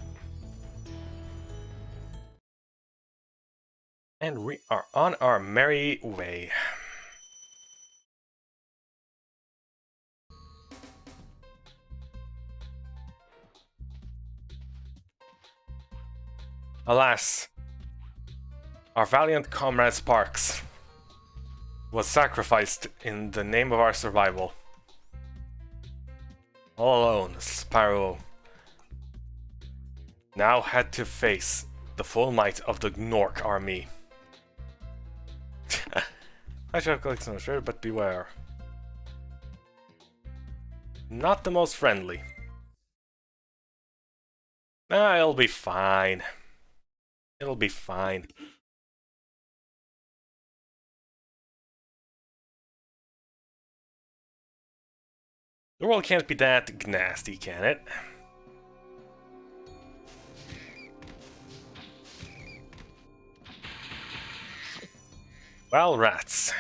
And we are on our merry way. Alas, Our valiant comrade Sparks was sacrificed in the name of our survival. All alone, Spyro now had to face the full might of the Gnorc army. I shall collect some treasure, but beware. Not the most friendly. Ah, it'll be fine. It'll be fine. The world can't be that nasty, can it? Well, rats.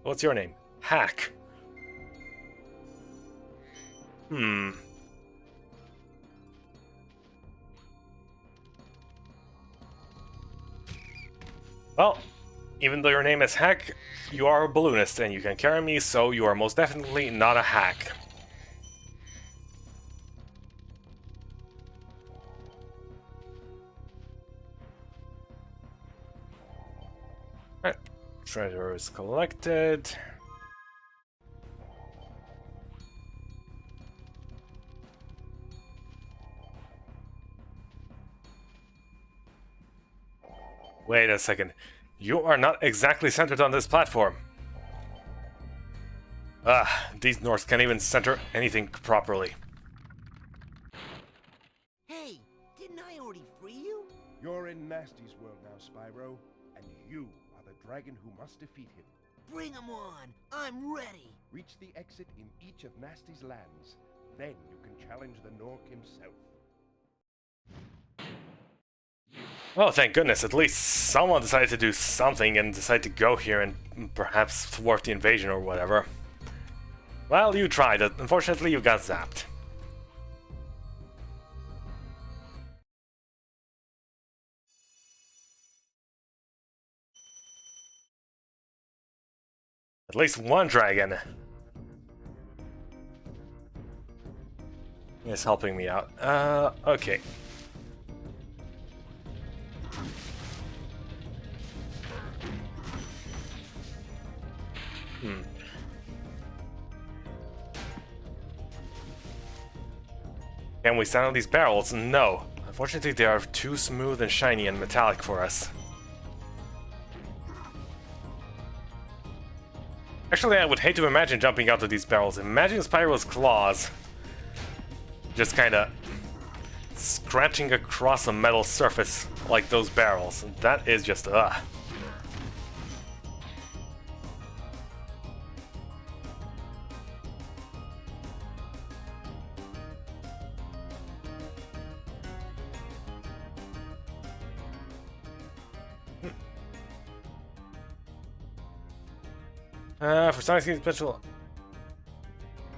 What's your name? Hack. Well, even though your name is Hack, you are a balloonist and you can carry me, so you are most definitely not a hack. Right. Treasure is collected. Wait a second. You are not exactly centered on this platform. These Norse can't even center anything properly. Hey, didn't I already free you? You're in Nasty's world now, Spyro, and you are the dragon who must defeat him. Bring him on. I'm ready. Reach the exit in each of Nasty's lands. Then you can challenge the Gnorc himself. Oh, thank goodness, at least someone decided to do something and decided to go here and perhaps thwart the invasion or whatever. Well, you tried it. Unfortunately, you got zapped. At least one dragon is helping me out. Okay. Can we stand on these barrels? No. Unfortunately, they are too smooth and shiny and metallic for us. Actually, I would hate to imagine jumping out of these barrels. Imagine Spyro's claws just kinda scratching across a metal surface like those barrels. That is just, ugh. For Sonic King Special,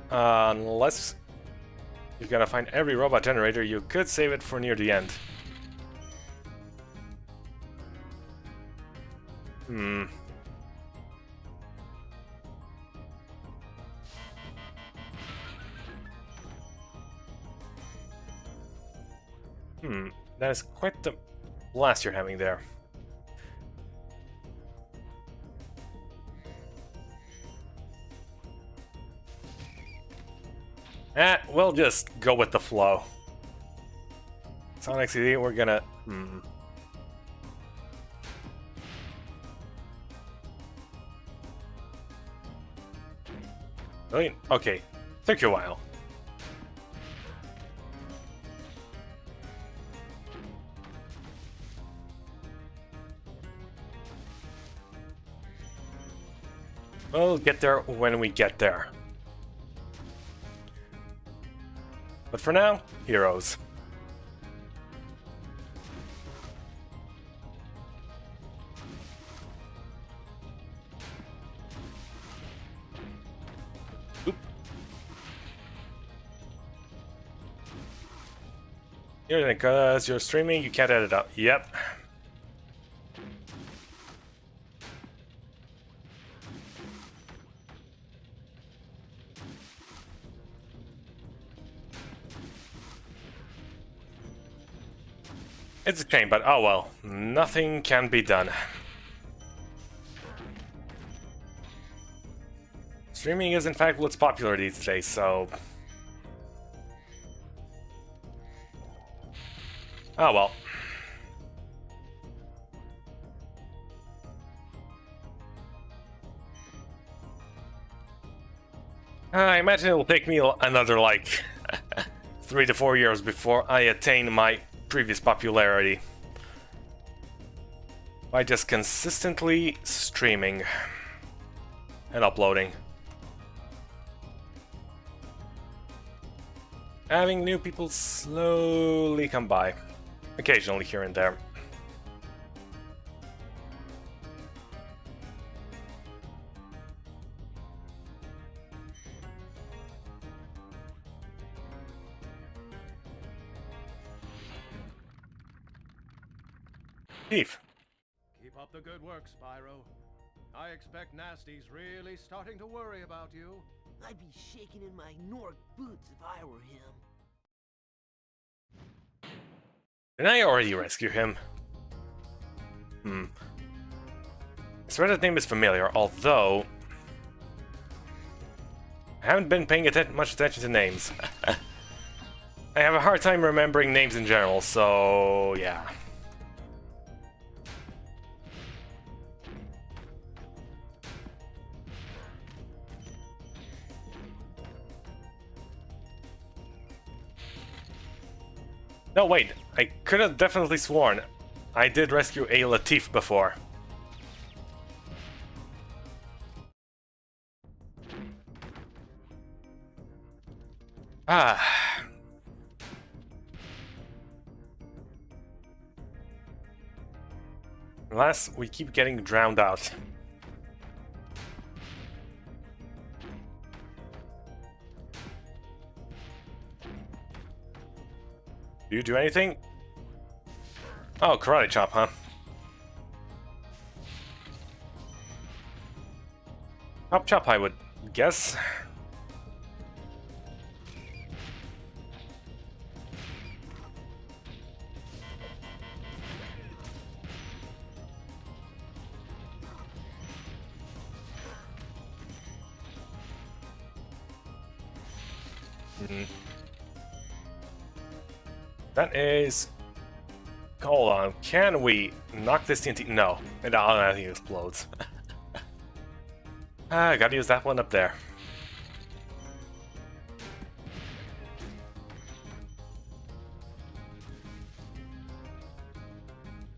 unless you're gonna find every robot generator, you could save it for near the end. That is quite the blast you're having there. We'll just go with the flow. Sonic CD, we're gonna... Really? Okay. Took you a while. We'll get there when we get there. But for now, heroes. Oop. Here, because you're streaming, you can't edit out. Yep. It's a shame, but oh well. Nothing can be done. Streaming is in fact what's popular these days, so... Oh well. I imagine it'll take me another, like, 3 to 4 years before I attain my previous popularity. By just consistently streaming and uploading. Having new people slowly come by, occasionally here and there. Thief. Keep up the good work, Spyro. I expect Nasty's really starting to worry about you. I'd be shaking in my Nork boots if I were him. Did I already rescue him? I swear that name is familiar, although... I haven't been paying much attention to names. I have a hard time remembering names in general, so yeah. No, wait, I could have definitely sworn I did rescue a Latif before. Ah. Unless we keep getting drowned out. Do you do anything? Oh, karate chop, huh? Chop chop, I would guess. That is... Hold on, can we knock this TNT? No, it automatically explodes. I gotta use that one up there.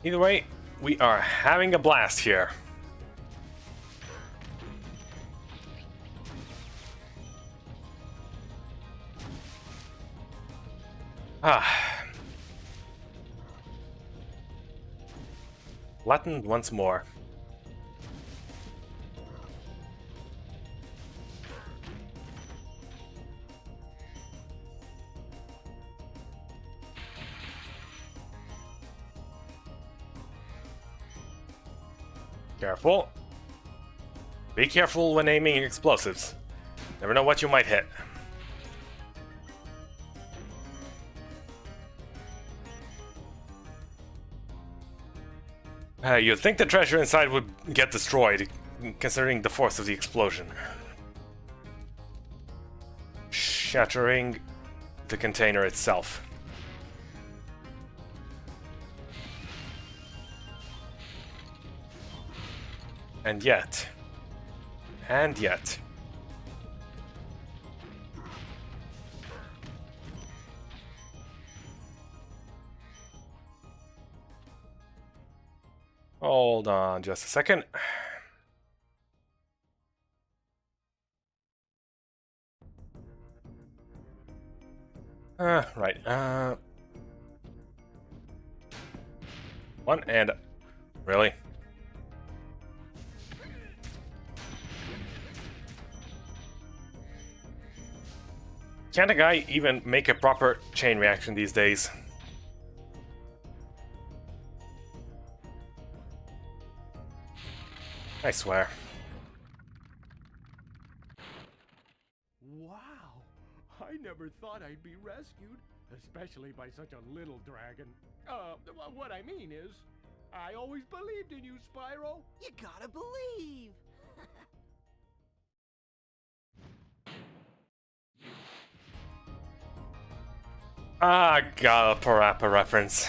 Either way, we are having a blast here. Flattened once more. Careful. Be careful when aiming explosives. Never know what you might hit. You'd think the treasure inside would get destroyed, considering the force of the explosion. Shattering the container itself. And yet... Hold on just a second. Right. One and... Really? Can't a guy even make a proper chain reaction these days? I swear. Wow! I never thought I'd be rescued, Especially by such a little dragon. What I mean is, I always believed in you, Spyro. You gotta believe! Ah, got a Parappa reference.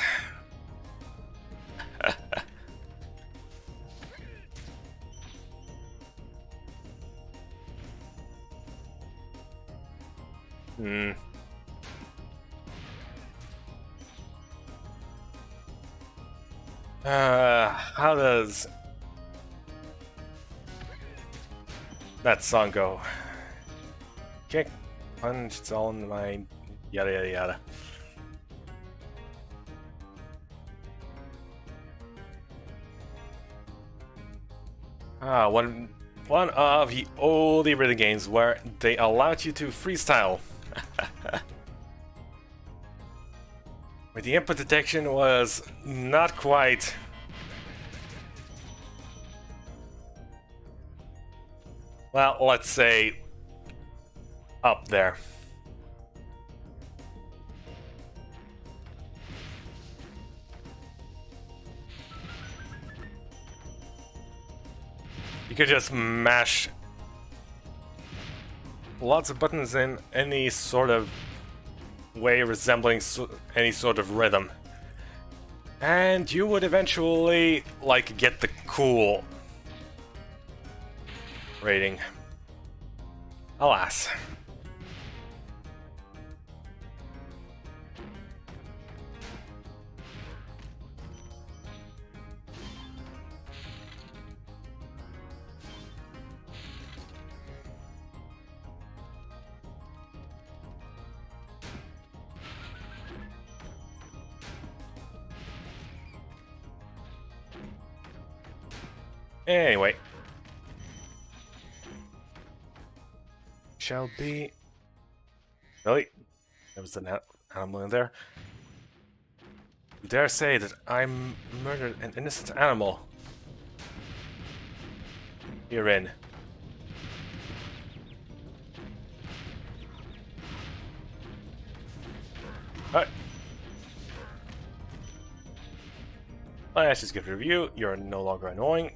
Hmm. How does that song go? Kick, punch, it's all in my yada yada yada. One of the oldie rhythm games where they allowed you to freestyle. Where the input detection was not quite well, let's say up there. You could just mash lots of buttons in any sort of way resembling any sort of rhythm, and you would eventually like get the cool rating. Alas. Anyway. Shall be... Really? There was an animal in there? You dare say that I murdered an innocent animal? Herein. Alright. Let's just give it a review. You're no longer annoying.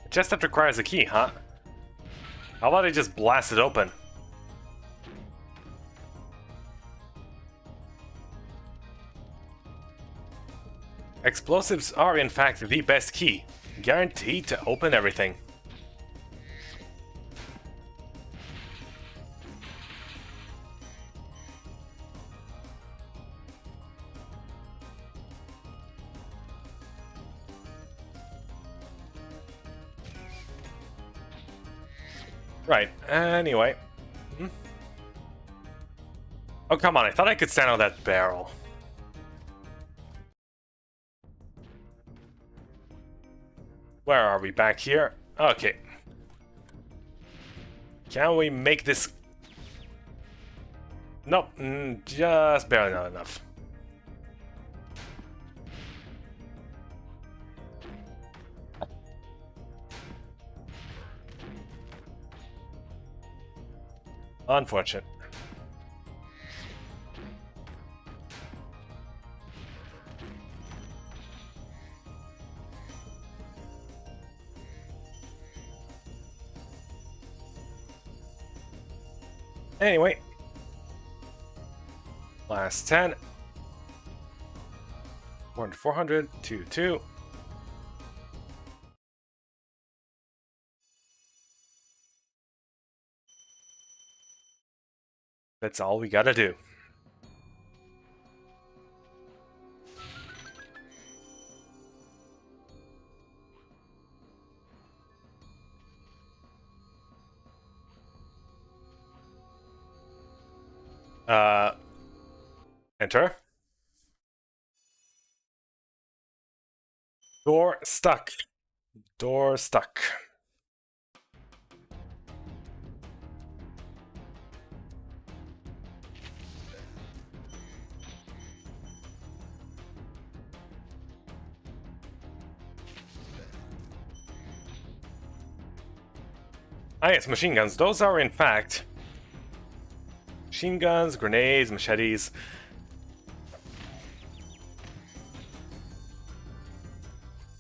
A chest that requires a key, huh? How about I just blast it open? Explosives are in fact the best key, guaranteed to open everything. Right, anyway. Oh, come on, I thought I could stand on that barrel. Where are we? Back here? Okay. Can we make this... Nope, just barely not enough. Unfortunate. Anyway. Last 10. 400, 2, 2. That's all we gotta do. Enter. Door stuck. Door stuck. Ah yes, machine guns. Those are in fact machine guns, grenades, machetes.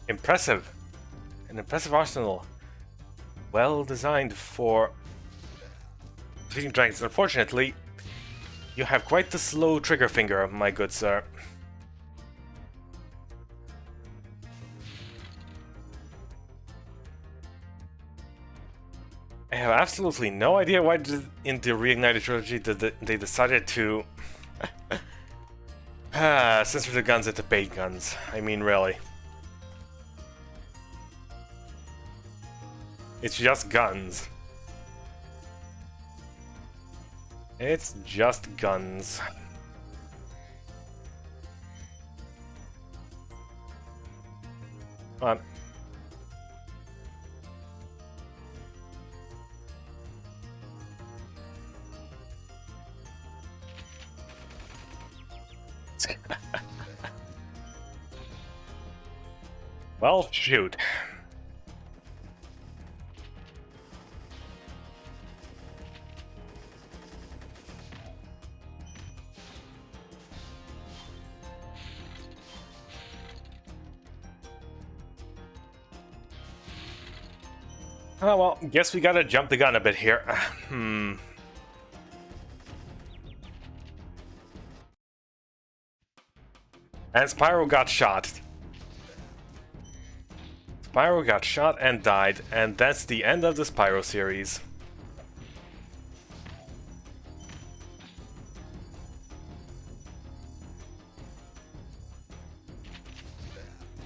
Impressive. An impressive arsenal. Well designed for defeating dragons. Unfortunately, you have quite the slow trigger finger, my good sir. I have absolutely no idea why in the Reignited trilogy they decided to censor the guns at the bait guns. I mean, really. It's just guns. It's just guns. Come on. Well, shoot. Oh, well, guess we gotta jump the gun a bit here. And Spyro got shot. Spyro got shot and died, and that's the end of the Spyro series.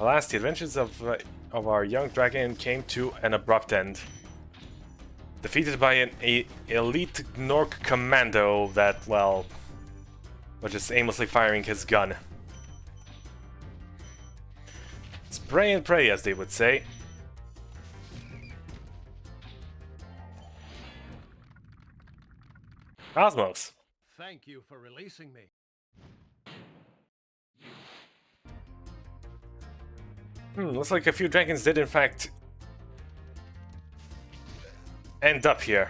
Alas, the adventures of our young dragon came to an abrupt end. Defeated by an elite Gnorc commando that, well, was just aimlessly firing his gun. Spray and pray, as they would say. Cosmos. Thank you for releasing me. Looks like a few dragons did in fact end up here.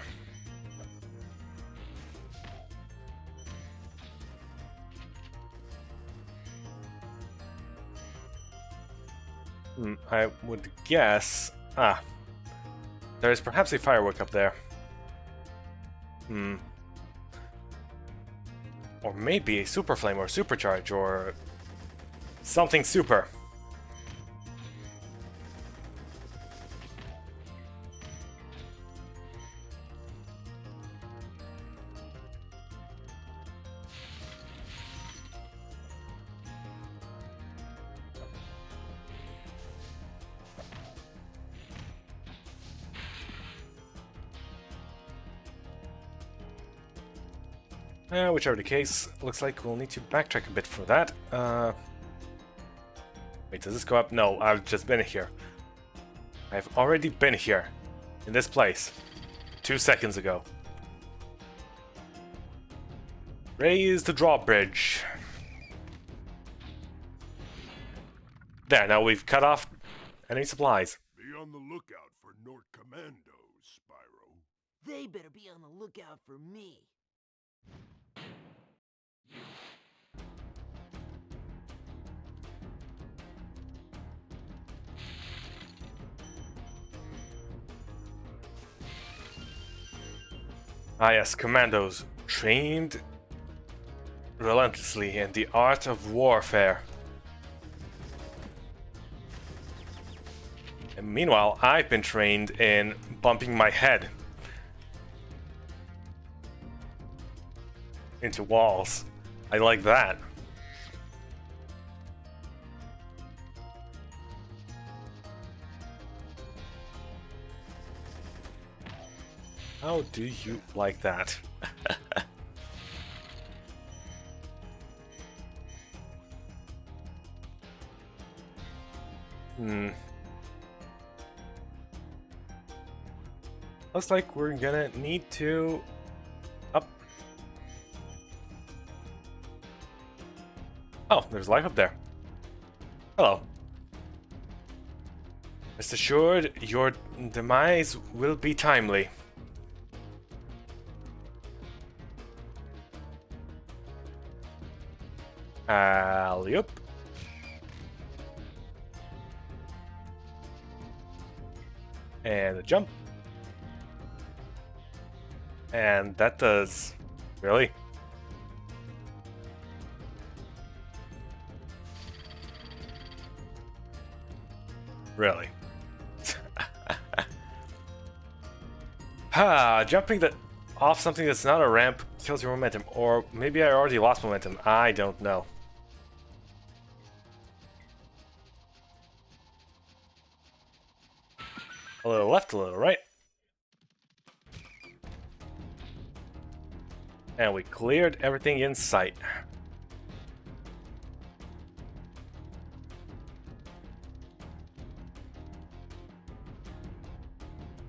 I would guess... there is perhaps a firework up there. Or maybe a super flame or supercharge or something super. Whichever the case, looks like we'll need to backtrack a bit for that. Wait, does this go up? No, I've just been here. I've already been here, in this place, 2 seconds ago. Raise the drawbridge. There, now we've cut off enemy supplies. Be on the lookout for Nort Commandos, Spyro. They better be on the lookout for me. Ah yes, commandos, trained relentlessly in the art of warfare. And meanwhile, I've been trained in bumping my head into walls. I like that. How do you like that? Looks like we're gonna need to up. Oh, there's life up there. Hello. Rest assured, your demise will be timely. Alley-oop. And a jump. And that does... Really? Really? Jumping off something that's not a ramp kills your momentum. Or maybe I already lost momentum. I don't know. A little left, a little right. And we cleared everything in sight.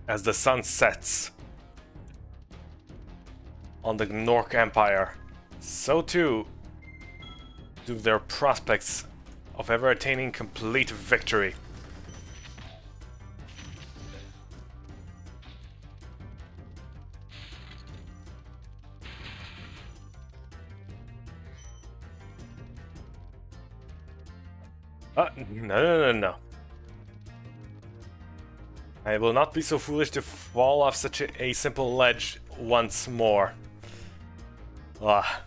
As the sun sets on the Gnorc Empire, so too do their prospects of ever attaining complete victory. No. I will not be so foolish to fall off such a simple ledge once more. Ah.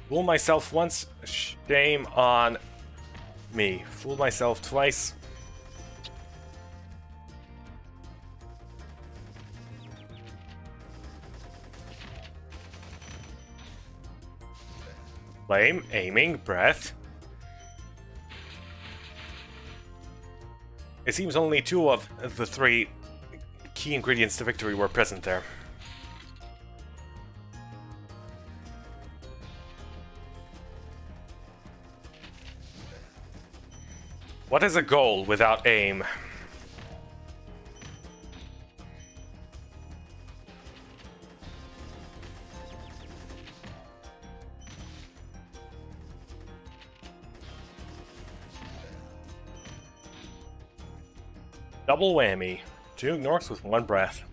Fool myself once, shame on me. Fool myself twice. Flame, aiming, breath. It seems only 2 of the 3 key ingredients to victory were present there. What is a goal without aim? Double whammy. 2 Gnorcs with 1 breath.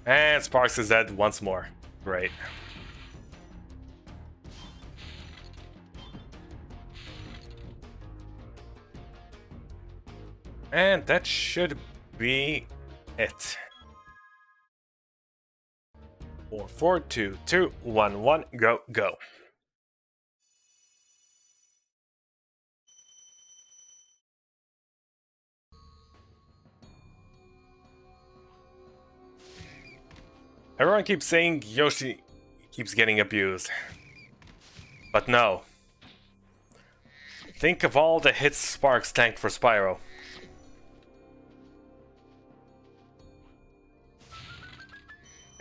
And Sparks is dead once more. Great. And that should be it. 4, 4, 2, 2, 1, 1, go, go. Everyone keeps saying Yoshi keeps getting abused. But no. Think of all the hits Sparks tanked for Spyro.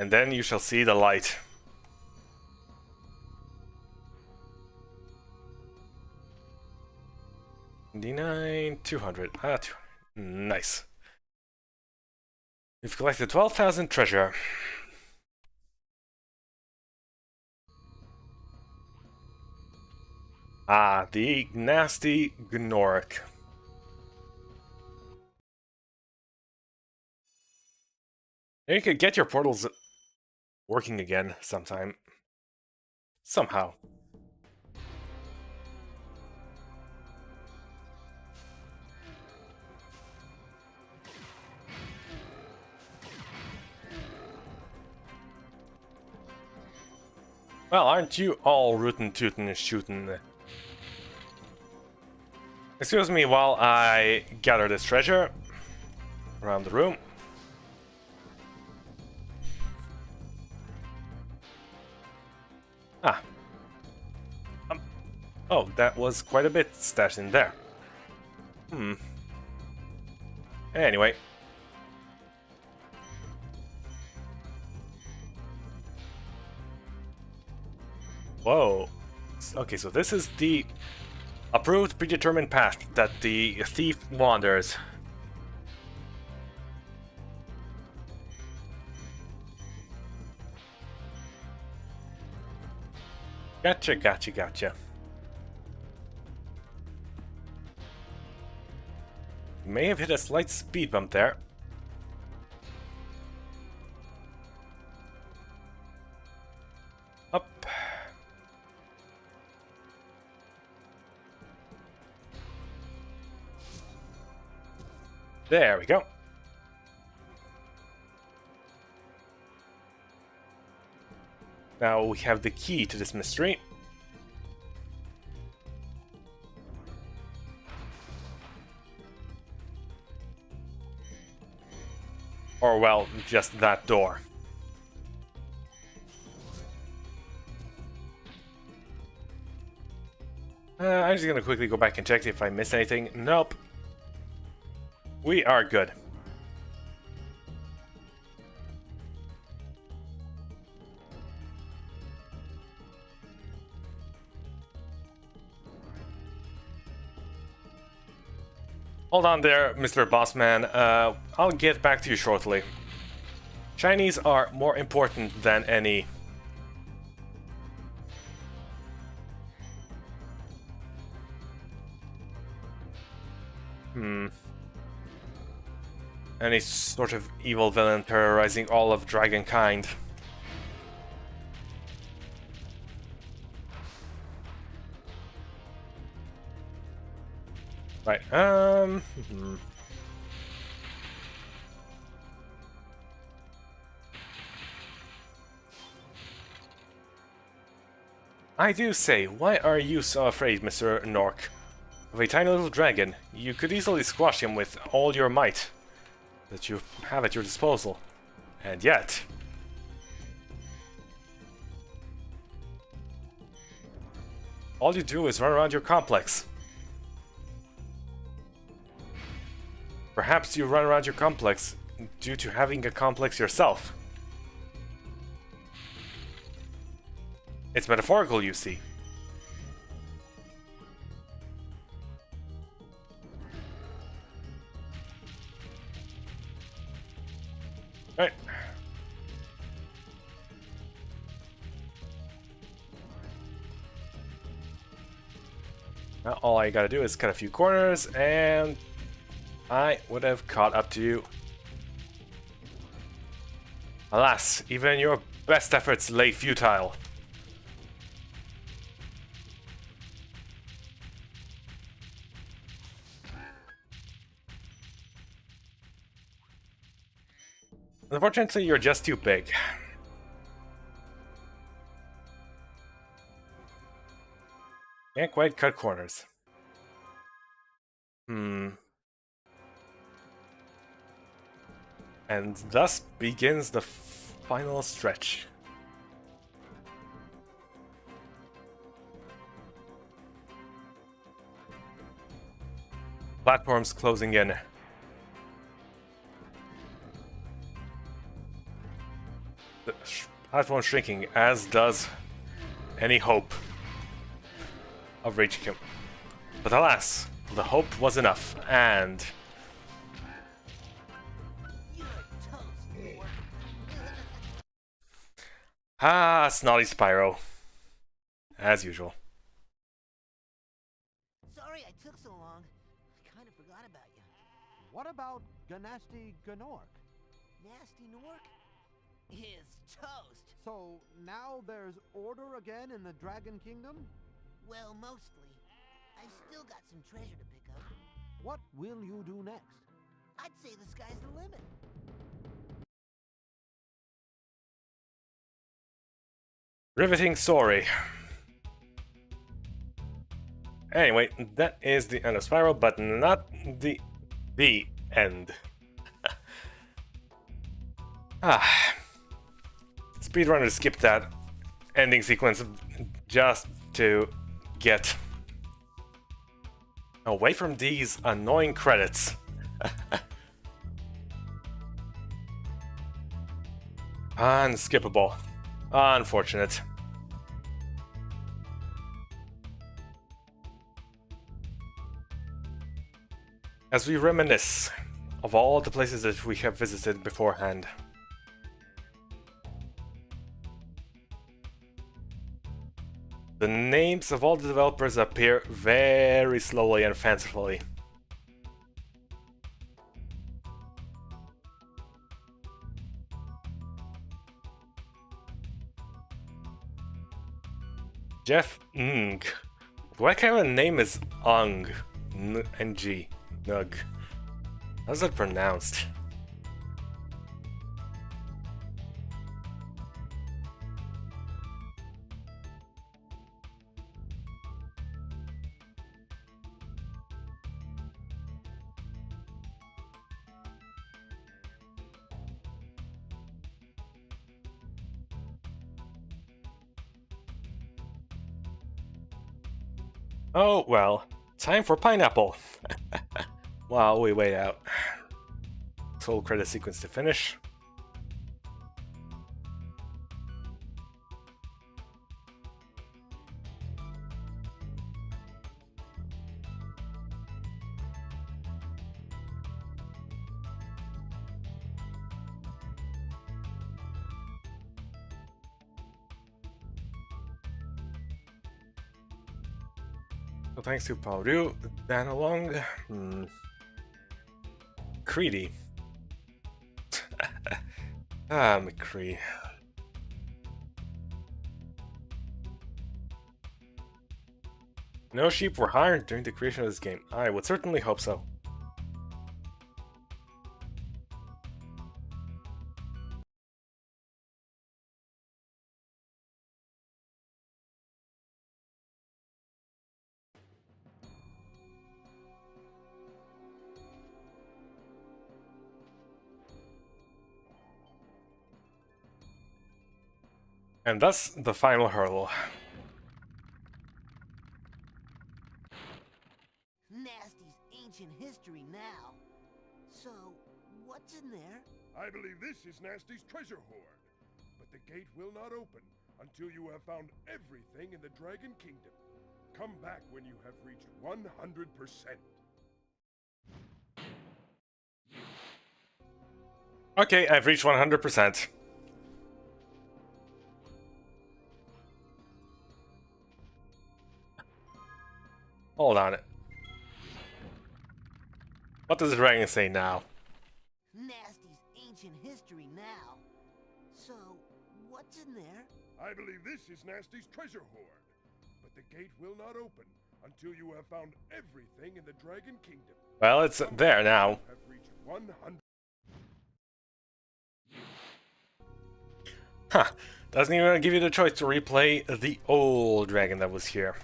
And then you shall see the light. D9, 200. Nice. We've collected 12,000 treasure. Ah, the nasty Gnorc. You could get your portals working again sometime. Somehow. Well, aren't you all rootin' tootin' and shootin'? Excuse me while I gather this treasure around the room. Ah. Oh, that was quite a bit stashed in there. Anyway. Whoa. Okay, so this is the approved predetermined path that the thief wanders. Gotcha. May have hit a slight speed bump there. There we go. Now we have the key to this mystery. Or, well, just that door. I'm just gonna quickly go back and check if I missed anything. Nope. We are good. Hold on there, Mr. Bossman. I'll get back to you shortly. Chinese are more important than any... any sort of evil villain terrorizing all of Dragonkind. Right, I do say, why are you so afraid, Mr. Nork? Of a tiny little dragon, you could easily squash him with all your might that you have at your disposal. And yet... all you do is run around your complex. Perhaps you run around your complex due to having a complex yourself. It's metaphorical, you see. Right. Now all I gotta do is cut a few corners and I would have caught up to you. Alas, even your best efforts lay futile. Unfortunately, you're just too big. Can't quite cut corners. And thus begins the final stretch. Platforms closing in. The platform shrinking, as does any hope of reaching him. But alas, the hope was enough, and... ah, snotty Spyro. As usual. Sorry I took so long. I kind of forgot about you. What about Ganasty Gnork? Nasty Nork? His toast. So now there's order again in the Dragon Kingdom? Well, mostly. I've still got some treasure to pick up. What will you do next? I'd say the sky's the limit. Riveting story. Anyway, that is the end of Spyro, but not the end. Speedrunners skip that ending sequence just to get away from these annoying credits. Unskippable. Unfortunate. As we reminisce of all the places that we have visited beforehand. The names of all the developers appear very slowly and fancifully. Jeff Ng. What kind of a name is Ung? Ng. Nug. How's that pronounced? Oh, well, time for pineapple. While we wait out. Total credit sequence to finish. So thanks to Pauru, Dan along. Creedy. McCree. No sheep were hired during the creation of this game. I would certainly hope so. And thus, the final hurdle. Nasty's ancient history now. So, what's in there? I believe this is Nasty's treasure hoard. But the gate will not open until you have found everything in the Dragon Kingdom. Come back when you have reached 100%. Okay, I've reached 100%. Hold on. What does the dragon say now? Nasty's ancient history now. So, what's in there? I believe this is Nasty's treasure hoard. But the gate will not open until you have found everything in the Dragon Kingdom. Well, it's there now. You have reached 100. Huh. Doesn't even give you the choice to replay the old dragon that was here.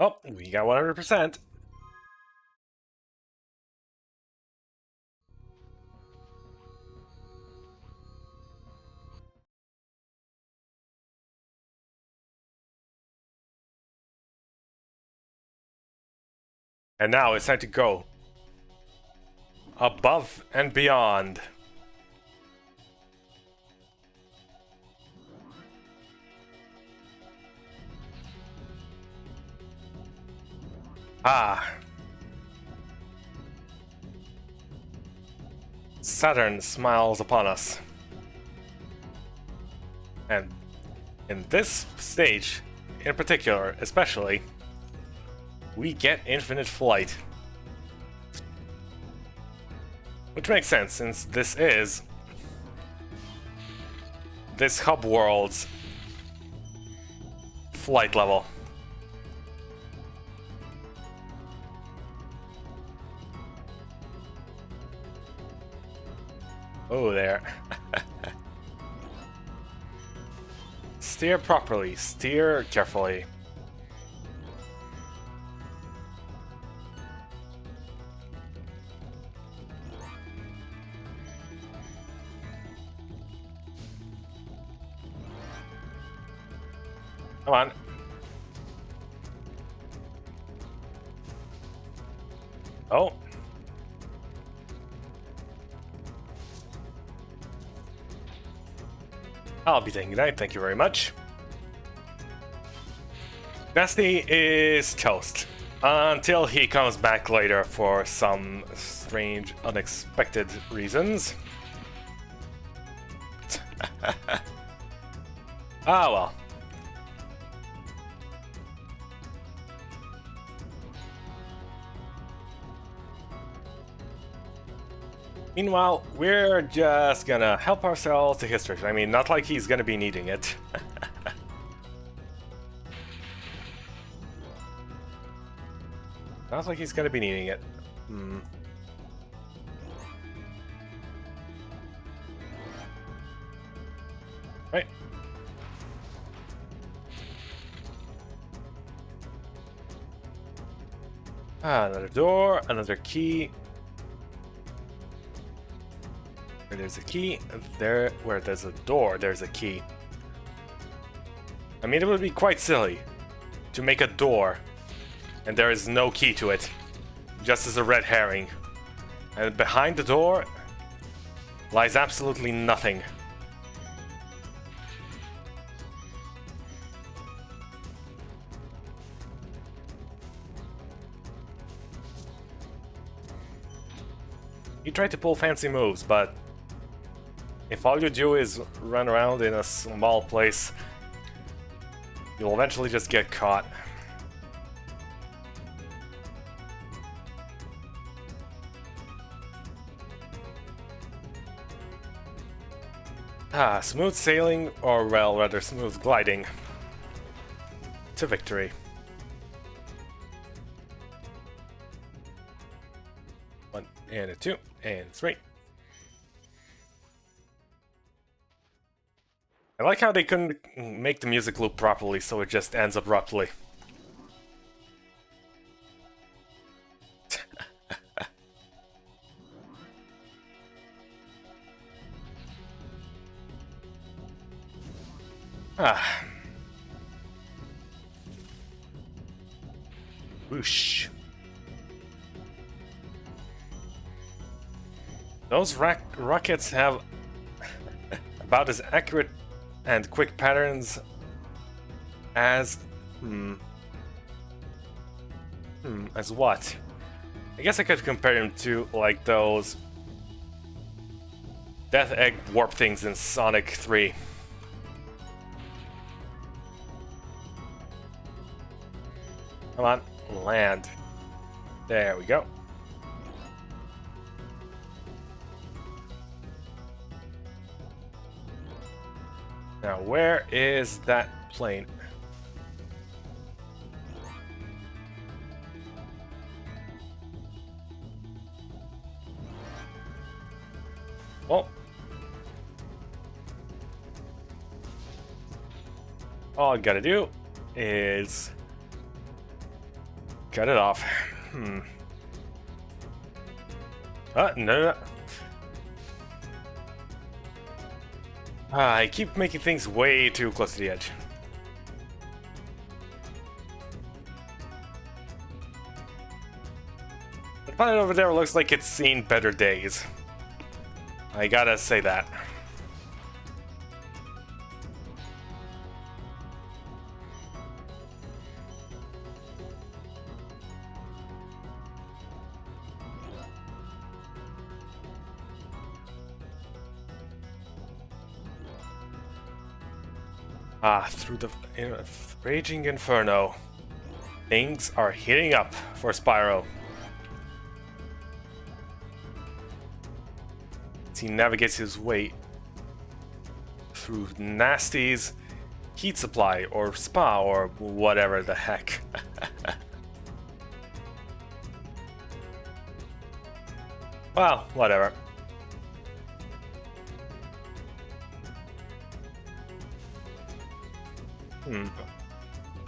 Oh, we got 100%. And now it's time to go above and beyond. Ah. Saturn smiles upon us. And in this stage, in particular, especially, we get infinite flight. Which makes sense, since this is this hub world's flight level. Oh, there. Steer properly, steer carefully. Come on. Oh. I'll be taking that, thank you very much. Nasty is toast. Until he comes back later for some strange, unexpected reasons. Ah, well. Meanwhile, we're just gonna help ourselves to history. I mean, not like he's gonna be needing it. Sounds like he's gonna be needing it. Right. Another door, another key. Where there's a key, there, where there's a door, there's a key. I mean, it would be quite silly to make a door and there is no key to it, just as a red herring. And behind the door lies absolutely nothing. You try to pull fancy moves, but if all you do is run around in a small place, you'll eventually just get caught. Smooth sailing, or well, rather smooth gliding to victory. One and a two and three. I like how they couldn't make the music loop properly, so it just ends abruptly. Whoosh. Those rockets have about as accurate and quick patterns as... as what? I guess I could compare them to, like, those Death Egg warp things in Sonic 3. Come on, land. There we go. Now, where is that plane? Oh. All I gotta do is cut it off. No. I keep making things way too close to the edge. The planet over there looks like it's seen better days. I gotta say that. Through the raging inferno, things are heating up for Spyro. As he navigates his way through Nasty's heat supply, or spa, or whatever the heck. Well, whatever.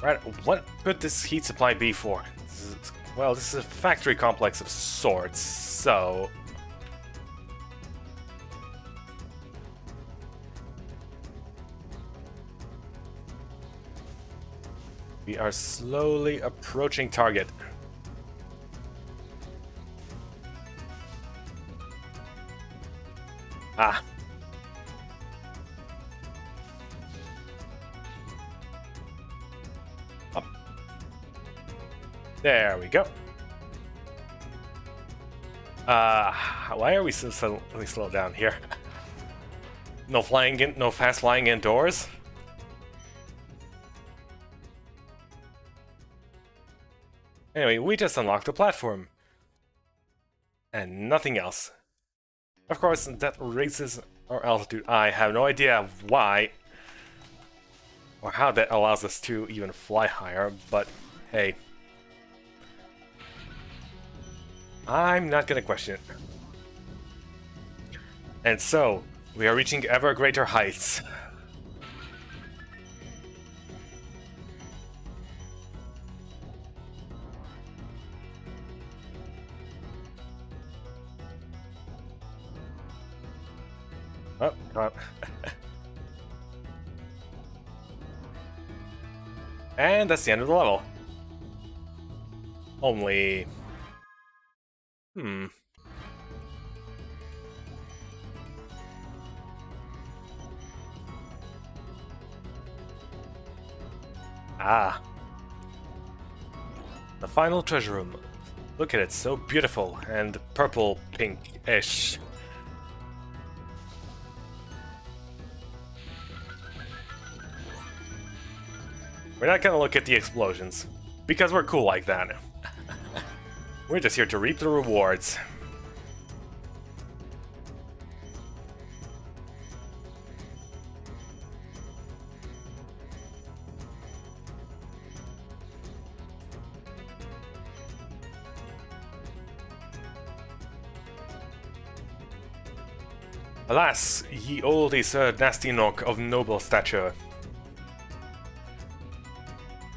Right, what could this heat supply be for? Well, this is a factory complex of sorts, so... We are slowly approaching target. Up. There we go. Why are we so suddenly slowed down here? No fast flying indoors? Anyway, we just unlocked the platform. And nothing else. Of course, that raises our altitude. I have no idea why or how that allows us to even fly higher, but hey. I'm not gonna question it. And so, we are reaching ever greater heights. Oh, come on. And that's the end of the level. Only... Ah. The final treasure room. Look at it, so beautiful and purple-pink-ish. We're not gonna look at the explosions, because we're cool like that. We're just here to reap the rewards. Alas, ye old Sir Nasty Nook of noble stature.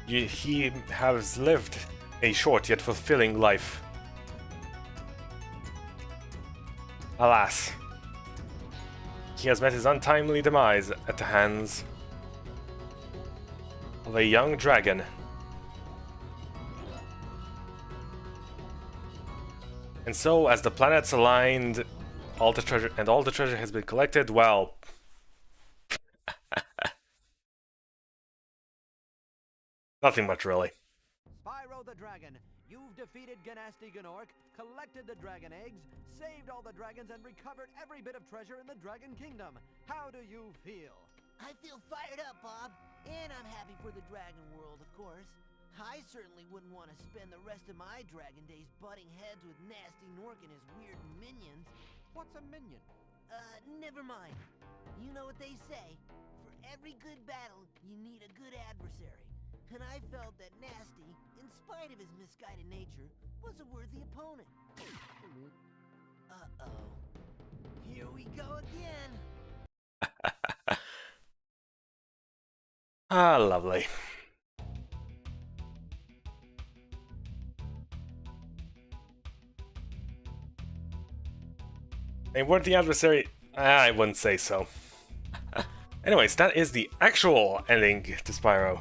He has lived a short yet fulfilling life. Alas, he has met his untimely demise at the hands of a young dragon. And so, as the planets aligned, all the treasure has been collected, well... nothing much, really. Spyro the Dragon, you've defeated Ganasty Gnorc, collected the dragon eggs, saved all the dragons, and recovered every bit of treasure in the Dragon Kingdom. How do you feel? I feel fired up, Bob. And I'm happy for the dragon world, of course. I certainly wouldn't want to spend the rest of my dragon days butting heads with Nasty Gnorc and his weird minions. What's a minion? Never mind. You know what they say. For every good battle, you need a good adversary. And I felt that Nasty, in spite of his misguided nature, was a worthy opponent. Uh-oh. Here we go again. Ah, lovely. A worthy adversary? I wouldn't say so. Anyways, that is the actual ending to Spyro.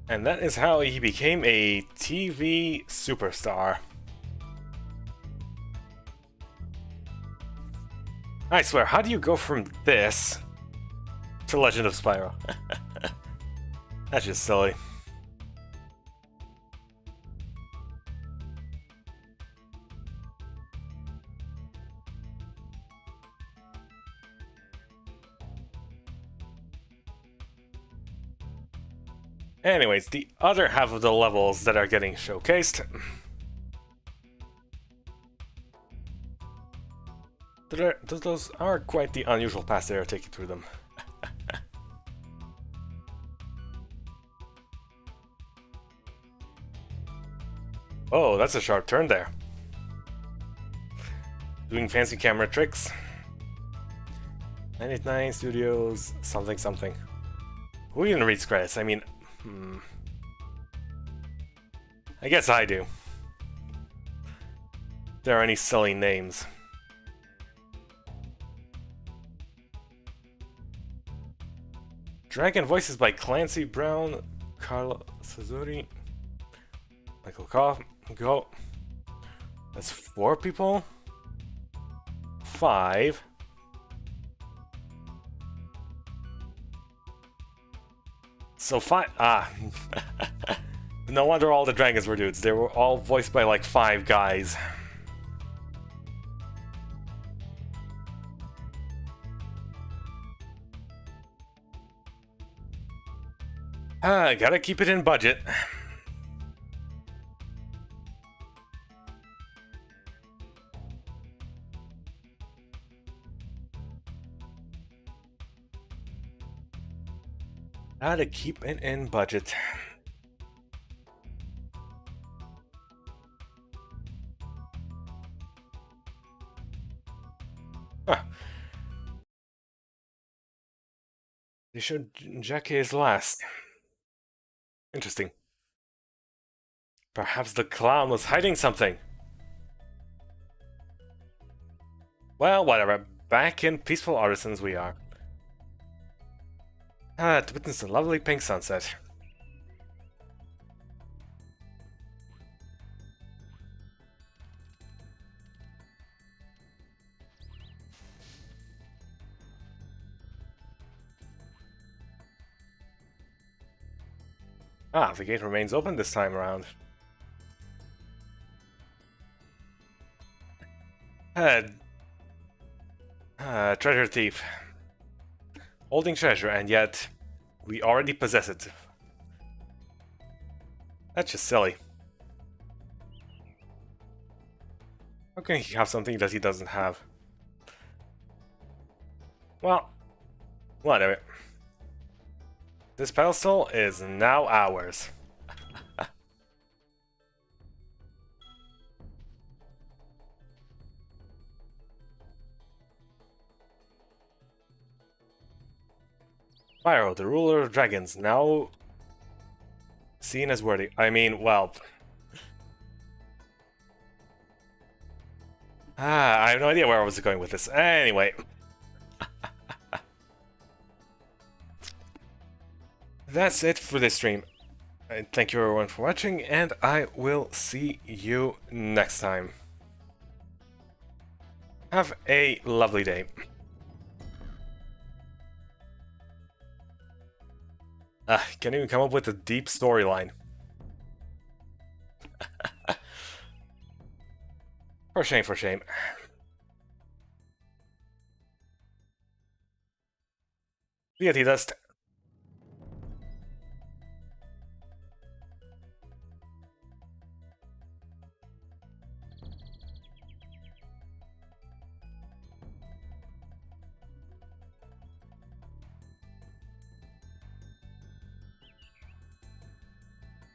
And that is how he became a TV superstar. I swear, how do you go from this to Legend of Spyro? That's just silly. Anyways, the other half of the levels that are getting showcased. Those are quite the unusual paths they are taking through them. Oh, that's a sharp turn there. Doing fancy camera tricks. 989 Studios, something something. Who even reads credits? I mean, I guess I do. If there are any silly names. Dragon voices by Clancy Brown, Carlo Sazuri, Michael Koff. Go. That's 4 people. 5. So 5. Ah. No wonder all the dragons were dudes. They were all voiced by like 5 guys. Gotta keep it in budget. Gotta keep it in budget. Huh. They showed Jackie is last. Interesting. Perhaps the clown was hiding something. Well, whatever. Back in Peaceful Artisans we are. To witness a lovely pink sunset. Ah, the gate remains open this time around. Treasure thief. Holding treasure, and yet we already possess it. That's just silly. How can he have something that he doesn't have? Well, whatever. This pedestal is now ours. Spyro, the ruler of dragons, now seen as worthy. I mean, well... I have no idea where I was going with this. Anyway. That's it for this stream. Thank you everyone for watching, and I will see you next time. Have a lovely day. Can't even come up with a deep storyline. For shame, for shame. See ya, T-Dust.